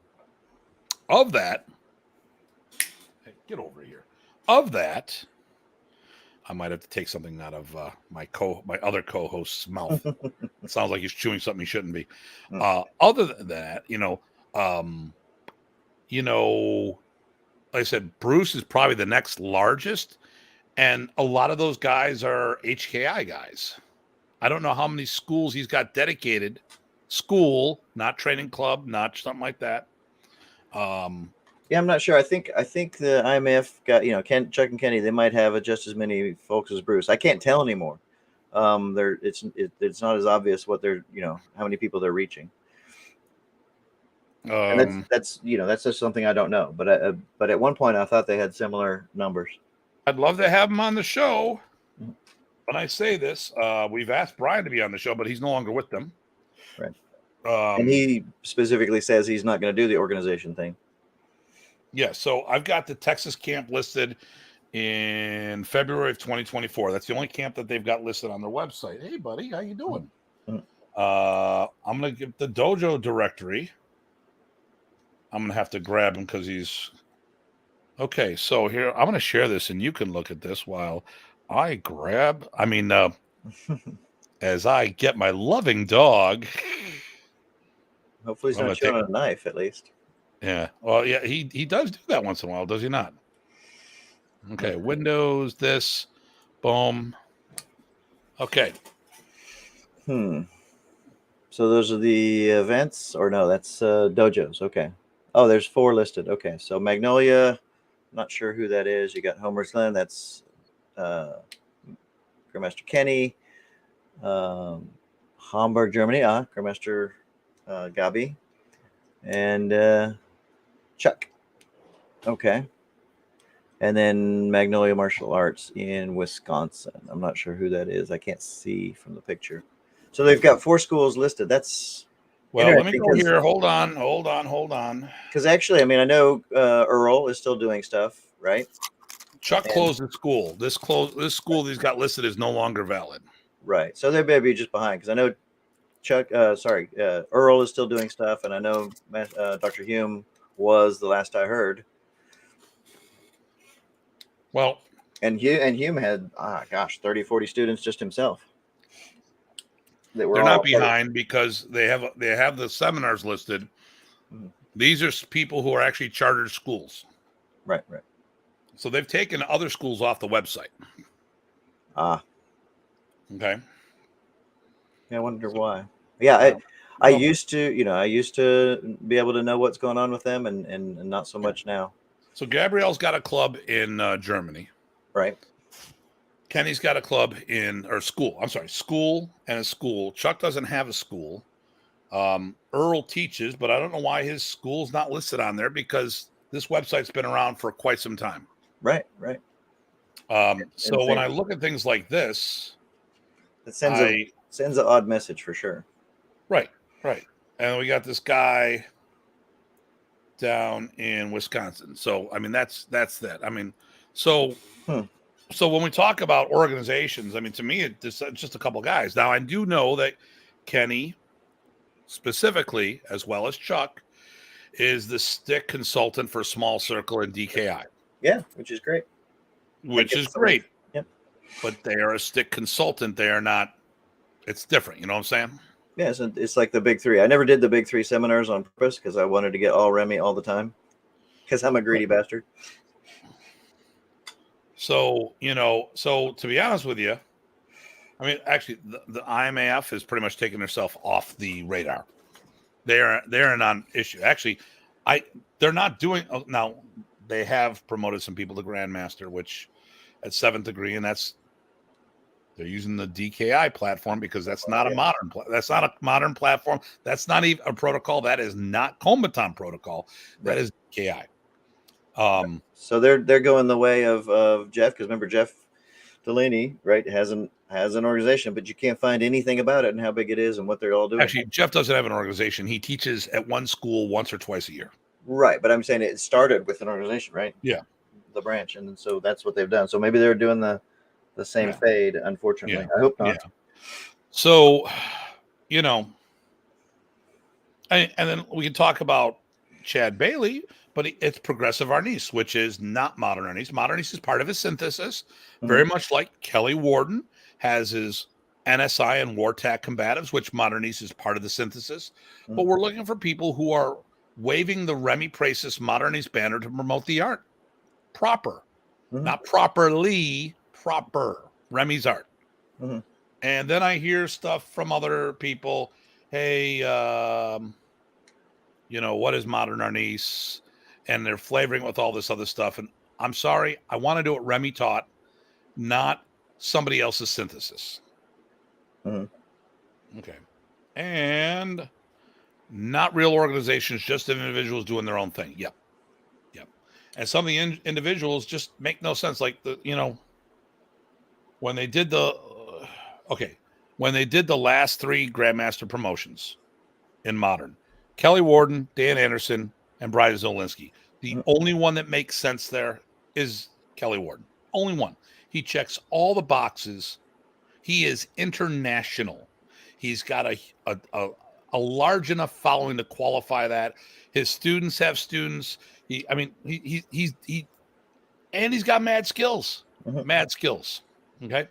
Of that, hey, get over here. Of that, I might have to take something out of my other co-host's mouth. It sounds like he's chewing something he shouldn't be. Other than that, like I said, Bruce is probably the next largest, and a lot of those guys are HKI guys. I don't know how many schools he's got dedicated. School, not training club, not something like that. Yeah, I'm not sure. I think the IMF got Chuck and Kenny. They might have just as many folks as Bruce. I can't tell anymore. It's not as obvious what they're how many people they're reaching. And that's just something I don't know. But at one point I thought they had similar numbers. I'd love to have him on the show. When I say this, we've asked Brian to be on the show, but he's no longer with them. Right. And he specifically says he's not going to do the organization thing. Yeah, so I've got the Texas camp listed in February of 2024. That's the only camp that they've got listed on their website. Hey, buddy, how you doing? I'm going to give the dojo directory. I'm going to have to grab him because he's... Okay, so here, I'm going to share this, and you can look at this while I grab... as I get my loving dog... Hopefully he's not showing a knife, at least. Yeah. Well, yeah, he does do that once in a while, does he not? Okay, Windows, this, boom. Okay. So those are the events, or no, that's dojos. Okay. Oh, there's 4 listed. Okay, so Magnolia, not sure who that is. You got Homer's Glen, that's Grandmaster Kenny. Hamburg, Germany, Grandmaster Gabi. And Chuck. Okay. And then Magnolia Martial Arts in Wisconsin. I'm not sure who that is. I can't see from the picture. So they've got 4 schools listed. That's well. Let me go here. Hold on. Because actually, I mean, I know Earl is still doing stuff, right? Chuck closed the school. This school he's got listed is no longer valid. Right. So they may be just behind because I know Earl is still doing stuff, and I know Dr. Hume was the last I heard. Well, and Hume had 30, 40 students just himself. They're not behind because they have the seminars listed. These are people who are actually chartered schools. Right. So they've taken other schools off the website. Okay. Yeah, I wonder why. Yeah, I used to be able to know what's going on with them, and not so much now. So Gabrielle's got a club in Germany. Right. Kenny's got a club school and a school. Chuck doesn't have a school. Earl teaches, but I don't know why his school's not listed on there because this website's been around for quite some time. Right. So when Insane. I look at things like this, It sends an odd message for sure. right. And we got this guy down in Wisconsin. So I mean that's that. I mean, so so when we talk about organizations, I mean to me it's just a couple guys. Now I do know that Kenny specifically, as well as Chuck, is the stick consultant for Small Circle and DKI. Yeah, which is great. Which is great. Yep. But they are a stick consultant. They are not, it's different. You know what I'm saying? Yeah, it's like the big three. I never did the big three seminars on purpose because I wanted to get all Remy all the time because I'm a greedy bastard. So, so to be honest with you, I mean, actually, the IMAF has pretty much taken herself off the radar. They're a non-issue. Actually, they're not doing now. They have promoted some people to Grandmaster, which at 7th degree, and they're using the DKI platform because that's not a modern platform. That's not even a protocol. That is not Combatant protocol. That is DKI. So they're going the way of Jeff, because remember Jeff Delaney, right, has an organization, but you can't find anything about it and how big it is and what they're all doing. Actually, Jeff doesn't have an organization. He teaches at one school once or twice a year. Right, but I'm saying it started with an organization, right? Yeah. The branch, and so that's what they've done. So maybe they're doing the same fade, unfortunately. I hope not. Yeah. So, and then we can talk about Chad Bailey, but it's Progressive Arnis, which is not Modern Arnis. Modern Arnis is part of his synthesis, very much like Kelly Warden has his NSI and Wartac combatives, which Modern Arnis is part of the synthesis. But we're looking for people who are waving the Remy Pracis Modern Arnis banner to promote the art. Proper. Not properly, proper. Remy's art. And then I hear stuff from other people. Hey, what is Modern Arnis? And they're flavoring with all this other stuff. And I'm sorry, I want to do what Remy taught, not somebody else's synthesis. Okay. And not real organizations, just individuals doing their own thing. Yep. And some of the individuals just make no sense. Like when they did the last 3 Grandmaster promotions in Modern, Kelly Warden, Dan Anderson, and Brian Zolinsky. The only one that makes sense there is Kelly Warden. Only one. He checks all the boxes. He is international. He's got a large enough following to qualify that. His students have students. He's got mad skills. Mad skills. Okay.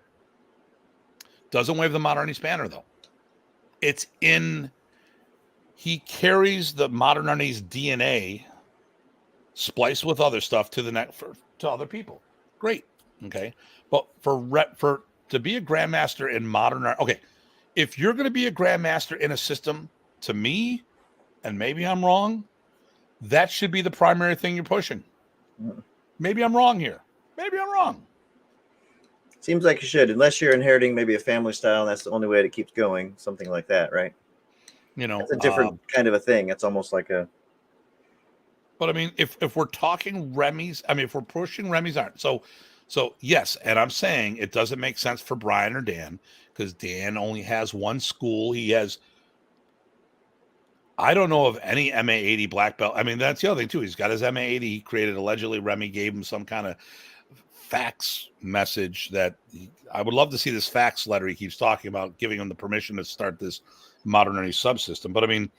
Doesn't wave the Modern Arnis banner though. He carries the Modern Arnis DNA spliced with other stuff to other people. Great. Okay. But to be a Grandmaster in Modern Art, okay. If you're going to be a Grandmaster in a system, to me, and maybe I'm wrong, that should be the primary thing you're pushing. Maybe I'm wrong here. Maybe I'm wrong. Seems like you should, unless you're inheriting maybe a family style, and that's the only way it keeps going, something like that, right? It's a different kind of a thing. It's almost like a. But I mean, if we're talking Remy's, if we're pushing Remy's art, so yes, and I'm saying it doesn't make sense for Brian or Dan because Dan only has one school. I don't know of any MA80 black belt. I mean, that's the other thing too. He's got his MA80. He created allegedly. Remy gave him some kind of fax message that I would love to see this fax letter he keeps talking about, giving him the permission to start this Modern Arnis subsystem. But I mean,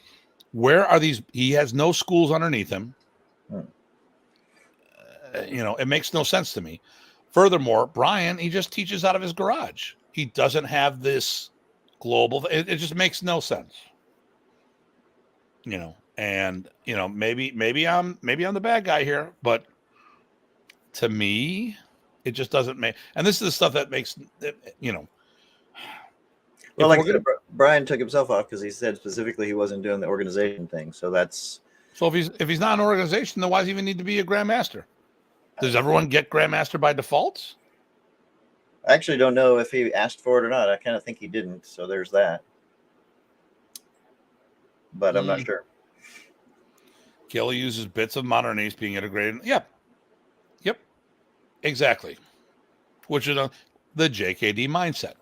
where are these? He has no schools underneath him. It makes no sense to me. Furthermore, Brian, he just teaches out of his garage. He doesn't have this global. It just makes no sense. And maybe I'm the bad guy here, but to me, it just doesn't make. And this is the stuff that makes. Well, like Brian took himself off because he said specifically he wasn't doing the organization thing. So that's. So if he's not an organization, then why does he even need to be a Grandmaster? Does everyone get Grandmaster by default? I actually don't know if he asked for it or not. I kind of think he didn't. So there's that. But I'm not sure. Kelly uses bits of Modern Arnis being integrated. Yep. Exactly. which is the JKD mindset.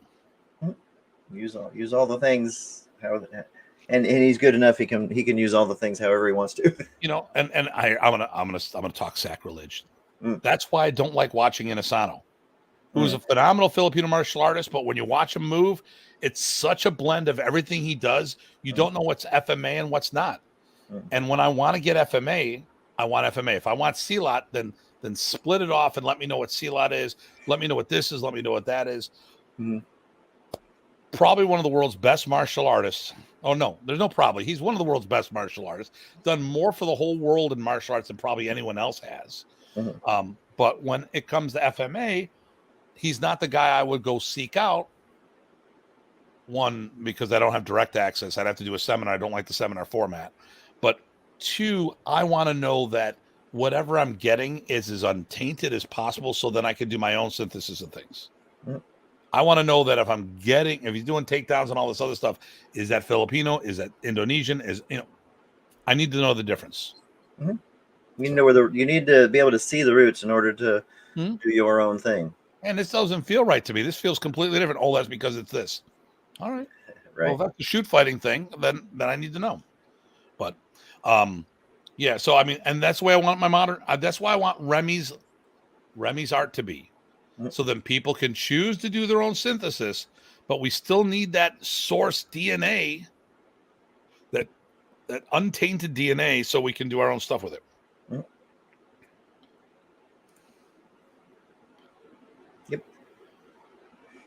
Use all the things and he's good enough. He can use all the things however he wants to. And I'm gonna talk sacrilege. That's why I don't like watching Inosanto, who's a phenomenal Filipino martial artist. But when you watch him move, it's such a blend of everything he does. You don't know what's FMA and what's not. And when I want to get FMA, I want FMA. If I want CLOT, then split it off and let me know what CLOT is. Let me know what this is. Let me know what that is. Probably one of the world's best martial artists. Oh, no, there's no probably. He's one of the world's best martial artists. Done more for the whole world in martial arts than probably anyone else has. But when it comes to FMA, he's not the guy I would go seek out. One, because I don't have direct access. I'd have to do a seminar. I don't like the seminar format. But two, I want to know that whatever I'm getting is as untainted as possible so then I can do my own synthesis of things. I want to know that if he's doing takedowns and all this other stuff, is that Filipino? Is that Indonesian? I need to know the difference. You know you need to be able to see the roots in order to do your own thing. And this doesn't feel right to me. This feels completely different. Oh, that's because it's this. All right. Right. Well, if that's the shoot fighting thing, then I need to know. But yeah, so I mean, and that's the way I want my modern. That's why I want Remy's art to be. So then people can choose to do their own synthesis, but we still need that source DNA, that untainted DNA, so we can do our own stuff with it. Yep.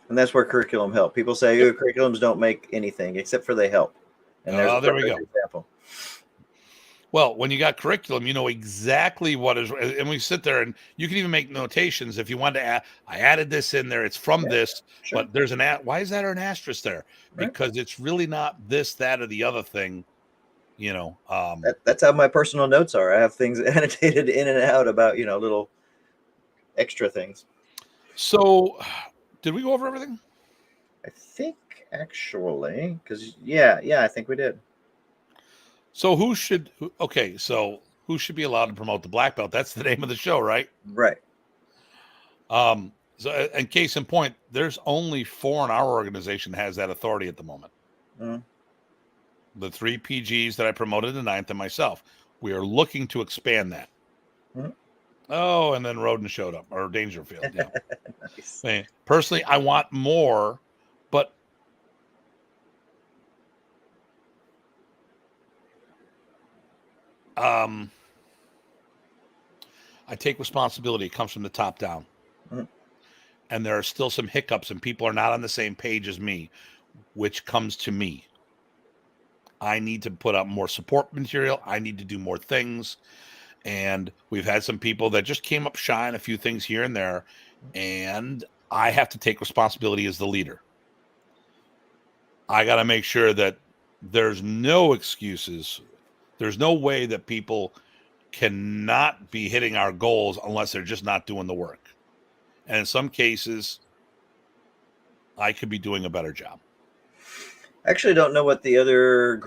And that's where curriculum help. People say, curriculums don't make anything, except for they help. And there's there we go. Example. Well, when you got curriculum, you know exactly what is, and we sit there and you can even make notations if you want to add. I added this in there. It's from this, but there's why is that an asterisk there? Right. Because it's really not this, that, or the other thing. That's how my personal notes are. I have things annotated in and out about little extra things. So, did we go over everything? I think actually, because I think we did. So who should be allowed to promote the black belt? That's the name of the show, right? Right. So in case in point, there's only 4 in our organization has that authority at the moment. The 3 PGs that I promoted in 9th and myself. We are looking to expand that. Oh, and then Roden showed up, or Dangerfield. Yeah. Nice. Personally, I want more, but I take responsibility. It comes from the top down. And there are still some hiccups and people are not on the same page as me, which comes to me. I need to put out more support material. I need to do more things. And we've had some people that just came up shy on a few things here and there. And I have to take responsibility as the leader. I got to make sure that there's no excuses. There's no way that people cannot be hitting our goals unless they're just not doing the work. And in some cases, I could be doing a better job. I actually don't know what the other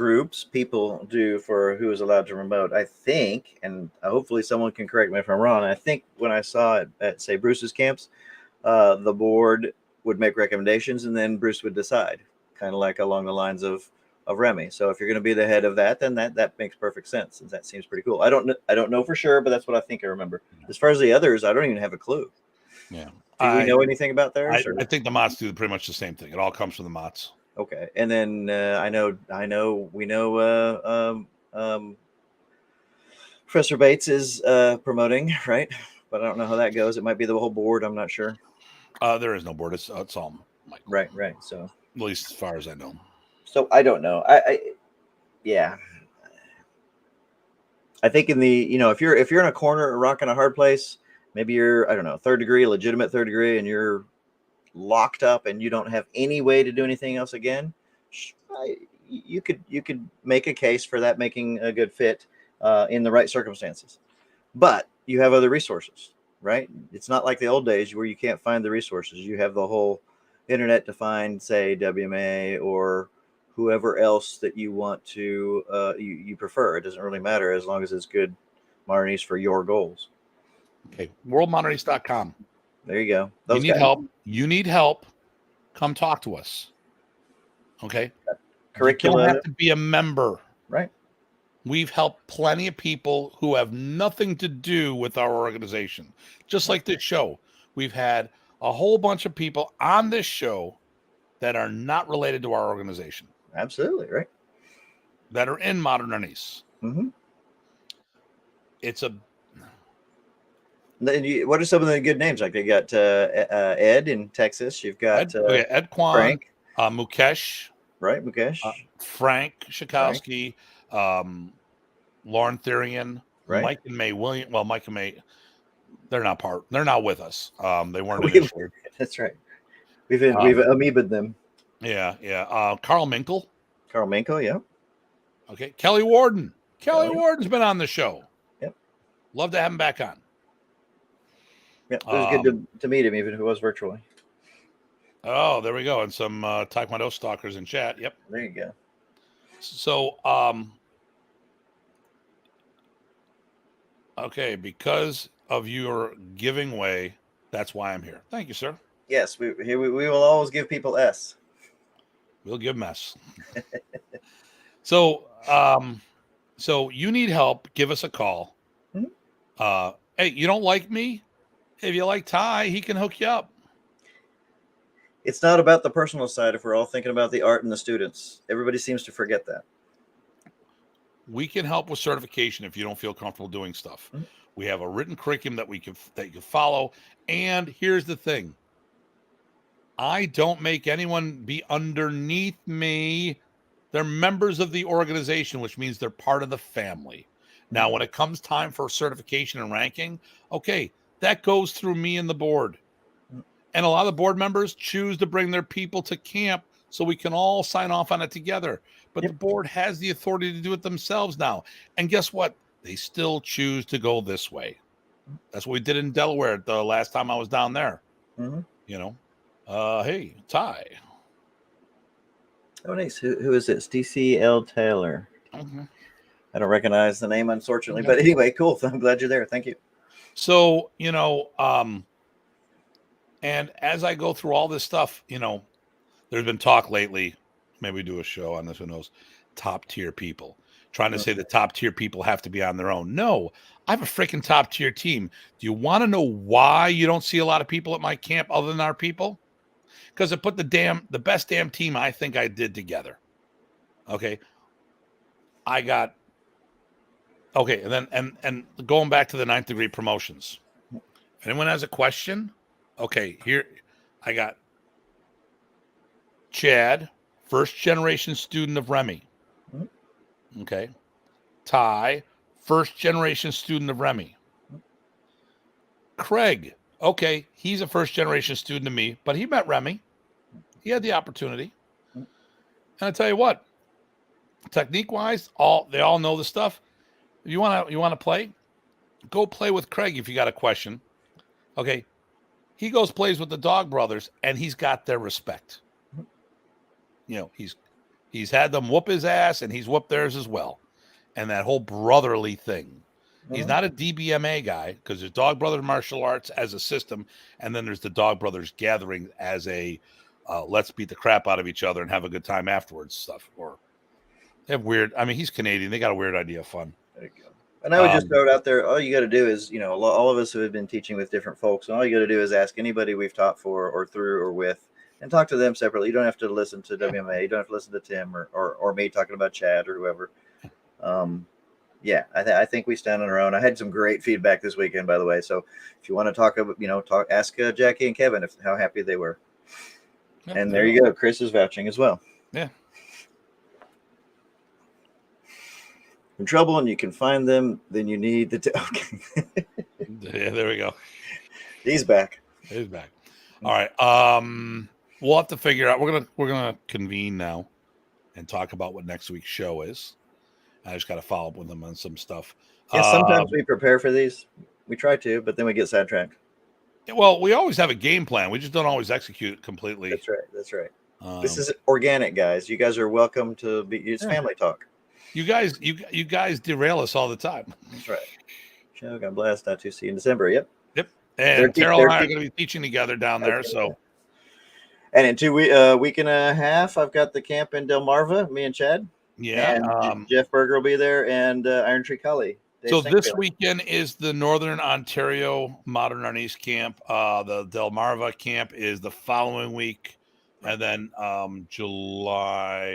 people do for who is allowed to remote. I think, and hopefully someone can correct me if I'm wrong, I think when I saw it at, say, Bruce's camps, the board would make recommendations and then Bruce would decide, kind of like along the lines of Remy. So if you're going to be the head of that, then that makes perfect sense. And that seems pretty cool. I don't know for sure, but that's what I think I remember. As far as the others, I don't even have a clue. Yeah. Do we know anything about theirs? I think the Mots do pretty much the same thing. It all comes from the Mots. Okay. And then we know Professor Bates is promoting, right? But I don't know how that goes. It might be the whole board. I'm not sure. There is no board. It's all Michael. Right. So at least as far as I know. So I don't know. I think in the, if you're in a corner, a rock in a hard place, maybe you're, I don't know, legitimate third degree, and you're locked up and you don't have any way to do anything else again. You could make a case for that making a good fit in the right circumstances, but you have other resources, right? It's not like the old days where you can't find the resources. You have the whole internet to find, say, WMA or whoever else that you want to you prefer. It doesn't really matter as long as it's good Modern Arnis for your goals. Okay, worldmodernarnis.com. There you go. You need help. You need help. Come talk to us. Okay. Curricula. You don't have to be a member. Right. We've helped plenty of people who have nothing to do with our organization. Just like this show. We've had a whole bunch of people on this show that are not related to our organization. Absolutely, right. That are in Modern Arnis. Mm-hmm. It's a... What are some of the good names? Like they got Ed in Texas. You've got Ed Kwan, Frank. Mukesh. Right, Mukesh. Frank Shakowski. Lauren Therian, right. Mike and May William. Well, Mike and May, they're not with us. They weren't initially. That's right. We've amoeba'd them. Yeah. Carl Minkle. Yeah. Okay. Kelly Warden. Kelly Warden's been on the show. Yep. Love to have him back on. Yep. It was good to meet him, even if it was virtually. Oh, there we go. And some Taekwondo stalkers in chat. Yep. There you go. So, okay, because of your giving way, that's why I'm here. Thank you, sir. Yes, we will always give people S. We'll give them S. So you need help, give us a call. Mm-hmm. Hey, you don't like me? If you like Ty, he can hook you up. It's not about the personal side if we're all thinking about the art and the students. Everybody seems to forget that. We can help with certification if you don't feel comfortable doing stuff. Mm-hmm. We have a written curriculum that you can follow. And here's the thing. I don't make anyone be underneath me. They're members of the organization, which means they're part of the family. Now, when it comes time for certification and ranking, okay, that goes through me and the board. And a lot of the board members choose to bring their people to camp so we can all sign off on it together. But the board has the authority to do it themselves now. And guess what? They still choose to go this way. That's what we did in Delaware the last time I was down there. Mm-hmm. You know, hey, Ty. Oh, nice. Who is this? DCL Taylor. Mm-hmm. I don't recognize the name, unfortunately. Okay. But anyway, cool. I'm glad you're there. Thank you. So, you know, and as I go through all this stuff, you know, there's been talk lately, maybe we do a show on this, who knows, top tier people. Trying to say the top tier people have to be on their own. No, I have a freaking top tier team. Do you want to know why you don't see a lot of people at my camp other than our people? Because I put the best damn team I think I did together. Okay. And then going back to the 9th degree promotions. If anyone has a question, okay, here I got Chad, first generation student of Remy. Okay. Ty, first generation student of Remy. Craig, okay, he's a first generation student of me, but he met Remy. He had the opportunity. And I tell you what, technique wise, they all know the stuff. If you want to play, go play with Craig if you got a question. Okay. He goes plays with the Dog Brothers and he's got their respect. You know, he's had them whoop his ass and he's whooped theirs as well. And that whole brotherly thing. He's not a DBMA guy because there's Dog Brothers Martial Arts as a system. And then there's the Dog Brothers Gathering as a let's beat the crap out of each other and have a good time afterwards stuff. Or they have weird, I mean, he's Canadian. They got a weird idea of fun. There you go. And I would just throw it out there. All you got to do is, you know, all of us who have been teaching with different folks, and all you got to do is ask anybody we've taught for or through or with, and talk to them separately. You don't have to listen to WMA. You don't have to listen to Tim or me talking about Chad or whoever. Yeah, I think we stand on our own. I had some great feedback this weekend, by the way. So if you want to talk about, you know, ask Jackie and Kevin how happy they were. Yeah, and there you go. Chris is vouching as well. Yeah. In trouble and you can find them, then you need the okay. Yeah, there we go. He's back. He's back. All right. We'll have to figure out. We're gonna convene now and talk about what next week's show is. I just got to follow up with them on some stuff. Yeah, sometimes we prepare for these. We try to, but then we get sidetracked. Well, we always have a game plan. We just don't always execute it completely. That's right. That's right. This is organic, guys. You guys are welcome to be. It's family talk. You guys derail us all the time. That's right. Show God bless. Datu see you in December. Yep. And Terrell and I are going to be teaching together down there. Okay. So, and in 2 week and a half, I've got the camp in Delmarva. Me and Chad. yeah, And Jeff Berger will be there, and Iron Tree Cully. So this weekend is the Northern Ontario Modern Arnis camp. The Delmarva camp is the following week. And then July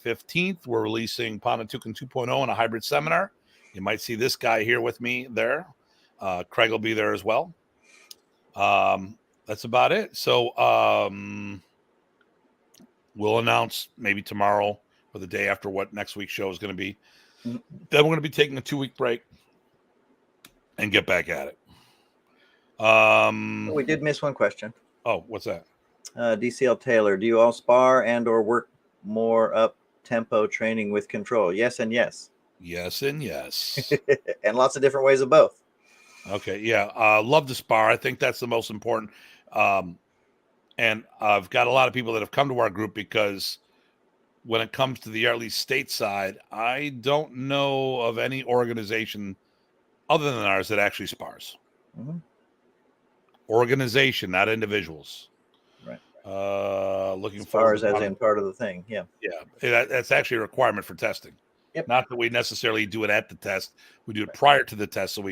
15th, we're releasing Pontotoc 2.0 in a hybrid seminar. You might see this guy here with me there. Craig will be there as well. That's about it. So we'll announce maybe tomorrow or the day after what next week's show is going to be. Then we're going to be taking a 2-week break and get back at it. We did miss one question. Oh, what's that? DCL Taylor, do you all spar and or work more up tempo training with control? Yes and yes. Yes and yes. And lots of different ways of both. Okay, yeah. Love to spar. I think that's the most important. And I've got a lot of people that have come to our group because when it comes to the at least stateside, I don't know of any organization other than ours that actually spars. Mm-hmm. Organization, not individuals. Right. Looking spars as in part of the thing. Yeah. Yeah. That's actually a requirement for testing. Yep. Not that we necessarily do it at the test. We do it prior to the test. So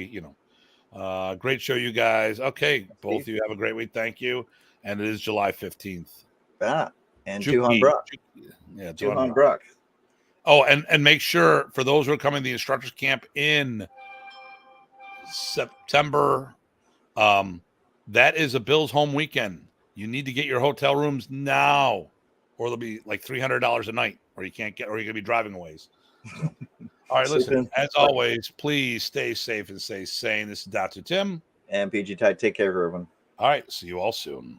great show, you guys. Okay. Both of you have a great week. Thank you. And it is July 15th. And Tuhan Brock. Yeah, Tuhan Brock. Oh, and make sure for those who are coming to the instructors camp in September, that is a Bills home weekend. You need to get your hotel rooms now, or they'll be like $300 a night, or you can't get, or you're gonna be driving a ways. So. All right, listen. As always, please stay safe and stay sane. This is Dr. Tim and PG Tide. Take care, everyone. All right, see you all soon.